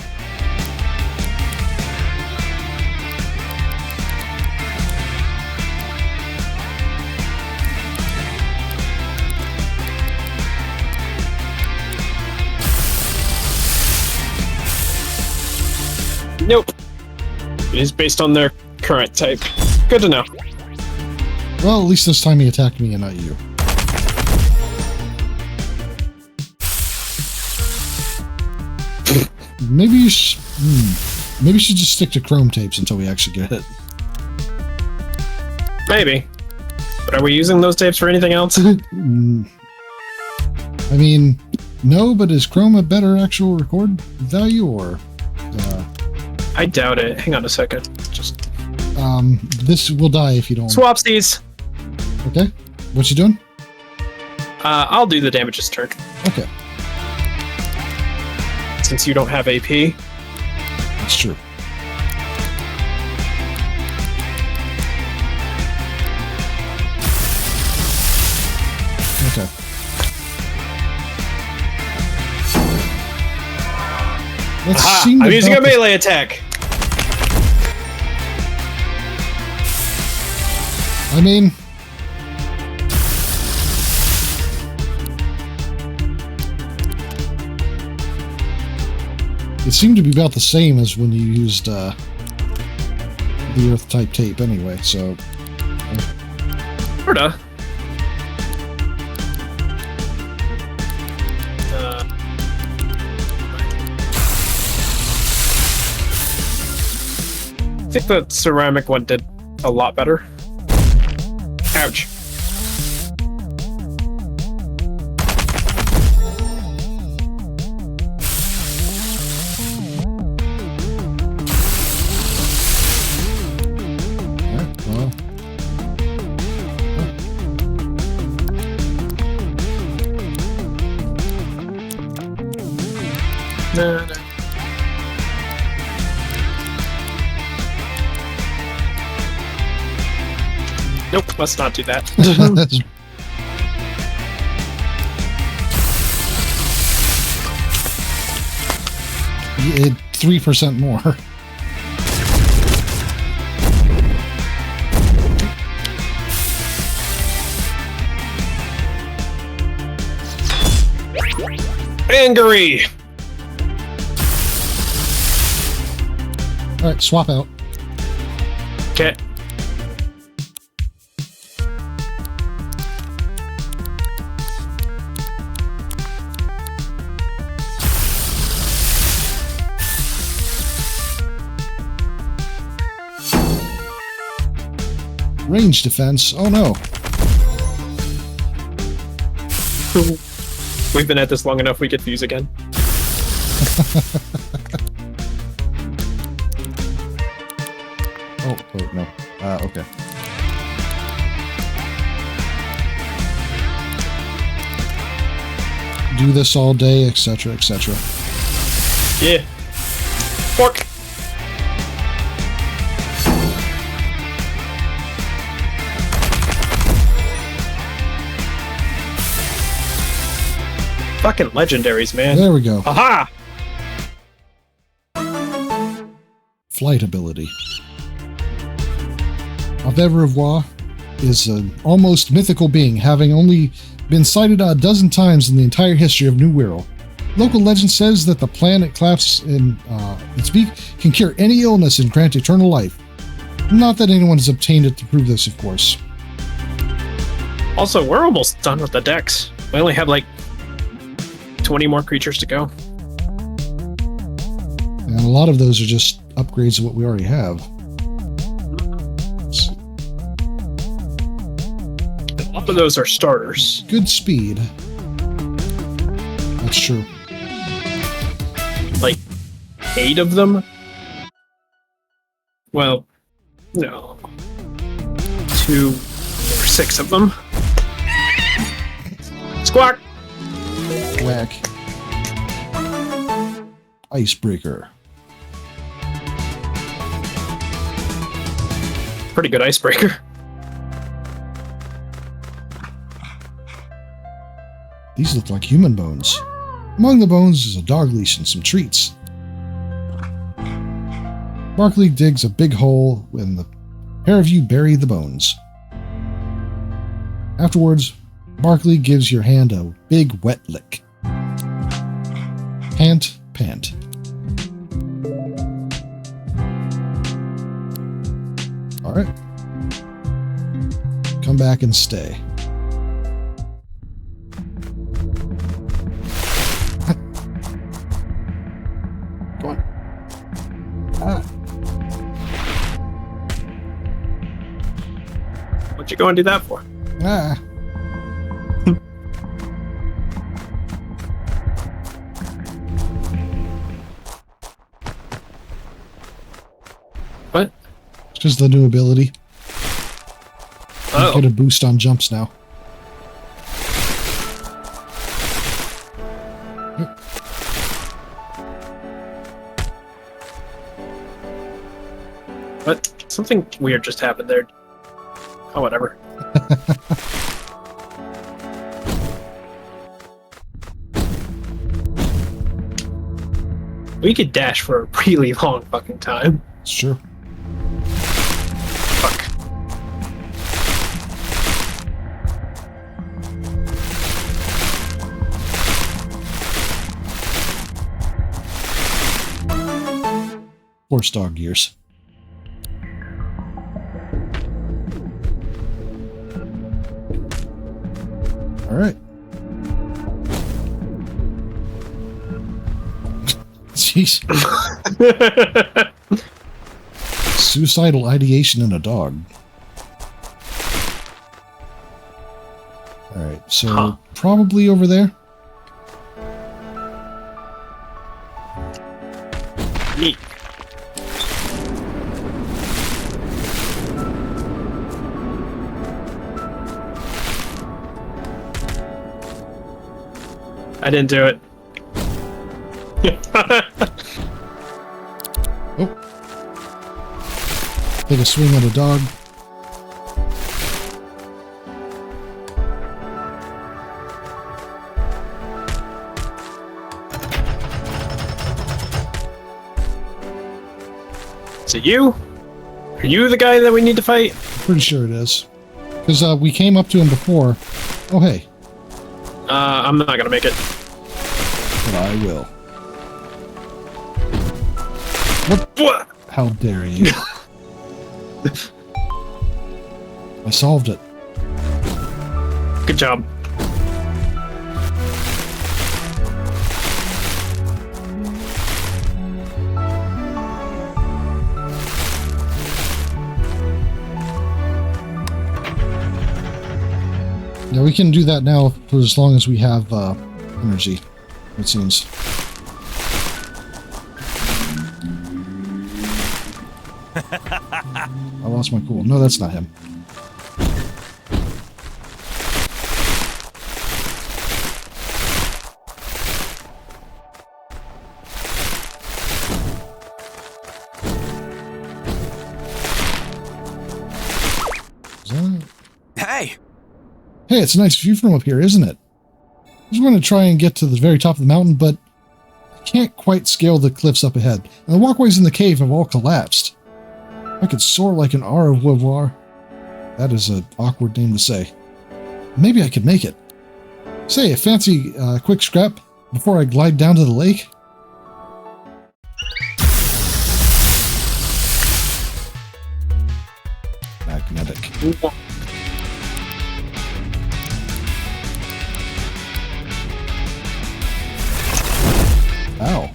Nope. It is based on their current type. Good to know. Well, at least this time he attacked me and not you. Maybe you maybe you should just stick to chrome tapes until we actually get hit. Maybe. But are we using those tapes for anything else? I mean, no, but is chrome a better actual record value, or I doubt it. Hang on a second. Just this will die if you don't. swapsies. Okay, what you doing? I'll do the damages turn. Okay, Since you don't have AP. that's true. Okay. Let's Aha! seem I'm using a about the- melee attack. I mean, it seemed to be about the same as when you used the Earth type tape anyway, so Sorta. I think the ceramic one did a lot better. Ouch. alright, well. Nah, nah. Nope, let's not do that. It 3% more. Angry! Alright, swap out. Okay. Range defense. Oh no. We've been at this long enough, we could fuse again. Oh, wait, no. Okay. Do this all day, etc., etc. Yeah. Fork! Fucking legendaries, man. There we go. Aha! Flight ability. Averevoir is an almost mythical being, having only been sighted a dozen times in the entire history of New Wirral. Local legend says that the planet claps in its beak can cure any illness and grant eternal life. Not that anyone has obtained it to prove this, of course. Also, we're almost done with the decks. We only have like 20 more creatures to go. And a lot of those are just upgrades of what we already have. A lot of those are starters. Good speed. That's true. Like 8 of them. Well, no, 2 or 6 of them. Squawk. Whack. Icebreaker. Pretty good icebreaker. These look like human bones. Among the bones is a dog leash and some treats. Barkley digs a big hole and the pair of you bury the bones. Afterwards, Barkley gives your hand a big wet lick. Pant, pant. Alright. Come back and stay. Go on. Ah. What you going to do that for? Ah. What? It's just the new ability. Oh. You get a boost on jumps now. What? Something weird just happened there. Oh, whatever. We could dash for a really long fucking time. It's true. Fuck. Horse dog gears. All right. Jeez. Suicidal ideation in a dog. All right, so probably over there. Neat. I didn't do it. Oh. Take a swing at a dog. Is it you? Are you the guy that we need to fight? Pretty sure it is. Because we came up to him before. Oh, hey. I'm not gonna make it. But I will. What? How dare you? I solved it. Good job. Yeah, we can do that now for as long as we have energy, it seems. I lost my cool. No, that's not him. Is that... Hey! Hey, it's a nice view from up here, isn't it? I was going to try and get to the very top of the mountain, but I can't quite scale the cliffs up ahead, and the walkways in the cave have all collapsed. I could soar like an au revoir. That is an awkward name to say. Maybe I could make it. Say, a fancy quick scrap before I glide down to the lake? Magnetic. Ow.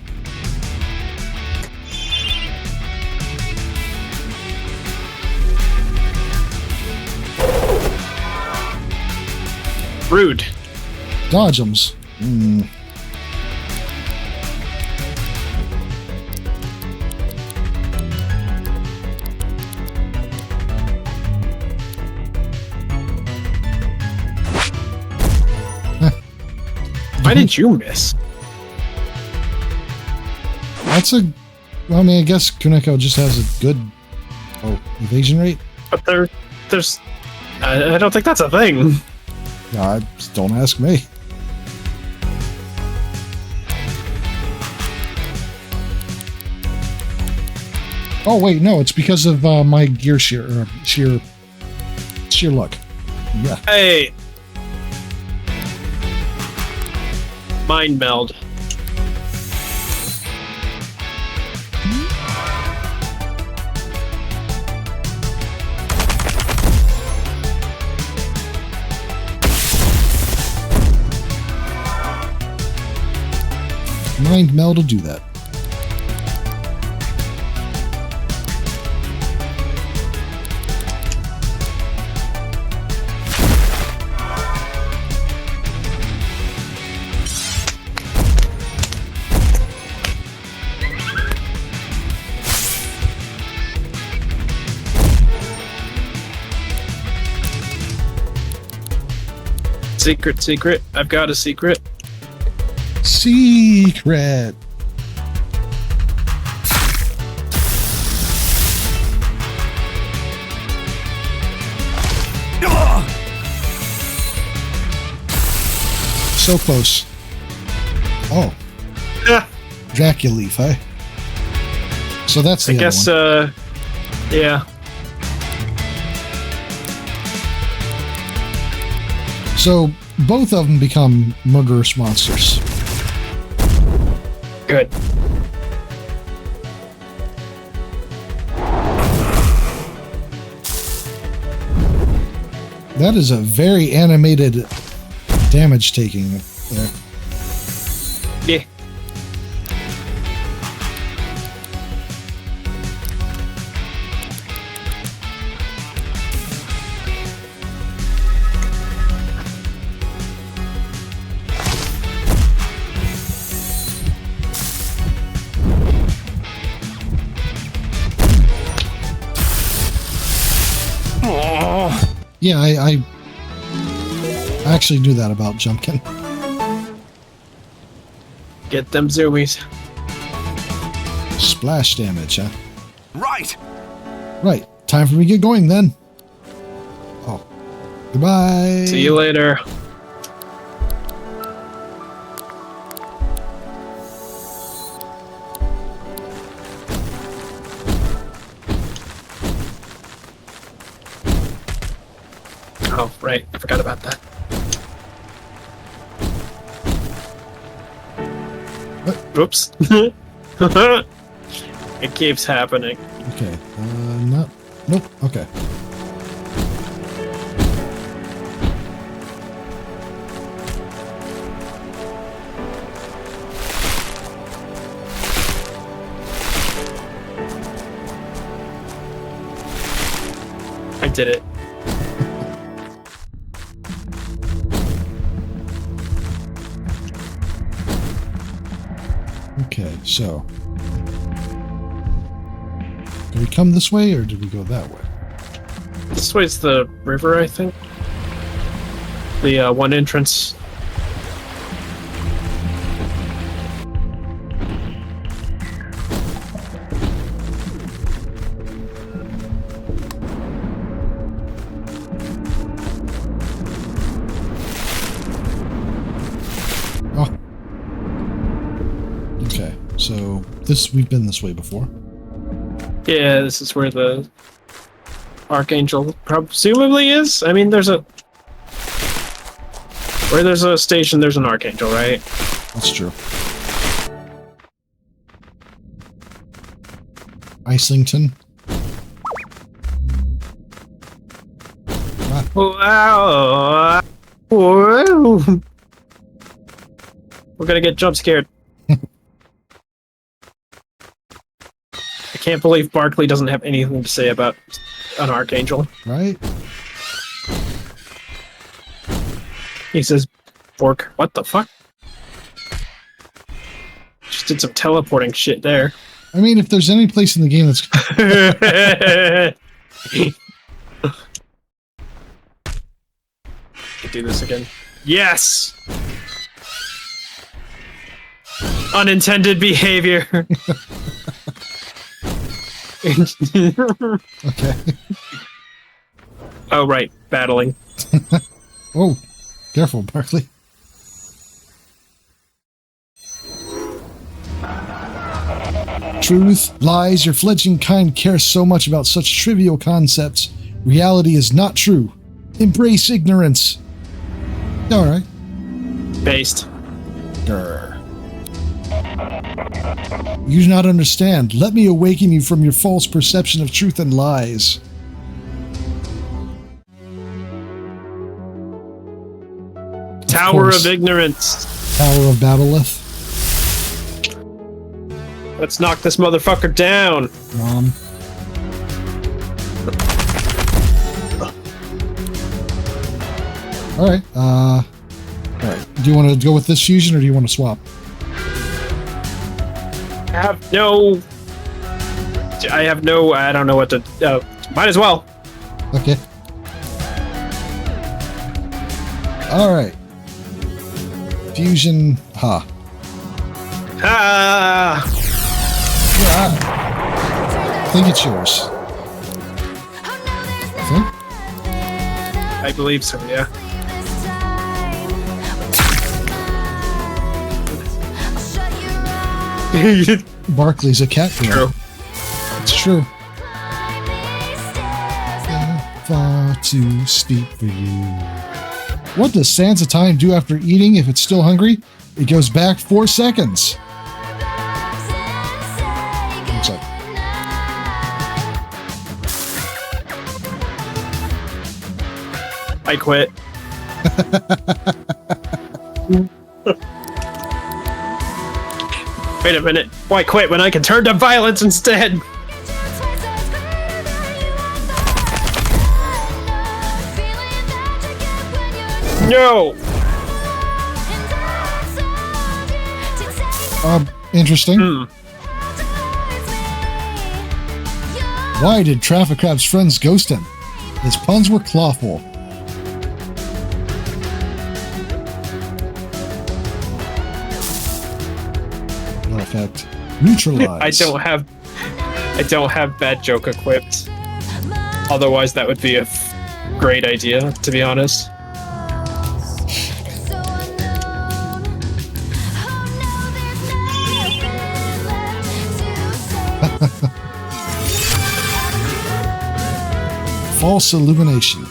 rude. Dodgems. Hmm. Why did you miss? That's a... Well, I mean, I guess Kuneko just has a good... Oh, evasion rate? But there's... I don't think that's a thing. Don't ask me. Oh, wait, no, it's because of my gear shear luck. Yeah. Hey! Mind meld. Mind meld to do that. Secret. I've got a secret. Secret. So close. Oh. Yeah. Dracula leaf, huh? So that's the I other guess, one. yeah. So both of them become murderous monsters. Good. That is a very animated damage taking there. Yeah. Yeah, I actually knew that about Jumpkin. Get them zoomies. Splash damage, huh? Right. Right. Time for me to get going then. Oh. Goodbye. See you later. Oh, right. I forgot about that. Oops. It keeps happening. Okay. Not. Nope. Okay. I did it. Okay, so. Did we come this way or did we go that way? This way's the river, I think. The one entrance. Oh. Okay, so we've been this way before. Yeah, this is where the Archangel presumably is. I mean, where there's a station, there's an Archangel, right? That's true. Islington. Ah, Wow. Whoa. We're gonna get jump scared. I can't believe Barkley doesn't have anything to say about an Archangel. right? He says, "Bork, what the fuck?" Just did some teleporting shit there. I mean, if there's any place in the game that's... Do this again. Yes! Unintended behavior. Okay. Oh, right. Battling. Oh, careful, Barkley. Truth, lies, your fledgling kind care so much about such trivial concepts. Reality is not true. Embrace ignorance. Alright. Based. Grr. You do not understand. Let me awaken you from your false perception of truth and lies. Tower of Ignorance. Tower of Babeleth. Let's knock this motherfucker down. Mom. Alright, alright. Do you want to go with this fusion or do you want to swap? I don't know what to, might as well. Okay. Alright. Fusion, ha. Ah! Yeah. I think it's yours. I think? I believe so, yeah. Barkley's a cat girl. True. It's true. Far to speak for you. What does Sansa Time do after eating if it's still hungry? It goes back 4 seconds. What's up? I quit. Wait a minute. Why quit when I can turn to violence instead? No! Interesting. Why did Traffic Crab's friends ghost him? His puns were clawful. No effect. Neutralize. I don't have bad joke equipped. Otherwise, that would be a great idea, to be honest. False illumination.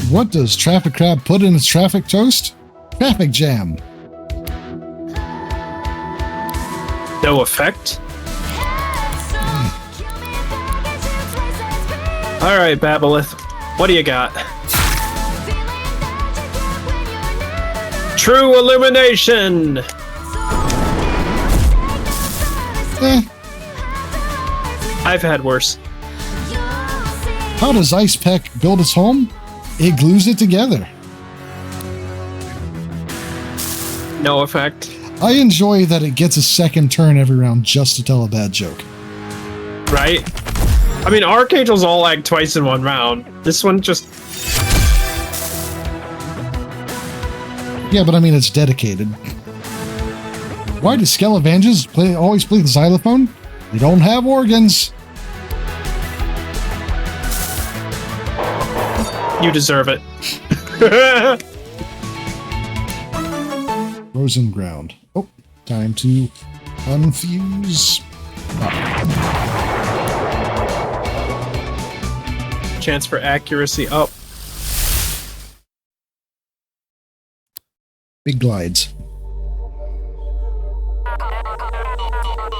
What does Traffic Crab put in his traffic toast? Traffic jam. No effect? Alright, Babelith. What do you got? True illumination! I've had worse. How does Ice Peck build its home? It glues it together. No effect. I enjoy that it gets a second turn every round just to tell a bad joke. Right? I mean, Archangels all act twice in one round. This one just... Yeah, but I mean, it's dedicated. Why do Skelevangers always play the xylophone? They don't have organs. You deserve it. Frozen ground. Oh, time to unfuse. Chance for accuracy up. Big glides.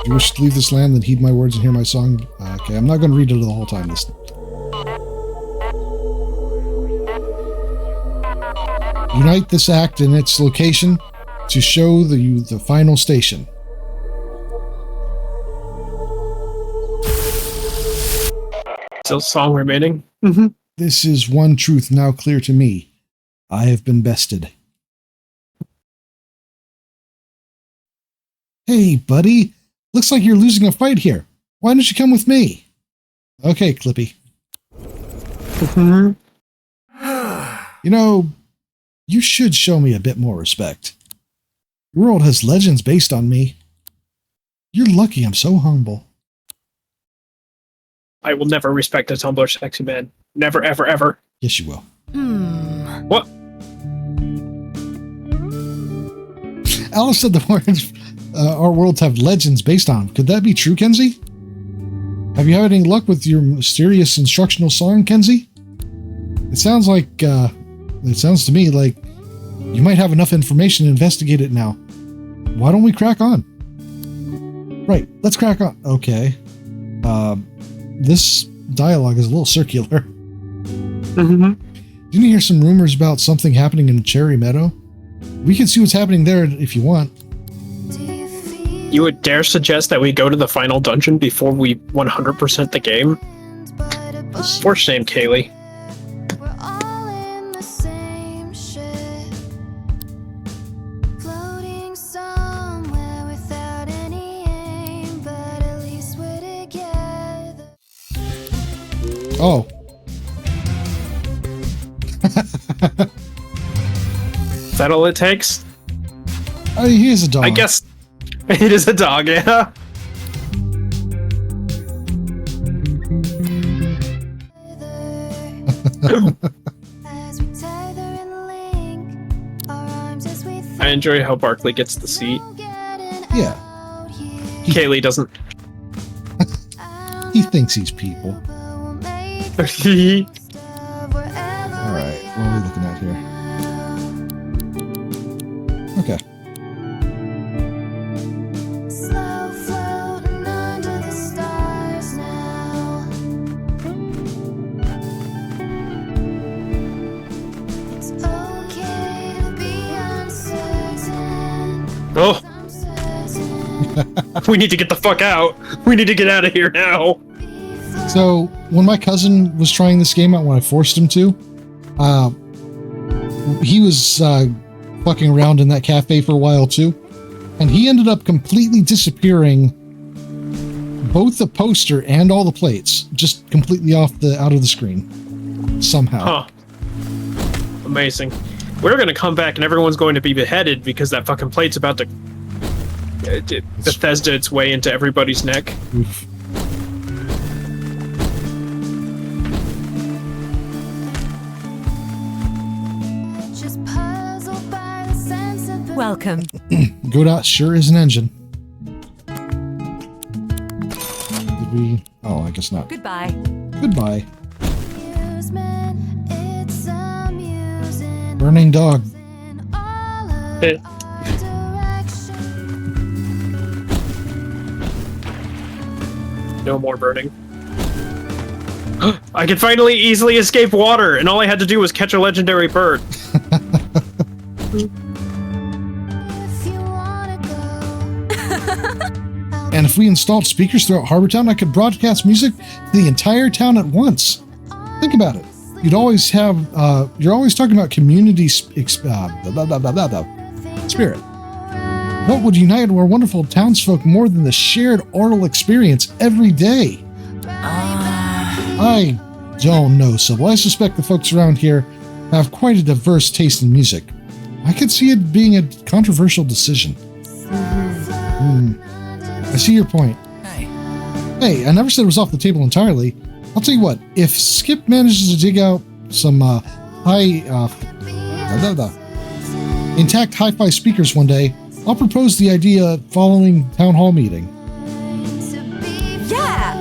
If you wish to leave this land, then heed my words and hear my song. Okay, I'm not going to read it the whole time. Unite this act in its location to show the final station. Still song remaining. This is one truth now clear to me. I have been bested. Hey, buddy. Looks like you're losing a fight here. Why don't you come with me? Okay, Clippy. You know, you should show me a bit more respect. Your world has legends based on me. You're lucky I'm so humble. I will never respect a Tumblr sexy man. Never, ever, ever. Yes, you will. What? Alice said the words, our worlds have legends based on them. Could that be true, Kenzie? Have you had any luck with your mysterious instructional song, Kenzie? It sounds to me like you might have enough information to investigate it now. Why don't we crack on? Right, let's crack on. Okay. This dialogue is a little circular. Didn't you hear some rumors about something happening in Cherry Meadow? We can see what's happening there if you want. You would dare suggest that we go to the final dungeon before we 100% the game? For shame, Kaylee. We're all in the same ship, floating somewhere without any aim, but at least we're together. Oh. Is that all it takes? Oh, he is a dog. I guess it is a dog, yeah. As we tether and link our arms as we I enjoy how Barkley gets the seat. Yeah. Kaylee doesn't. He thinks he's people. Alright. Alright, what are we looking at here? Okay. Slow floating under the stars now. It's okay to be uncertain. Oh, I'm certain. we need to get the fuck out. We need to get out of here now. So, when my cousin was trying this game out, when I forced him to, he was fucking around in that cafe for a while too, and he ended up completely disappearing both the poster and all the plates, just completely out of the screen somehow. Huh. Amazing. We're gonna come back and everyone's going to be beheaded because that fucking plate's about to Bethesda its way into everybody's neck. Oof. Just puzzled by the sense of the Welcome. Godot sure is an engine. Did we? Oh, I guess not. Goodbye. Goodbye. amusement. It's amusing. Burning dog. In all of Eh. our directions. No more burning. I could finally easily escape water, and all I had to do was catch a legendary bird. If you wanna go, And if we installed speakers throughout Harbortown, I could broadcast music to the entire town at once. Think about it. You'd always have, you're always talking about community spirit. What would unite our wonderful townsfolk more than the shared oral experience every day? I don't know, Sybil. I suspect the folks around here have quite a diverse taste in music. I could see it being a controversial decision. I see your point. Hey, I never said it was off the table entirely. I'll tell you what, if Skip manages to dig out some intact hi-fi speakers one day, I'll propose the idea following town hall meeting. Yeah!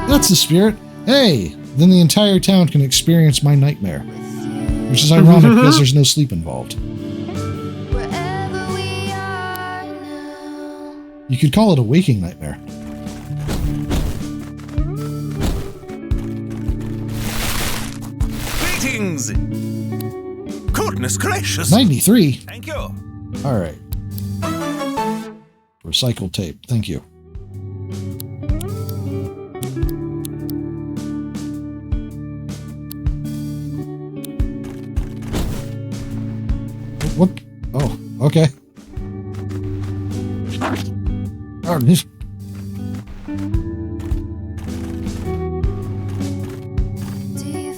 That's the spirit. Hey, then the entire town can experience my nightmare. Which is ironic because there's no sleep involved. wherever we are now. You could call it a waking nightmare. Greetings! Goodness gracious! 93? Thank you. All right. Recycled tape. Thank you. What? Oh, okay. Oh, this.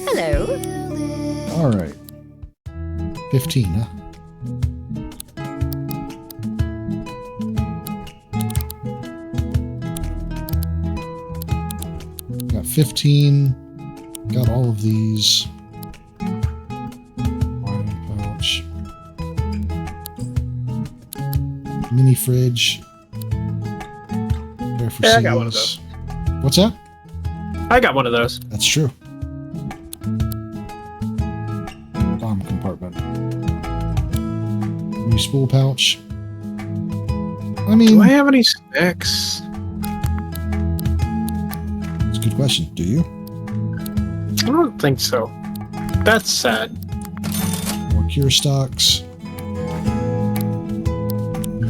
Hello. All right. 15, huh? Got 15. Got all of these. Wine pouch. Mini fridge. There for Yeah, I got one of seals. What's that? I got one of those. That's true. Bomb compartment. New spool pouch. I mean, Do I have any specs? it's a good question. Do you? I don't think so. That's sad. More cure stocks.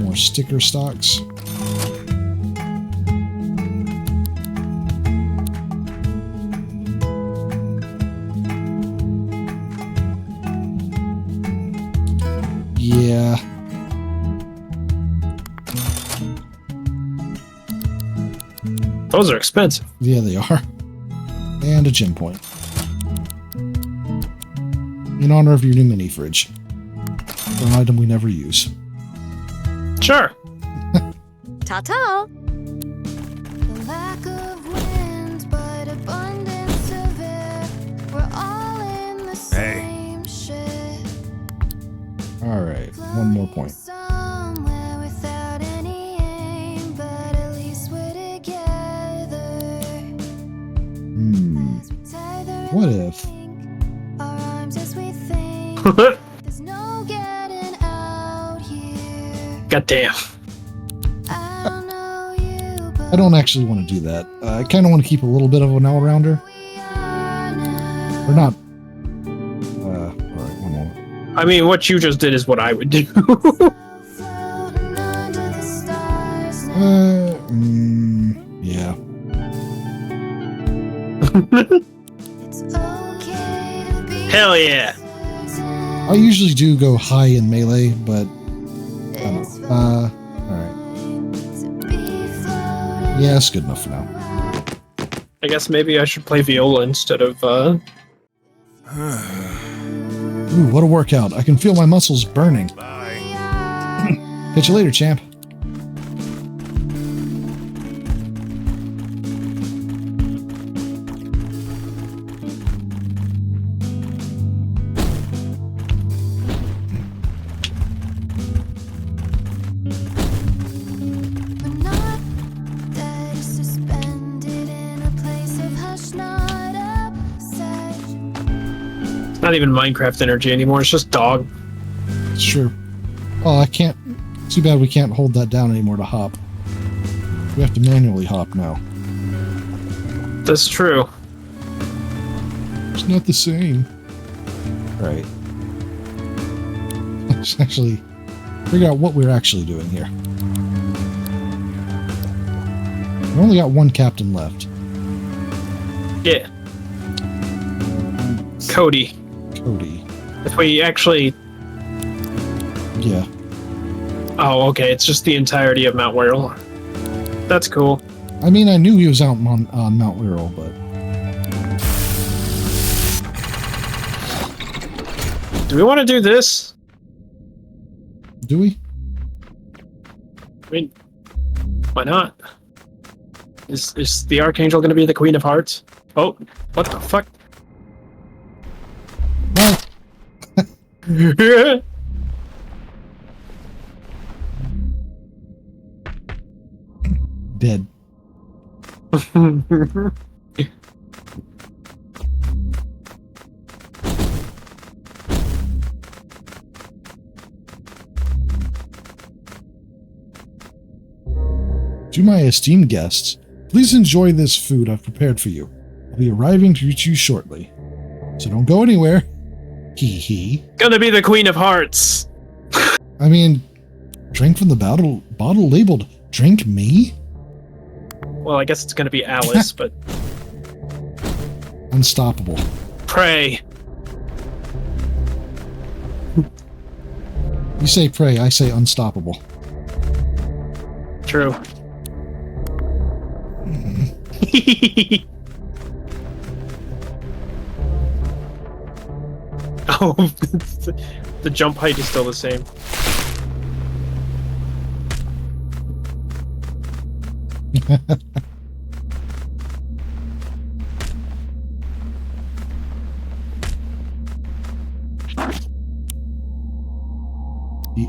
More sticker stocks. Yeah. Those are expensive. Yeah, they are. And a gem point. In honor of your new mini fridge. An item we never use. Sure. Ta-ta. The lack of wind, but abundance of air. We're all in the same ship. Alright, one more point. Somewhere without any aim, but at least we're together. As we tether What and if? link our arms as we think. There's no getting out here. God damn. I don't know you, but I don't actually want to do that. I kind of want to keep a little bit of an all-rounder. we are now. Or not. Alright, one moment. I mean, what you just did is what I would do. Floating under the stars now. Yeah. It's okay to be Hell yeah. I usually do go high in melee, but I don't It's know. Alright. fine to be floating. Yeah, it's good enough for now. I guess maybe I should play viola instead of, Ooh, what a workout. I can feel my muscles burning. Bye. Catch you later, champ. We're not dead, suspended in a place of hush, not upset. it's not even Minecraft energy anymore. It's just dog. It's true. Oh, I can't. Too bad we can't hold that down anymore to hop. We have to manually hop now. That's true. It's not the same. Right. Let's actually figure out what we're actually doing here. We only got one captain left. Yeah. Cody. Cody. If we actually... Yeah. Oh, okay. It's just the entirety of Mount Wirral. That's cool. I mean, I knew he was out on Mount Wirral, but... Do we want to do this? Do we? I mean, why not? Is the Archangel going to be the Queen of Hearts? Oh, what the fuck? Well, dead. To my esteemed guests, please enjoy this food I've prepared for you. I'll be arriving to reach you shortly. So don't go anywhere. Hee hee. Gonna be the Queen of Hearts. I mean, drink from the bottle labeled "Drink Me"? Well, I guess it's gonna be Alice, but Unstoppable. pray. You say pray, I say unstoppable. True. Oh, the jump height is still the same.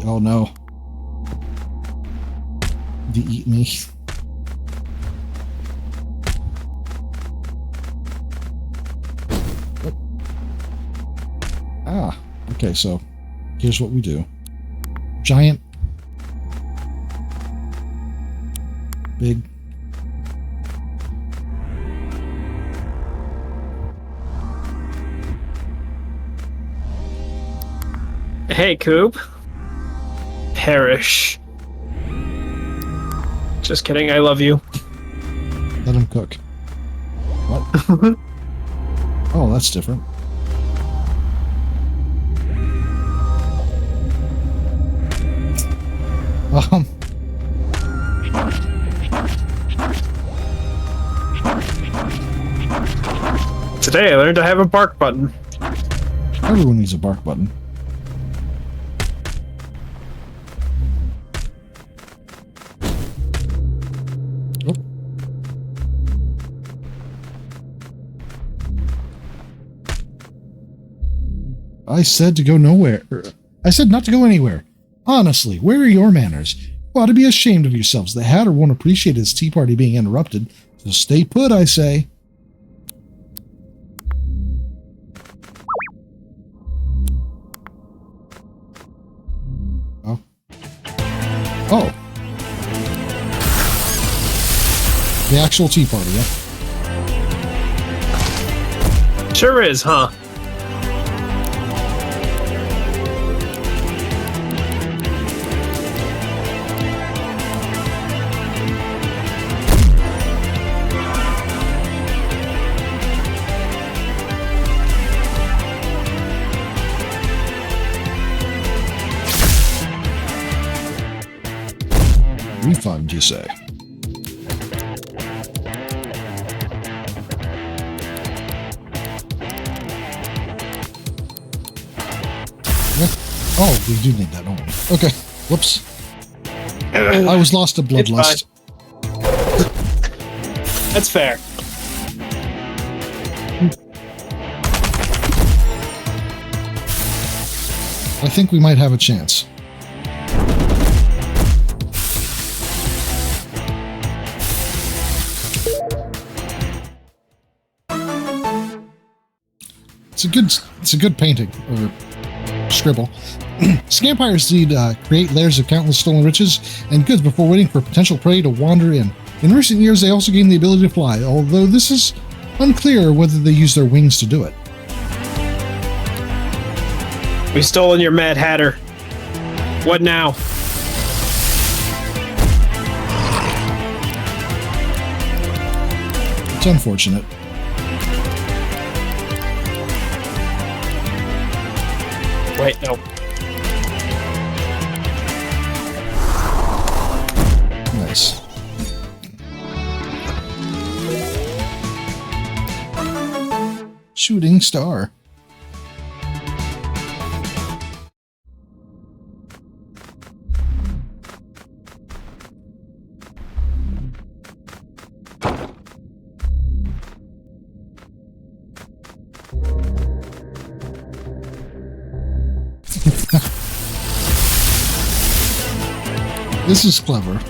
Oh no. They eat me. Ah, okay, so here's what we do. Giant. Big. Hey, Coop. Perish. Just kidding, I love you. Let him cook. What? Oh, that's different. Today I learned I have a bark button. Everyone needs a bark button. Oh. I said to go nowhere. I said not to go anywhere. Honestly, where are your manners? You ought to be ashamed of yourselves. The Hatter won't appreciate his tea party being interrupted, so stay put, I say. Oh. Oh. The actual tea party, yeah? Sure is, huh? Refund, you say? Yeah. Oh, we do need that, don't we? Okay. Whoops. I was lost to bloodlust. That's fair. I think we might have a chance. It's a good painting or scribble. Scampires need create layers of countless stolen riches and goods before waiting for potential prey to wander in. In recent years, they also gained the ability to fly, although this is unclear whether they use their wings to do it. We've stolen your Mad Hatter. What now? It's unfortunate. Wait, no. Nice. Shooting star. This is clever.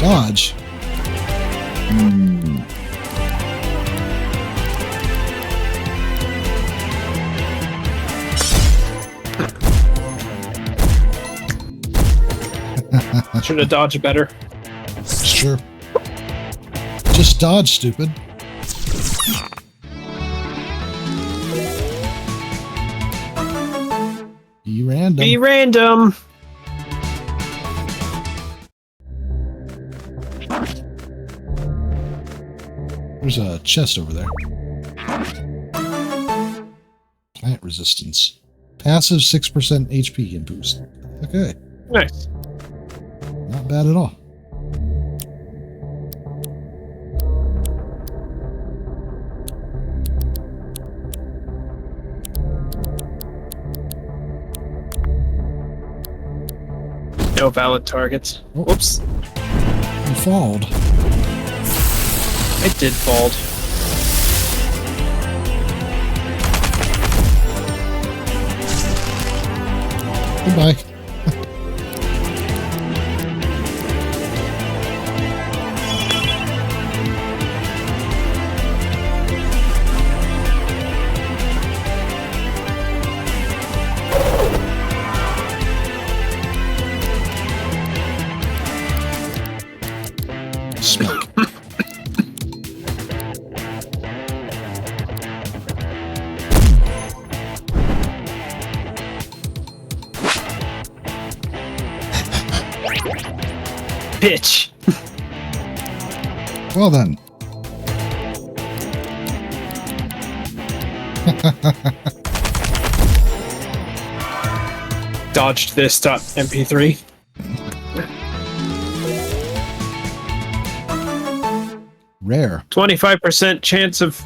Dodge. Should have dodged better. Sure. Just dodge, stupid. Be random. Be random. There's a chest over there. Plant resistance. Passive 6% HP and boost. Okay. Nice. Not bad at all. No valid targets. Oh. Whoops. You falled. I did fold. Goodbye. Smoke. Bitch. Well then. Dodged this .mp3. Rare. 25% chance of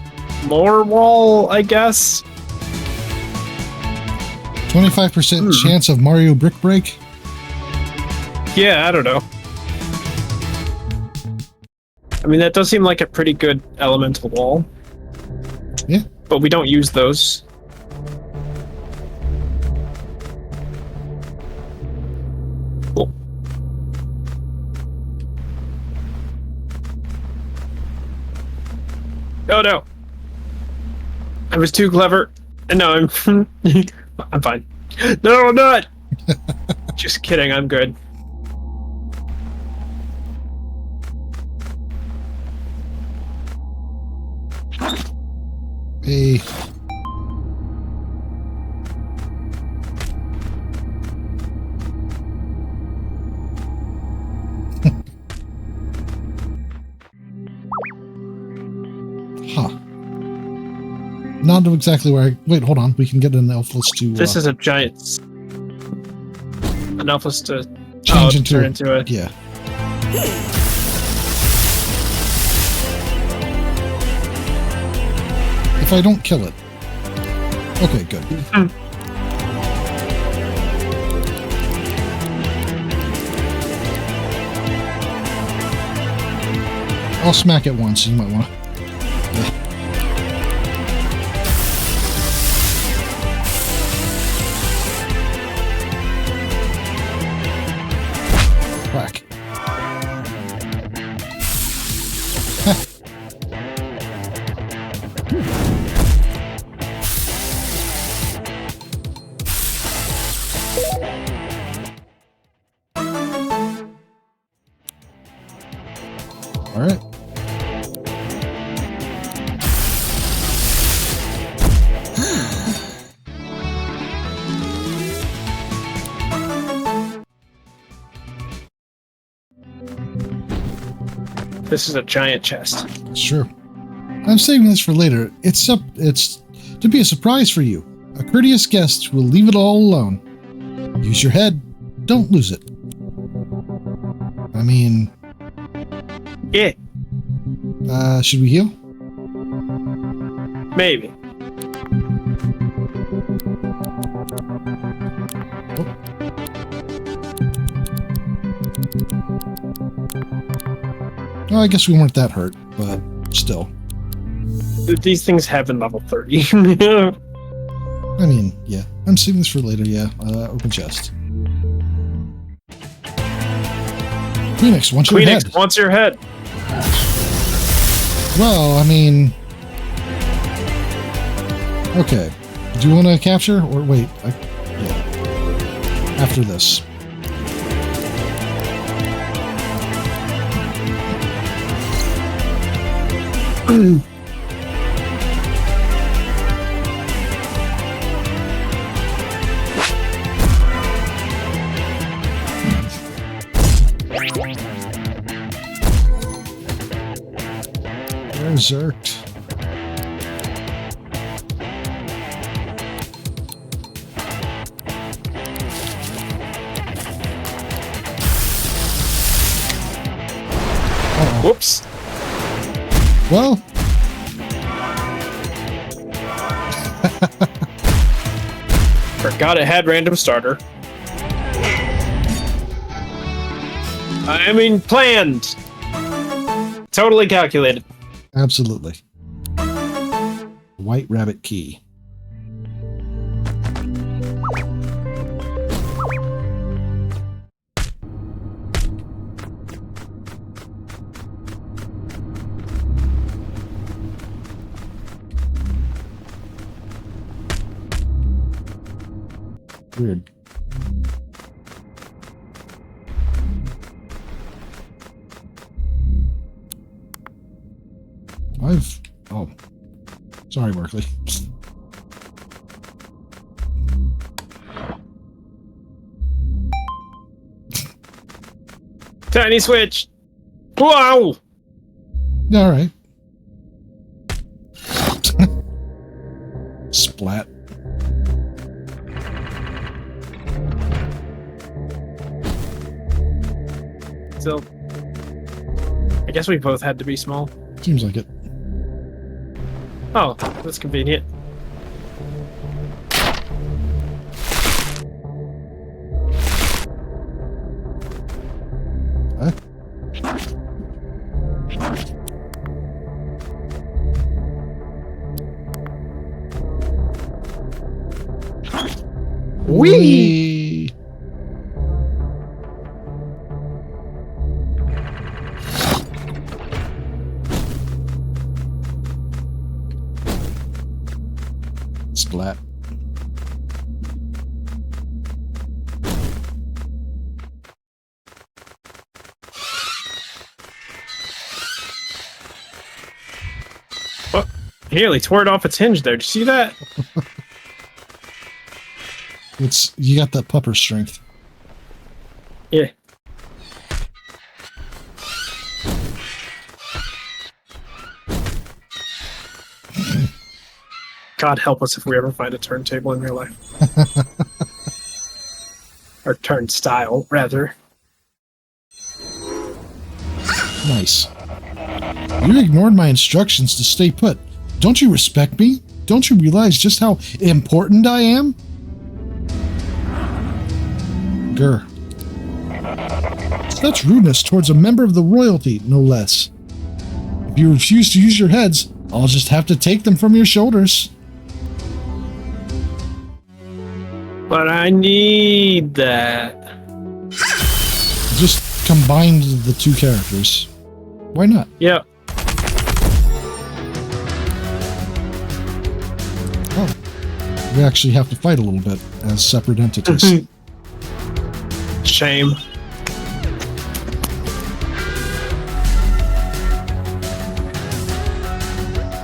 more wall, I guess. 25% chance of Mario Brick Break? Yeah, I don't know. I mean, that does seem like a pretty good elemental wall. Yeah. But we don't use those. Cool. Oh no. I was too clever. And no, I'm I'm fine. No, I'm not. Just kidding, I'm good. Hey. Huh. Not exactly where I... Wait, hold on. We can get an elf list to... This is a giant... An elf list to... change into... turn into a... Yeah. If I don't kill it. Okay, good. I'll smack it once. You might want to. Whack. All right. This is a giant chest. Sure. I'm saving this for later. It's to be a surprise for you. A courteous guest will leave it all alone. Use your head. Don't lose it. I mean... Yeah, should we heal? maybe. Well, I guess we weren't that hurt, but still. These things have been level 30. I mean, yeah. I'm saving this for later, yeah. Open chest. Phoenix wants your Phoenix head. wants your head. Well, I mean... Okay. Do you want to capture? Or wait. Yeah. After this. Berserked. Whoops. Well. Forgot it had random starter. I mean, planned. Totally calculated. Absolutely. White rabbit key. Weird. Oh. Sorry, Berkeley. Tiny switch. Wow. All right. Splat. So, I guess we both had to be small. Seems like it. Oh, that's convenient. Huh? Whee! Splat. What? Nearly tore it off its hinge there. Did you see that? You got that pupper strength. Yeah. God help us if we ever find a turntable in real life. Or turnstile, rather. Nice. You ignored my instructions to stay put. Don't you respect me? Don't you realize just how important I am? Grr. Such rudeness towards a member of the royalty, no less. If you refuse to use your heads, I'll just have to take them from your shoulders. But I need that. Just combined the two characters. Why not? Yep. Oh. We actually have to fight a little bit as separate entities. Shame.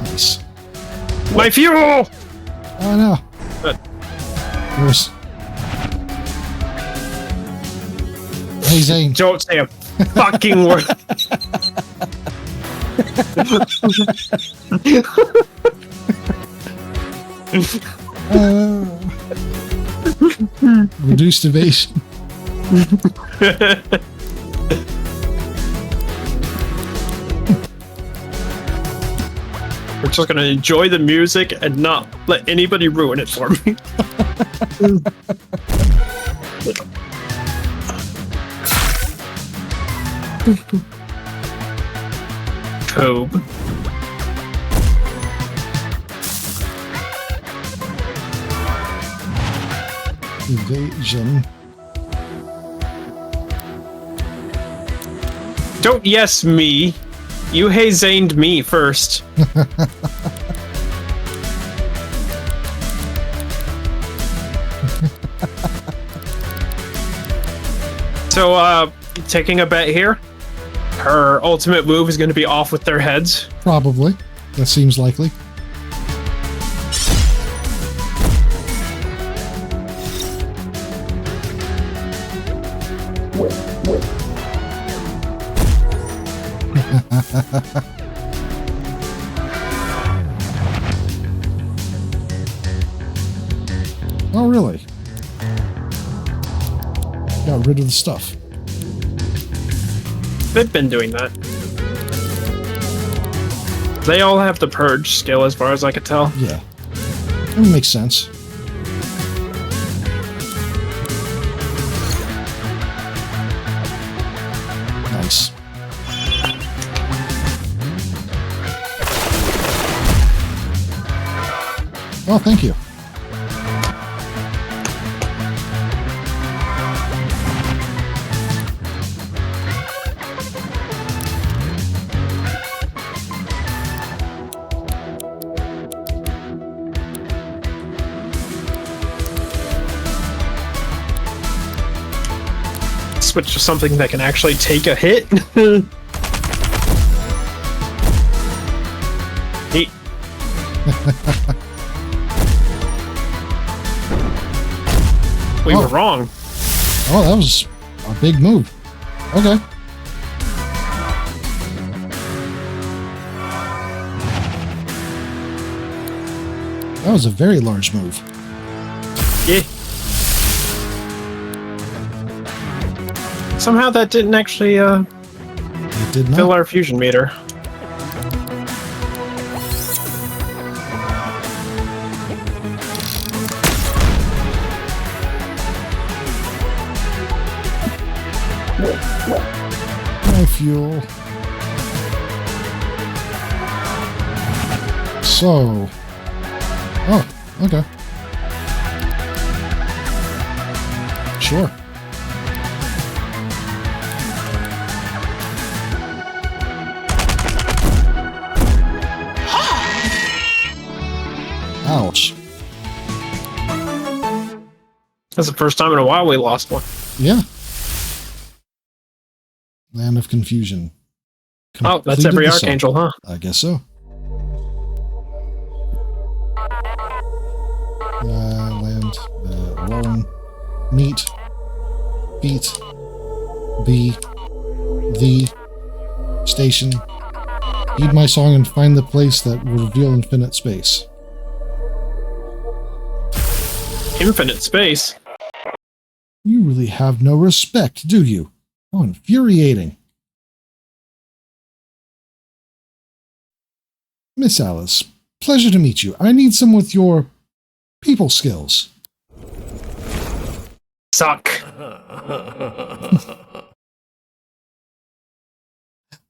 Nice. My fuel! Oh no. There's... Hey Zane. Don't say a fucking word. Reduced evasion. We're just gonna enjoy the music and not let anybody ruin it for me. Cobe. Evasion. Don't yes me. You hey Zaned me first. So, taking a bet here. Her ultimate move is going to be off with their heads. Probably. That seems likely. Oh, really? Got rid of the stuff. They've been doing that. They all have the purge skill as far as I could tell. Yeah. That makes sense. Nice. Oh, thank you. Switch to something that can actually take a hit. Neat. We were wrong. Oh, that was a big move. Okay. That was a very large move. Yeah. Somehow that didn't actually It did not. fill our fusion meter. My fuel. So. Oh, okay. Sure. Ouch. That's the first time in a while we lost one. Yeah. Land of Confusion. Oh, that's Completed every the song. Archangel, huh? I guess so. Land, rolling, meet, beat, be, the, station. Heed my song and find the place that will reveal infinite space. Infinite space. You really have no respect, do you? How infuriating. Miss Alice, pleasure to meet you. I need some with your people skills. Suck.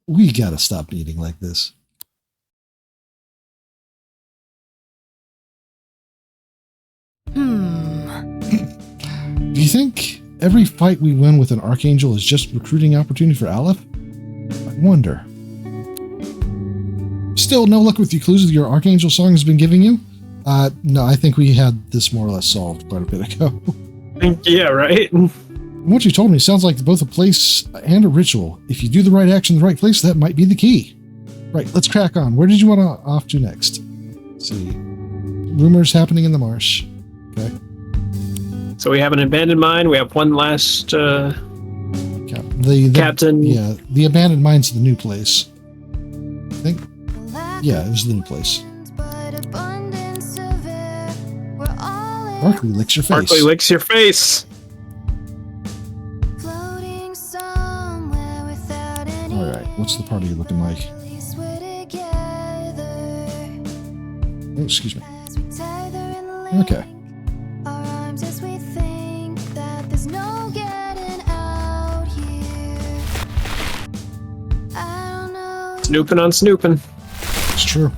We gotta stop meeting like this. Do you think every fight we win with an Archangel is just recruiting opportunity for Aleph? I wonder. Still no luck with the clues that your Archangel song has been giving you? No, I think we had this more or less solved quite a bit ago. Yeah, right? From what you told me, it sounds like both a place and a ritual. If you do the right action in the right place, that might be the key. Right, let's crack on. Where did you want to off to next? Let's see. Rumors happening in the marsh. Okay. So we have an abandoned mine. We have one last The captain. Yeah, the abandoned mine's the new place. I think. Yeah, it was the new place. Barkley licks your face. Barkley licks your face. Alright, what's the party looking like? Oh, excuse me. Okay. Snooping on snooping. It's true.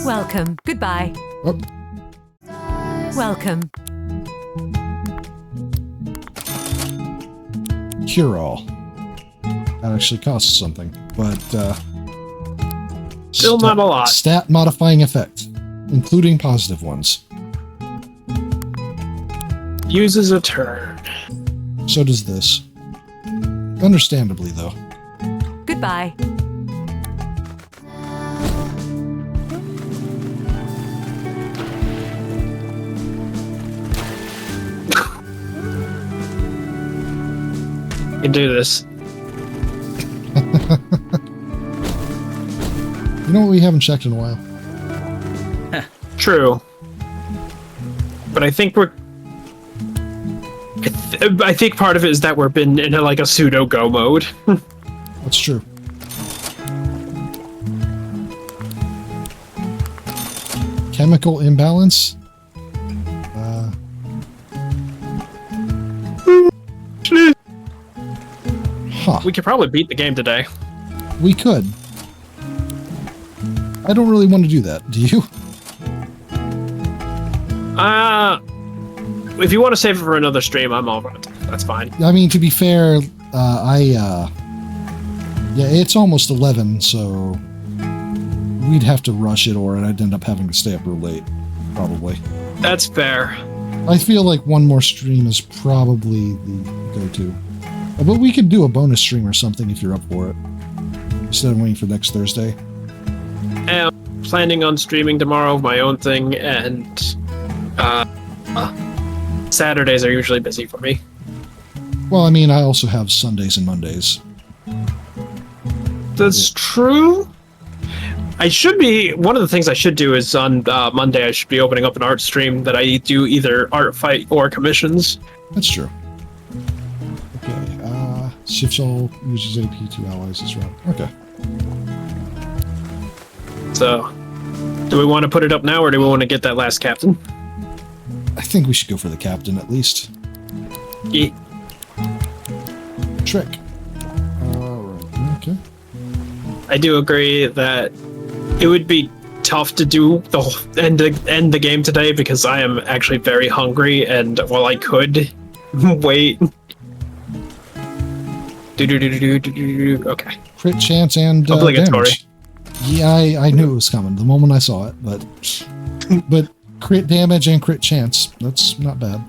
Well Welcome. Goodbye. Oh, Welcome. cure all. That actually costs something, but Still not a lot. Stat modifying effect, including positive ones. Uses a turn. So does this. Understandably, though. Goodbye. You can do this. You know what we haven't checked in a while? True. But I think we're... I think part of it is that we've been in like a pseudo go mode. That's true. Chemical imbalance? Huh. We could probably beat the game today. We could. I don't really want to do that. Do you? If you want to save it for another stream, I'm all right. That's fine. I mean, to be fair, yeah, it's almost 11, so we'd have to rush it or I'd end up having to stay up real late, probably. That's fair. I feel like one more stream is probably the go-to. But we could do a bonus stream or something if you're up for it, instead of waiting for next Thursday. I'm planning on streaming tomorrow, my own thing, and Saturdays are usually busy for me. Well, I mean, I also have Sundays and Mondays. That's true. I should be... One of the things I should do is on Monday, I should be opening up an art stream that I do either art fight or commissions. That's true. Okay, shifts all uses AP to allies as well. Okay. So, do we want to put it up now, or do we want to get that last captain? I think we should go for the captain at least. Yeah. Trick. Alright, okay. I do agree that it would be tough to do the whole, end the game today because I am actually very hungry, and while I could wait. Okay. Crit chance and Obligatory. damage. Yeah, I knew it was coming the moment I saw it, but crit damage and crit chance. That's not bad.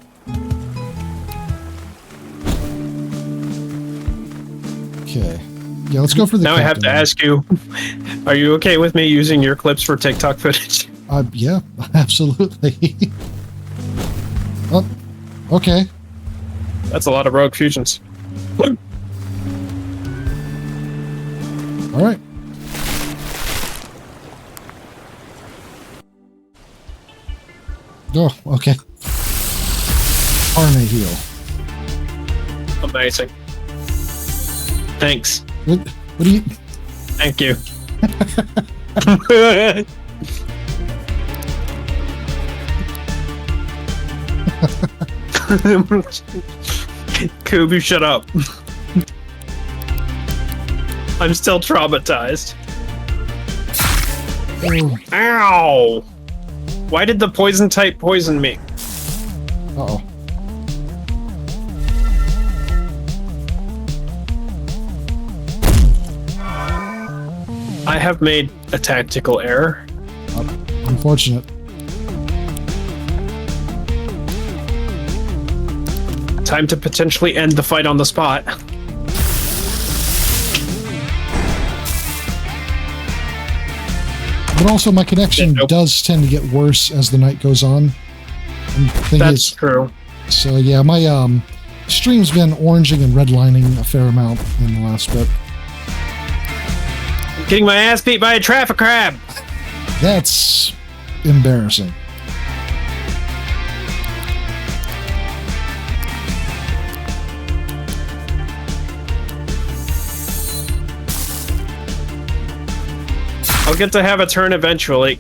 Okay. Yeah, let's go for the Now captain. I have to ask you, are you okay with me using your clips for TikTok footage? Yeah, absolutely. Oh, okay. That's a lot of rogue fusions. All right. Oh, okay. Arne heal. Amazing. Thanks. What do you... Thank you. Coob, you shut up. I'm still traumatized. Oh, Ow! Why did the poison type poison me? uh-oh. I have made a tactical error. Unfortunate. Time to potentially end the fight on the spot. But also, my connection Yeah, nope. does tend to get worse as the night goes on. And the thing That's is, true. so yeah, my stream's been oranging and redlining a fair amount in the last bit. I'm getting my ass beat by a traffic crab. That's embarrassing. I'll get to have a turn eventually.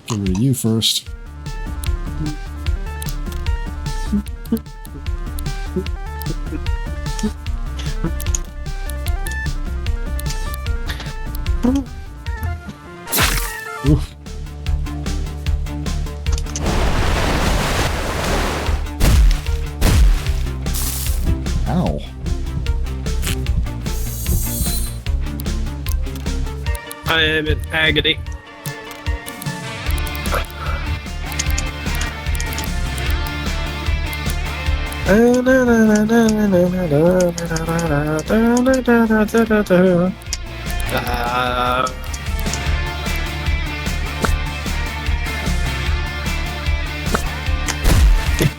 Get rid of you first. I am in agony.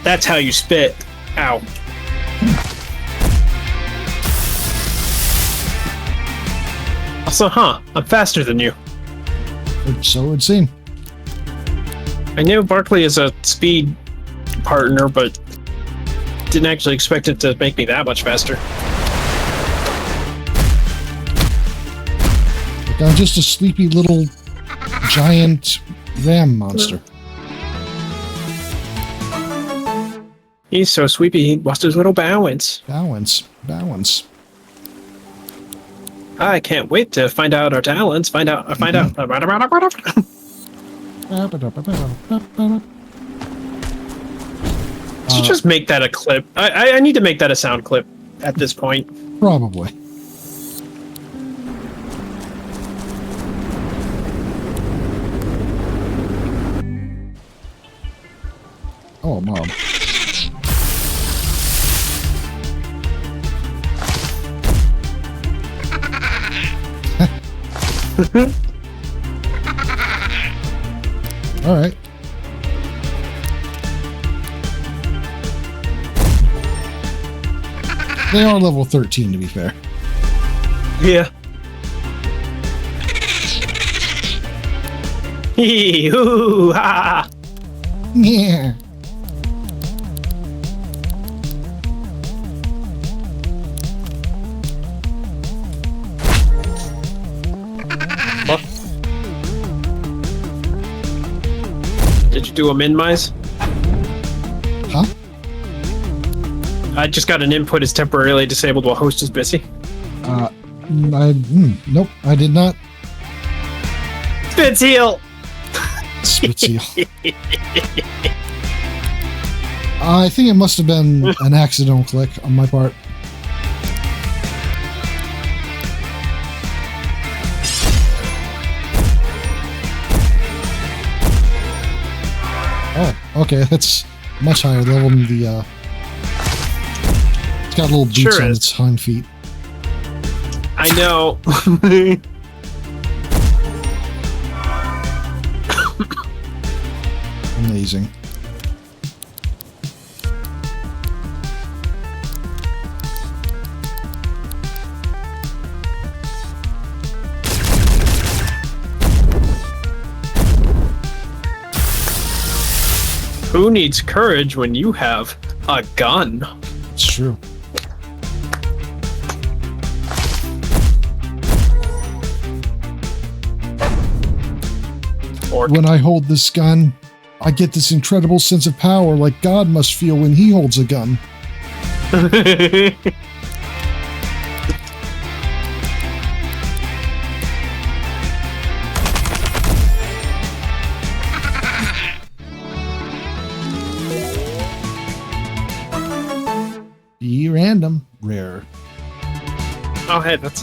That's how you spit. Ow. Also, I'm faster than you. So it would seem. I knew Barkley is a speed partner, but didn't actually expect it to make me that much faster. Like I'm just a sleepy little giant ram monster. He's so sweepy, he lost his little balance. Balance. I can't wait to find out our talents. Find out. Just make that a clip. I need to make that a sound clip at this point. Probably. Oh, Mom. All right. They are level 13, to be fair. Yeah. Hee hoo ha. Yeah. Did you do a min-mise? Huh? I just got an input is temporarily disabled while host is busy. Nope, I did not. Spitz heal! Spitz-heel. I think it must have been an accidental click on my part. Oh, okay, that's much higher level than the, it's got little boots Sure on is. its hind feet. I know. Amazing. Who needs courage when you have a gun? It's true. Or When I hold this gun, I get this incredible sense of power like God must feel when he holds a gun. Be random. Rare. Oh, hey, that's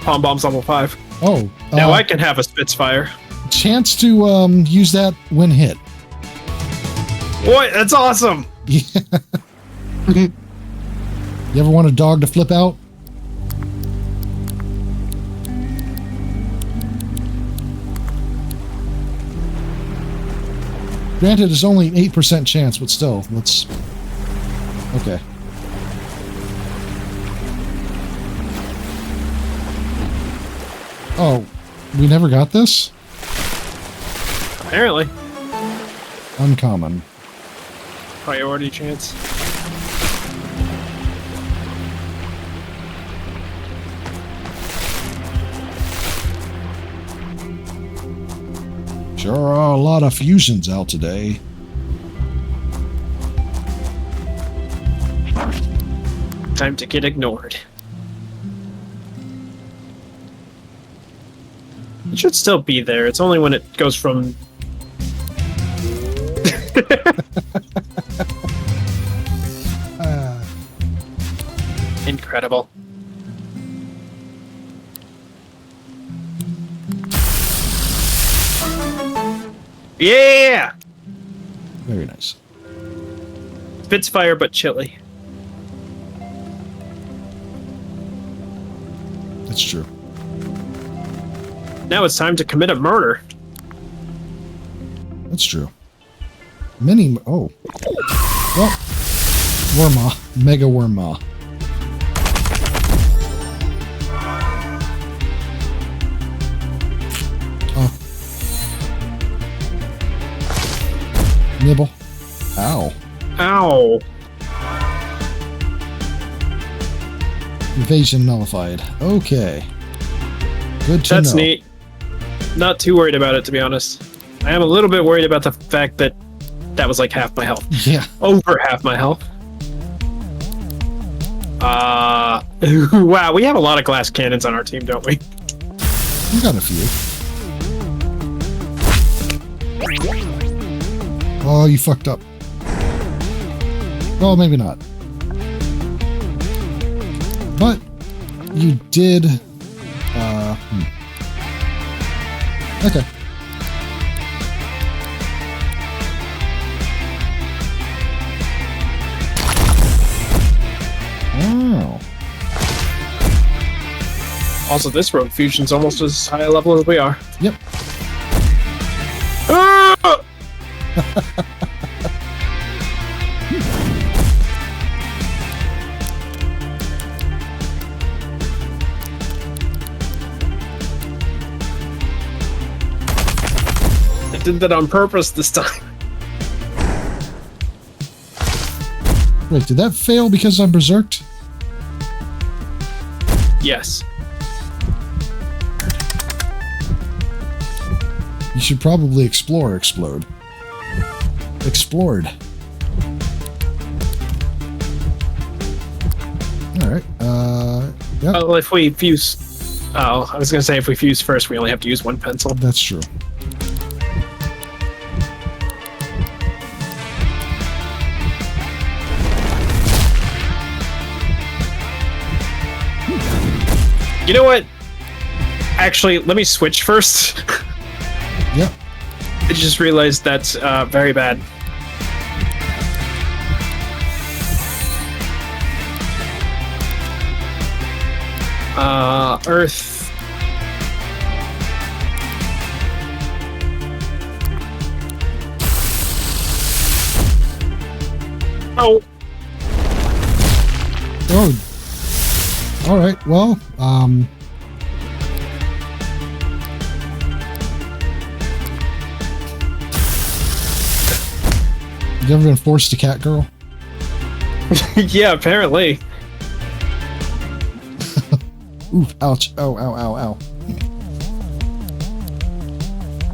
Palm Bombs level 5. Oh. Now I can have a Spitfire. Chance to use that when hit. Boy, that's awesome! Yeah. You ever want a dog to flip out? Granted, it's only an 8% chance, but still, let's... Okay. Oh, we never got this? Apparently. Uncommon. Priority chance. Sure are a lot of fusions out today. Time to get ignored. It should still be there. It's only when it goes from... Incredible. Yeah! Very nice. Spits fire, but chilly. That's true. Now it's time to commit a murder. That's true. Many. Oh. Well. Worma. Mega Worma. Oh. Nibble. Ow. Ow. Evasion nullified. Okay. Good to know. That's neat. Not too worried about it, to be honest. I am a little bit worried about the fact that that was like half my health. Yeah. Over half my health. Wow, we have a lot of glass cannons on our team, don't we? You got a few. Oh, you fucked up. Well, maybe not. But you did. Okay. Wow. Also, this rogue fusion's almost as high a level as we are. Yep. Ah! I did that on purpose this time. Wait, did that fail because I'm berserked? Yes. You should probably explode. Explored. Alright, yep. Well, if we fuse... Oh, I was gonna say if we fuse first, we only have to use one pencil. That's true. You know what? Actually, let me switch first. Yep. I just realized that's very bad. Earth. Oh. Oh. Alright, well, you ever been forced to cat girl? Yeah, apparently. Oof, ouch. Oh, ow, ow, ow.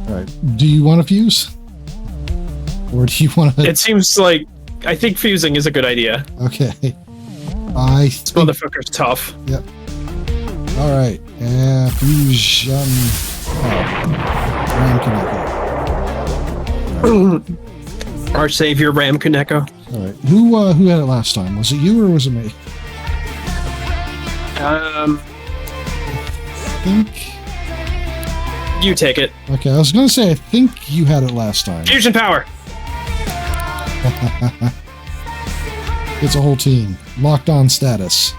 Alright, do you want to fuse? Or do you want to... It seems like... I think fusing is a good idea. Okay. This motherfucker's tough. Yep. Alright, fusion... Ram Kaneko. Our savior, Ram Kuneko. Alright, who had it last time? Was it you or was it me? I think... You take it. Okay, I was gonna say, I think you had it last time. Fusion power! It's a whole team. Locked on status.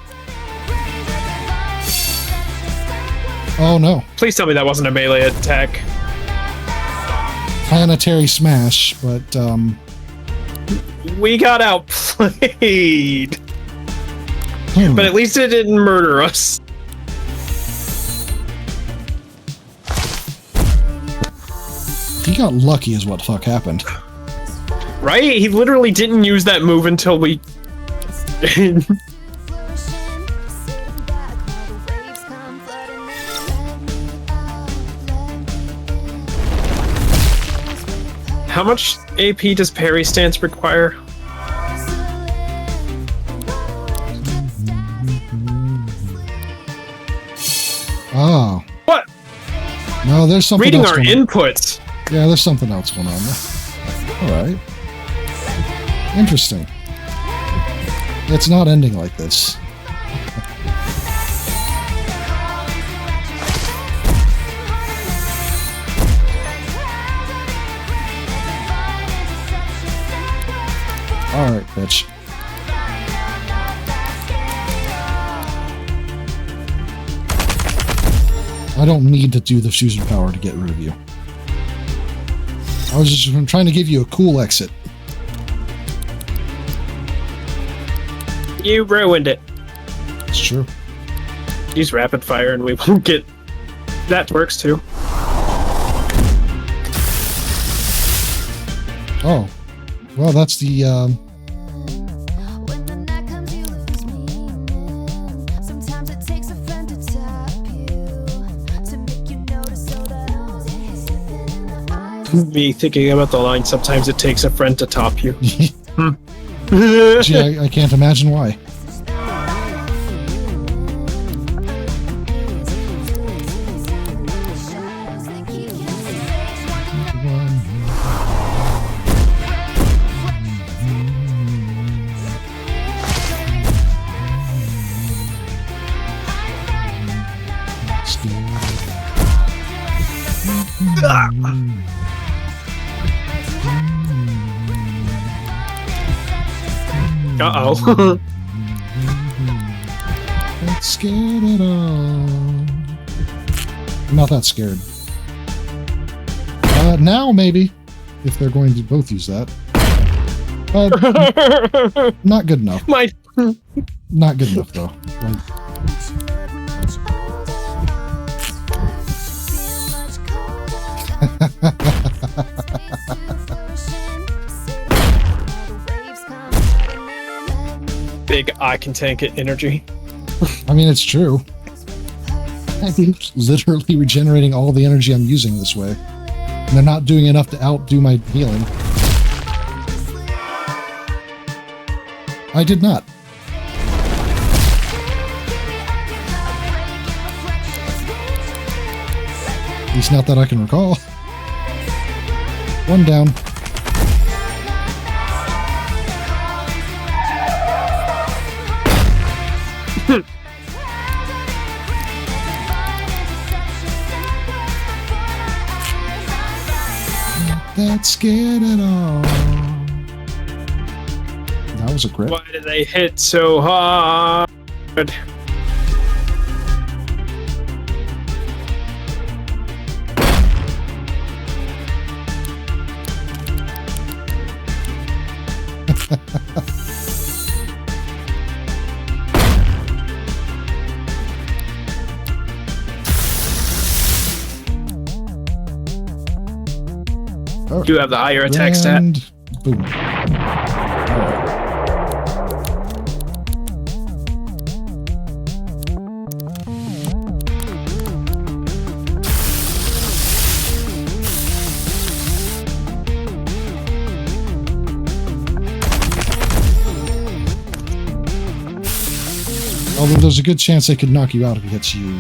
Oh no. Please tell me that wasn't a melee attack. Planetary smash, but We got outplayed. But at least it didn't murder us. he got lucky is what the fuck happened. Right? He literally didn't use that move until we... How much AP does parry stance require? Oh. What? No, there's something Reading else our going on. inputs. Yeah, there's something else going on there. Alright. Interesting. It's not ending like this. Alright, bitch. I don't need to do the fusion power to get rid of you. I was just trying to give you a cool exit. You ruined it. It's true. Use rapid fire and we won't get... That works too. Oh. Well, that's the, When the night comes, you lose meaning. Sometimes it takes a friend to tap you, to make you notice so that slipping in the eyes. Me thinking about the line, sometimes it takes a friend to top you. gee, I can't imagine why. Uh-oh. Not scared at all. I'm not that scared. Now maybe, if they're going to both use that. Not good enough. My... Not good enough though. Like, Big I can tank it energy. I mean, it's true. I'm literally regenerating all the energy I'm using this way. And they're not doing enough to outdo my healing. I did not. At least not that I can recall. One down. That scared at all. That was a crit. Why did they hit so hard? You have the higher attack stat. And boom. Although there's a good chance they could knock you out if it hits you.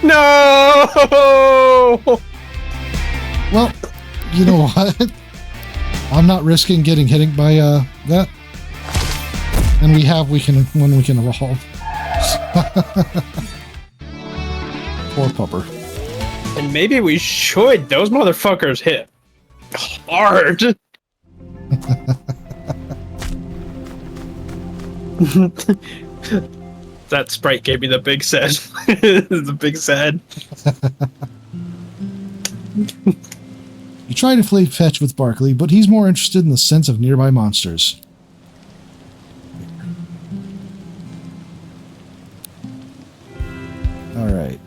No! Well, you know what? I'm not risking getting hit by that. And we can evolve. Poor pupper. And maybe we should. Those motherfuckers hit hard. That sprite gave me the big sad. The big sad. You try to play fetch with Barkley, but he's more interested in the sense of nearby monsters. Alright.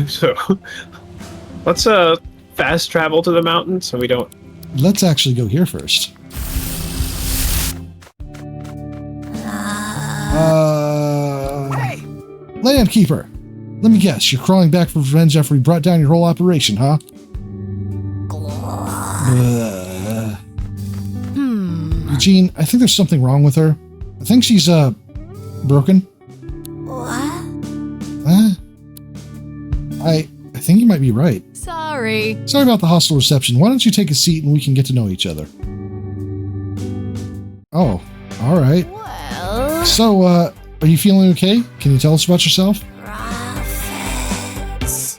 So, let's fast travel to the mountain so we don't... Let's actually go here first. Landkeeper! Let me guess, you're crawling back for revenge after we brought down your whole operation, huh? Eugene, I think there's something wrong with her. I think she's, broken. What? I think you might be right. Sorry. Sorry about the hostile reception. Why don't you take a seat and we can get to know each other? Oh, alright. Well, So, are you feeling okay? Can you tell us about yourself? prophets.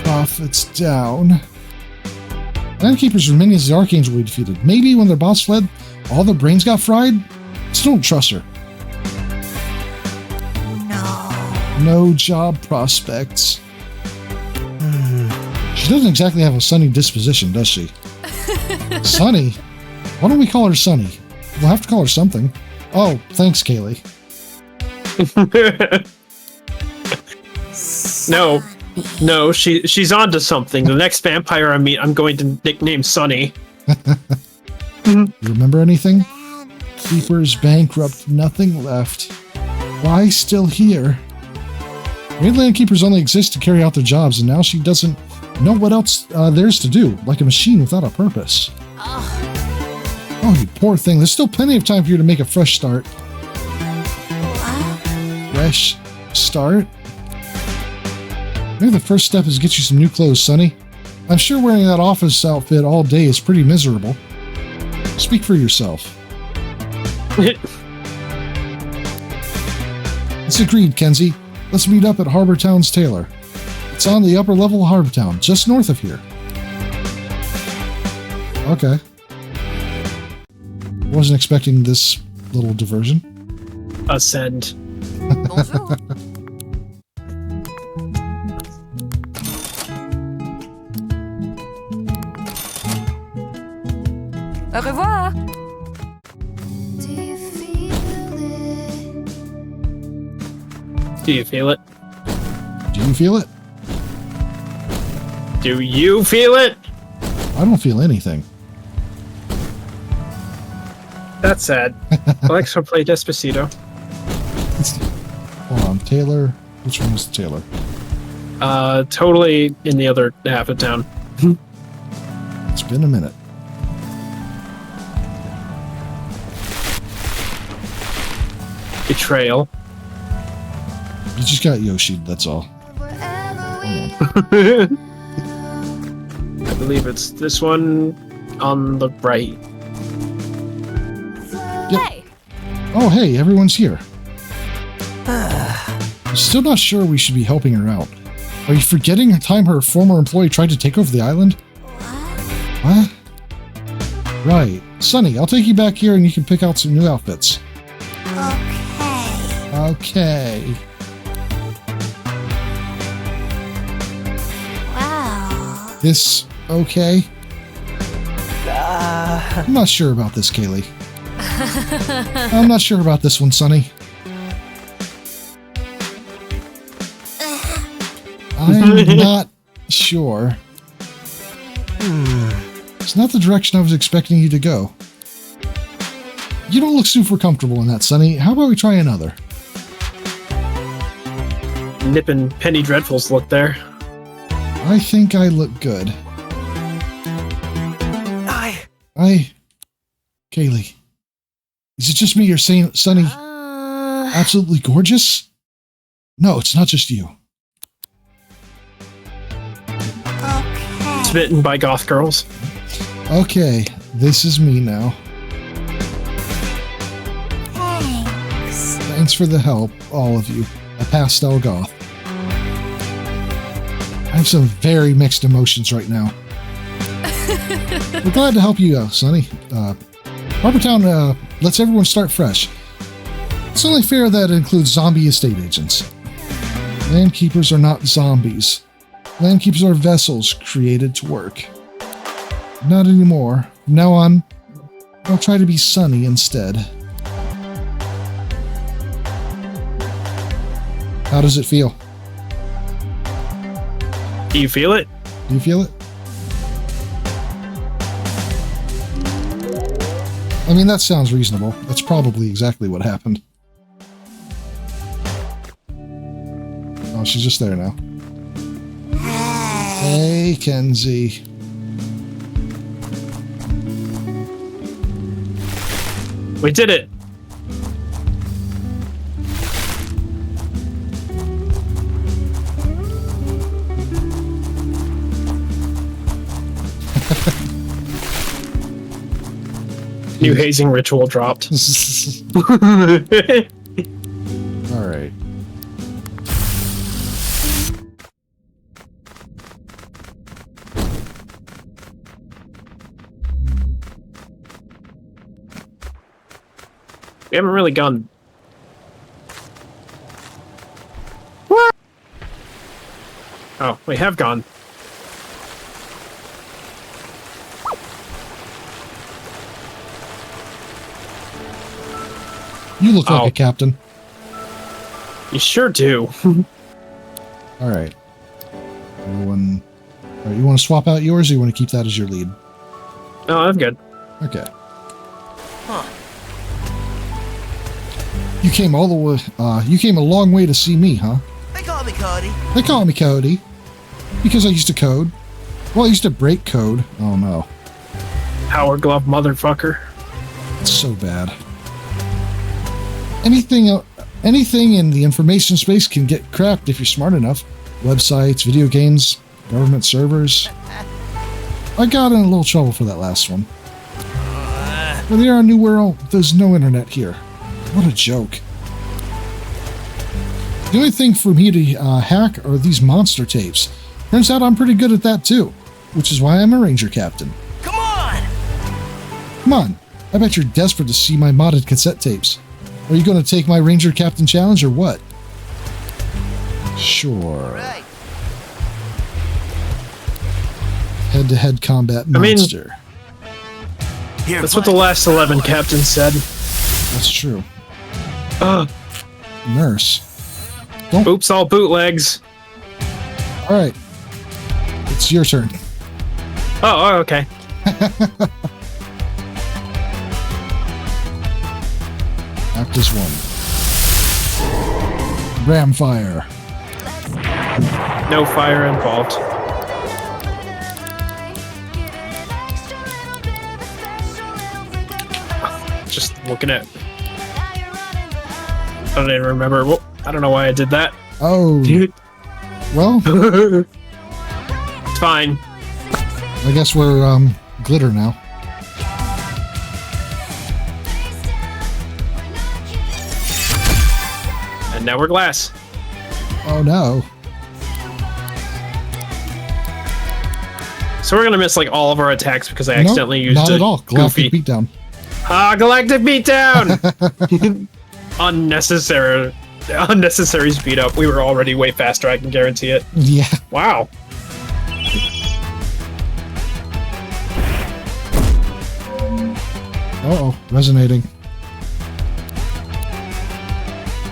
Profits down. Landkeepers were minions of the Archangel we defeated. Maybe when their boss fled, all their brains got fried? Still don't trust her. No job prospects. She doesn't exactly have a sunny disposition, does she? Sunny? Why don't we call her Sunny? We'll have to call her something. Oh, thanks, Kaylee. No, she's onto something. The next vampire I meet, I'm going to nickname Sunny. You remember anything? Keepers bankrupt, nothing left. Why still here? Mainland Keepers only exist to carry out their jobs, and now she doesn't know what else there's to do, like a machine without a purpose. Oh, you poor thing. There's still plenty of time for you to make a fresh start. Fresh start? Maybe the first step is get you some new clothes, Sonny. I'm sure wearing that office outfit all day is pretty miserable. Speak for yourself. It's agreed, Kenzie. Let's meet up at Harbor Town's Tailor. It's on the upper level of Harbor Town, just north of here. Okay. Wasn't expecting this little diversion. Ascend. Bonjour. Au revoir. Do you feel it? Do you feel it? Do you feel it? Do you feel it? I don't feel anything. That's sad. Alexa, play Despacito. Hold on, Taylor. Which one was the Taylor? Totally in the other half of town. It's been a minute. Betrayal. You just got Yoshi'd, that's all. Wherever we I believe it's this one on the right. Hey. Oh, hey, everyone's here. I'm still not sure we should be helping her out. Are you forgetting the time her former employee tried to take over the island? What? Right. Sonny, I'll take you back here and you can pick out some new outfits. Okay. Wow. This okay? I'm not sure about this, Kaylee. I'm not sure about this one, Sonny. I'm not sure. It's not the direction I was expecting you to go. You don't look super comfortable in that, Sonny. How about we try another? Nippin' Penny Dreadful's look there. I think I look good. Kaylee. Is it just me you're saying, Sonny, absolutely gorgeous? No, it's not just you. Smitten by goth girls. Okay, this is me now. Thanks. Thanks for the help, all of you. A pastel goth. I have some very mixed emotions right now. We're glad to help you out, Sonny. Harbor Town lets everyone start fresh. It's only fair that it includes zombie estate agents. Landkeepers are not zombies. Landkeepers are vessels created to work. Not anymore. From now on, I'll try to be Sunny instead. How does it feel? Do you feel it? Do you feel it? I mean, that sounds reasonable. That's probably exactly what happened. Oh, she's just there now. Hey, Kenzie. We did it. New hazing ritual dropped. All right. We haven't really gone. What? Oh, we have gone. You look like Oh. a captain. You sure do. All right. Everyone. All right, you want to swap out yours, or you want to keep that as your lead? No, I'm good. Okay. You came all the way. You came a long way to see me, huh? They call me Cody. They call me Cody because I used to code. Well, I used to break code. Oh no, Power glove motherfucker. it's so bad. Anything in the information space can get cracked if you're smart enough. Websites, video games, government servers. I got in a little trouble for that last one. When they are on New Wirral, there's no internet here. What a joke. The only thing for me to hack are these monster tapes. Turns out I'm pretty good at that too, which is why I'm a ranger captain. Come on! Come on, I bet you're desperate to see my modded cassette tapes. Are you going to take my ranger captain challenge or what? Sure. Right. Head-to-head combat I mean- monster. Here, That's what the last 11 captains said. That's true. Ugh. Nurse. Oops, all bootlegs. All right. It's your turn. Oh, okay. Act as one. Ram fire. No fire involved. Just looking at. I don't even remember. Well, I don't know why I did that. Oh, well, It's fine. I guess we're glitter now. And now we're glass. Oh no. So we're gonna miss like all of our attacks because I Nope, accidentally used not a at all. Galactic goofy. beatdown. Ah, galactic beatdown! Unnecessary speed up. We were already way faster, I can guarantee it. Yeah. Wow. Uh-oh, resonating.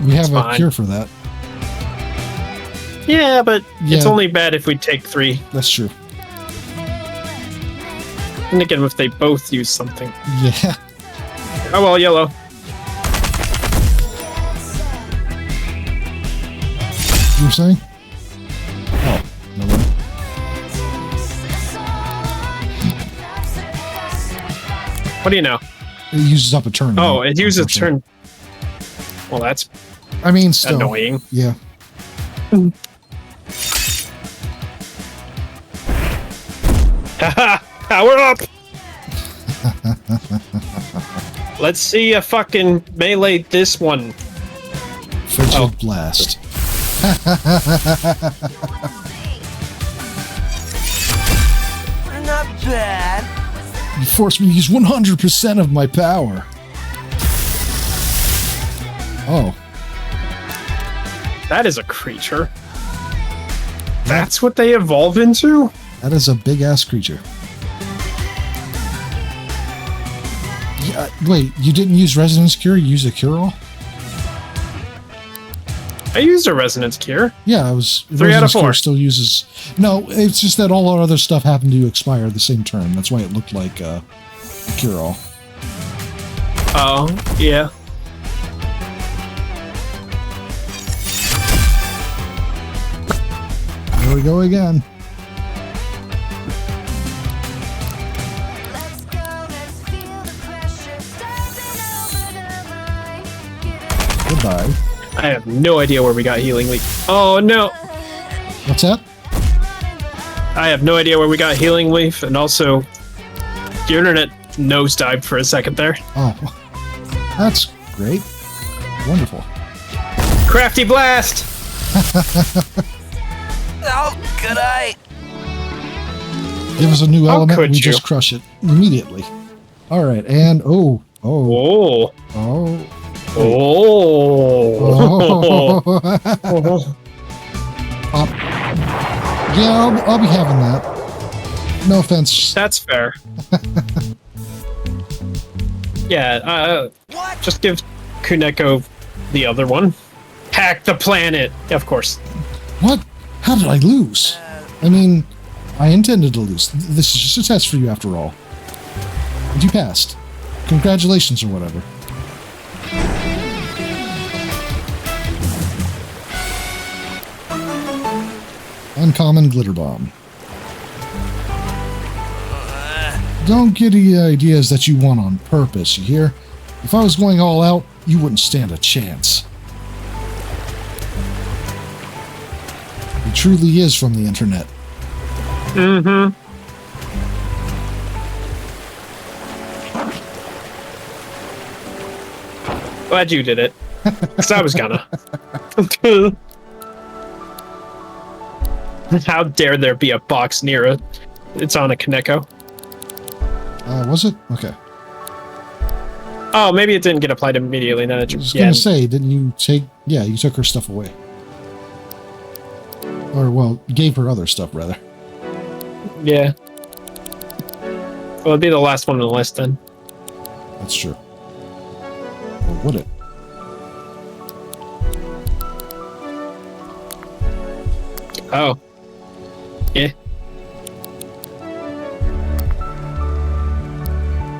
We have a fine. cure for that. Yeah, but it's Yeah. only bad if we take 3. That's true. And again, if they both use something. Yeah. Oh well, yellow. You were saying? Oh, no way. What do you know? It uses up a turn. Oh, it uses a unfortunately. turn. Well, that's I mean, still. annoying. Yeah. Haha! Power up! Let's see a fucking melee this one. Frigid Oh. blast. Not bad. You forced me to use 100% of my power. Oh, That is a creature. That's what they evolve into? that is a big ass creature. Yeah, wait, you didn't use Resonance Cure? You used a Cure All? I used a resonance cure. Yeah, I was. 3 out of Resonance Cure 4. still uses. No, it's just that all our other stuff happened to expire the same turn. That's why it looked like a Cure All. Oh, yeah. There we go again. Let's go, let's feel the pressure stepping over the line. Get Goodbye. I have no idea where we got healing leaf. Oh no! What's that? I have no idea where we got healing leaf, and also the internet nosedived for a second there. Oh, that's great. Wonderful. Crafty blast! Oh, good eye. Give us a new How element, could we you? just crush it immediately. All right, and oh, Whoa! oh. Oh. Oh. Yeah, I'll be having that. No offense. That's fair. Yeah, just give Kuneko the other one. Hack the planet! Of course. What? How did I lose? I mean, I intended to lose. This is just a test for you after all. And you passed. Congratulations or whatever. Uncommon glitter bomb. Don't get any ideas that you won on purpose, you hear? If I was going all out, you wouldn't stand a chance. It truly is from the internet. Mm-hmm. Glad you did it. Because I was gonna. How dare there be a box near it? It's on a Kaneko. Was it? Okay. Oh, maybe it didn't get applied immediately. Now that I was gonna say, didn't you take... Yeah, you took her stuff away. Or, well, gave her other stuff, rather. Yeah. Well, it'd be the last one on the list, then. That's true. Or would it? Oh. Yeah.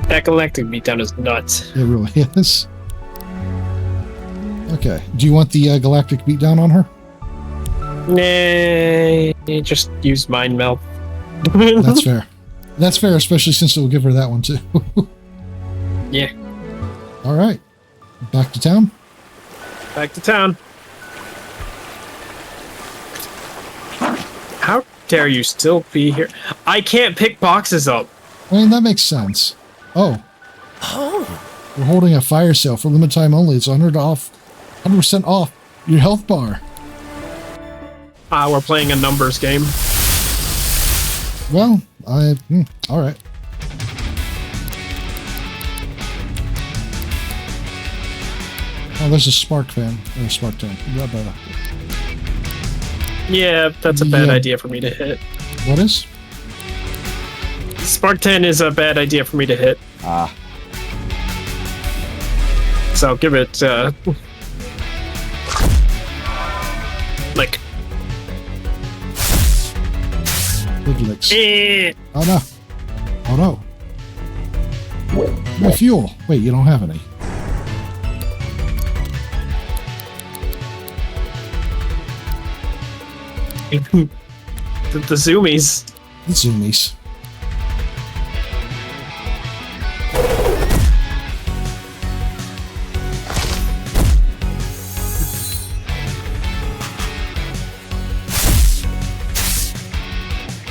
That galactic beatdown is nuts. It really is. Okay. Do you want the galactic beatdown on her? Nah, just use mind melt. That's fair. That's fair, especially since it will give her that one too. Yeah. All right. Back to town? Back to town. How dare you still be here? I can't pick boxes up. I mean, that makes sense. Oh. We're holding a fire sale for limited time only. It's 100% off your health bar. We're playing a numbers game. Well, all right. Oh, there's a spark fan. Or a spark tank. Yeah, that's a bad idea for me to hit. What is? Spark 10 is a bad idea for me to hit. Ah. So I'll give it, like... Big licks. Eh. Oh, no. Oh, no. My fuel. Wait, you don't have any. The zoomies. The zoomies.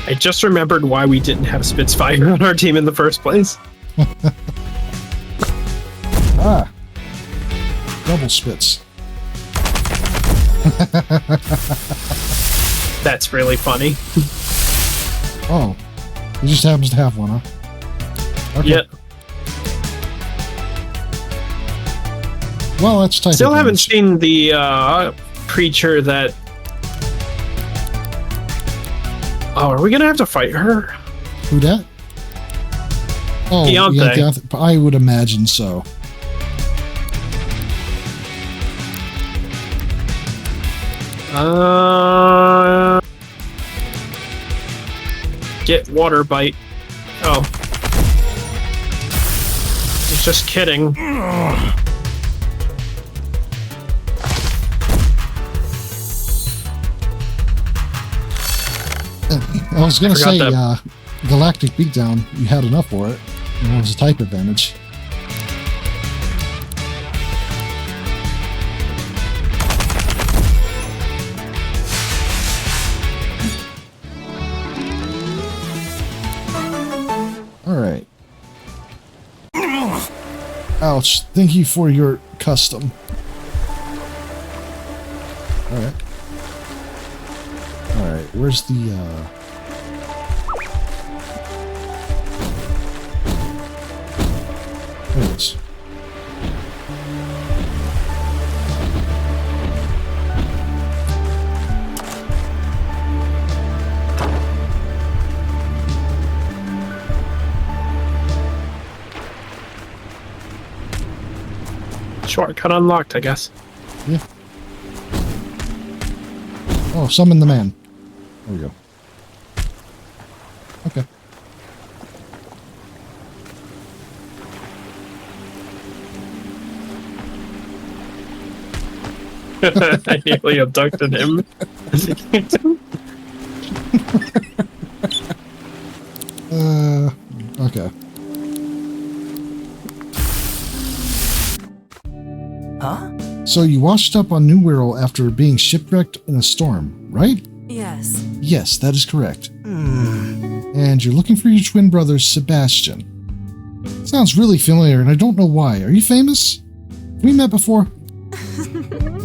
I just remembered why we didn't have Spitfire on our team in the first place. Ah. Double spits. That's really funny. Oh. He just happens to have one, huh? Okay. Yeah. Well, that's type Still haven't advantage. seen the creature that... Oh, are we gonna have to fight her? Who dat? Oh, Deontay. yeah, Deontay. I would imagine so. Get water bite. Oh. He's just kidding. I was going to say, Forgot Galactic Beatdown, you had enough for it. And it was a type advantage. Alright. Ouch. Thank you for your custom. Alright. Alright, where's the, There it is. Shortcut unlocked, I guess. Yeah. Oh, summon the man. There we go. Okay. I nearly abducted him. Okay. Huh? So you washed up on New Wirral after being shipwrecked in a storm, right? Yes. Yes, that is correct. And you're looking for your twin brother, Sebastian. Sounds really familiar, and I don't know why. Are you famous? Have we met before?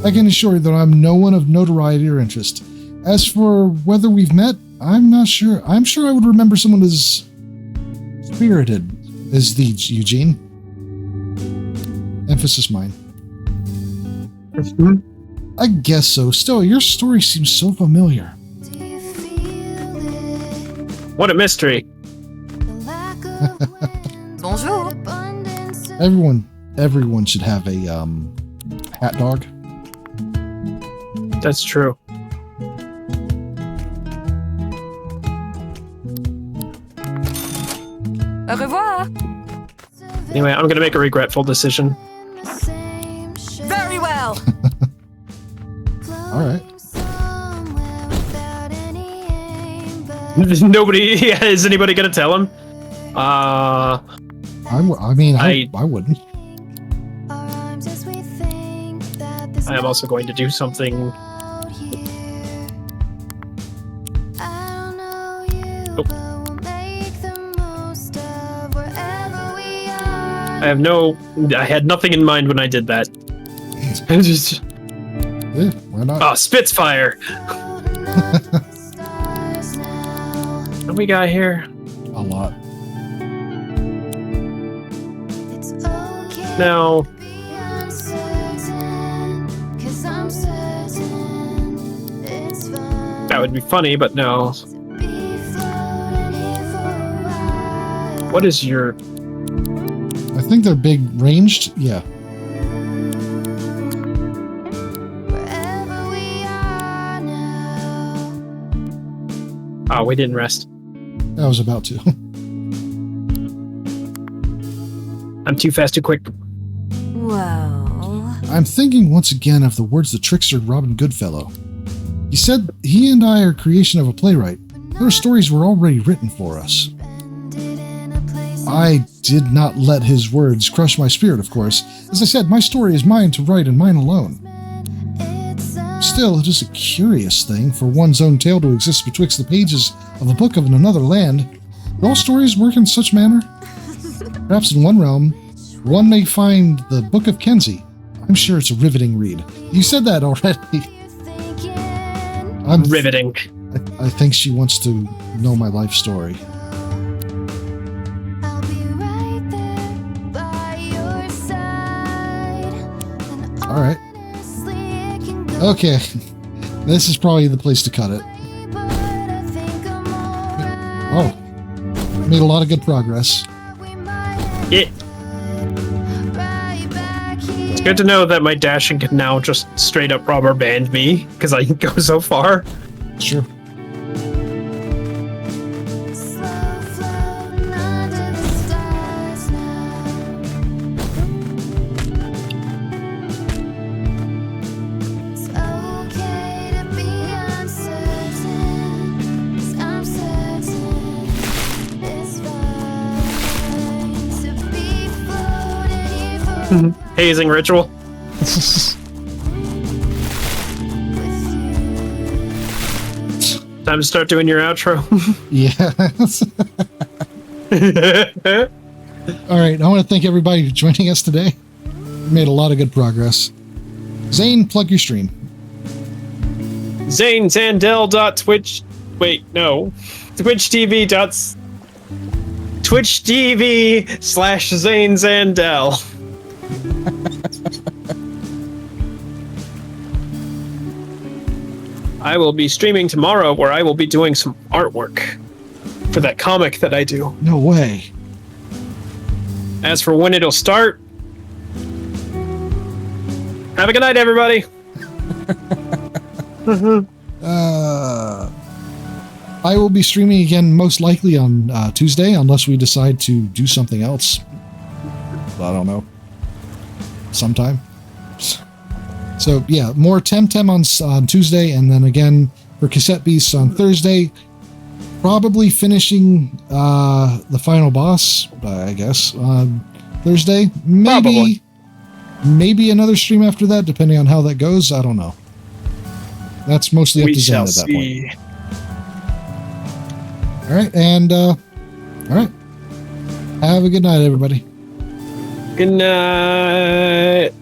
I can assure you that I'm no one of notoriety or interest. As for whether we've met, I'm not sure. I'm sure I would remember someone as spirited as the Eugene. Emphasis mine. I guess so. Still, your story seems so familiar. Do you feel it? What a mystery. The lack of wind, Bonjour. abundance of Everyone should have a hat dog. That's true. Au revoir. Anyway, I'm gonna make a regretful decision. in the same shape, Very well. All right. somewhere without any aim, but Nobody is anybody gonna tell him? I wouldn't. our rhymes as we think that there's I am also going to do something. out here. I don't know you, Nope. but we'll make the most of wherever we are. I had nothing in mind when I did that. I just Yeah, why not? oh, Spitfire. Floating up to the stars now. What do we got here? A lot. It's okay Now, to be uncertain, 'cause I'm certain it's fine that would be funny, but no. to be floating here for a while. What is your? I think they're big ranged. Yeah. Wherever we are now. Oh, we didn't rest. I was about to. I'm too fast, too quick. Well. I'm thinking once again of the words the trickster Robin Goodfellow. He said he and I are creation of a playwright. Their stories were already written for us. Ended in a place I did not let his words crush my spirit, of course. As I said, my story is mine to write and mine alone. it's a Still, it is a curious thing for one's own tale to exist betwixt the pages of a book of another land. Do all stories work in such manner? Perhaps in one realm, one may find the Book of Kenzie. I'm sure it's a riveting read. You said that already. thinking I'm, Riveting. I think she wants to know my life story. I'll be right there by your side. And All right. honestly, it can go Okay. This is probably the place to cut it. but I think I'm alright. Oh. Made a lot of good progress. We might It, right back here. it's good to know that my dashing can now just straight up rubber band me because I can go so far. Sure. Slow floating under the stars now. It's okay to be uncertain, 'cause I'm certain it's fine to be floating here for Hazing ritual. with you. Time to start doing your outro. Yes. All right. I want to thank everybody for joining us today. We made a lot of good progress. Zane, plug your stream. ZaneZandell.twitch. Wait, no. Twitch TV. Twitch TV /ZaneZandell. I will be streaming tomorrow where I will be doing some artwork for that comic that I do. No way. As for when it'll start, Have a good night, everybody. I will be streaming again most likely on Tuesday, unless we decide to do something else. I don't know. Sometime. So yeah, more Temtem on Tuesday, and then again for Cassette Beasts on Thursday. Probably finishing the final boss, I guess, on Thursday. Maybe another stream after that, depending on how that goes. I don't know. That's mostly up to Zane at that point. All right, and all right. Have a good night, everybody. Good night.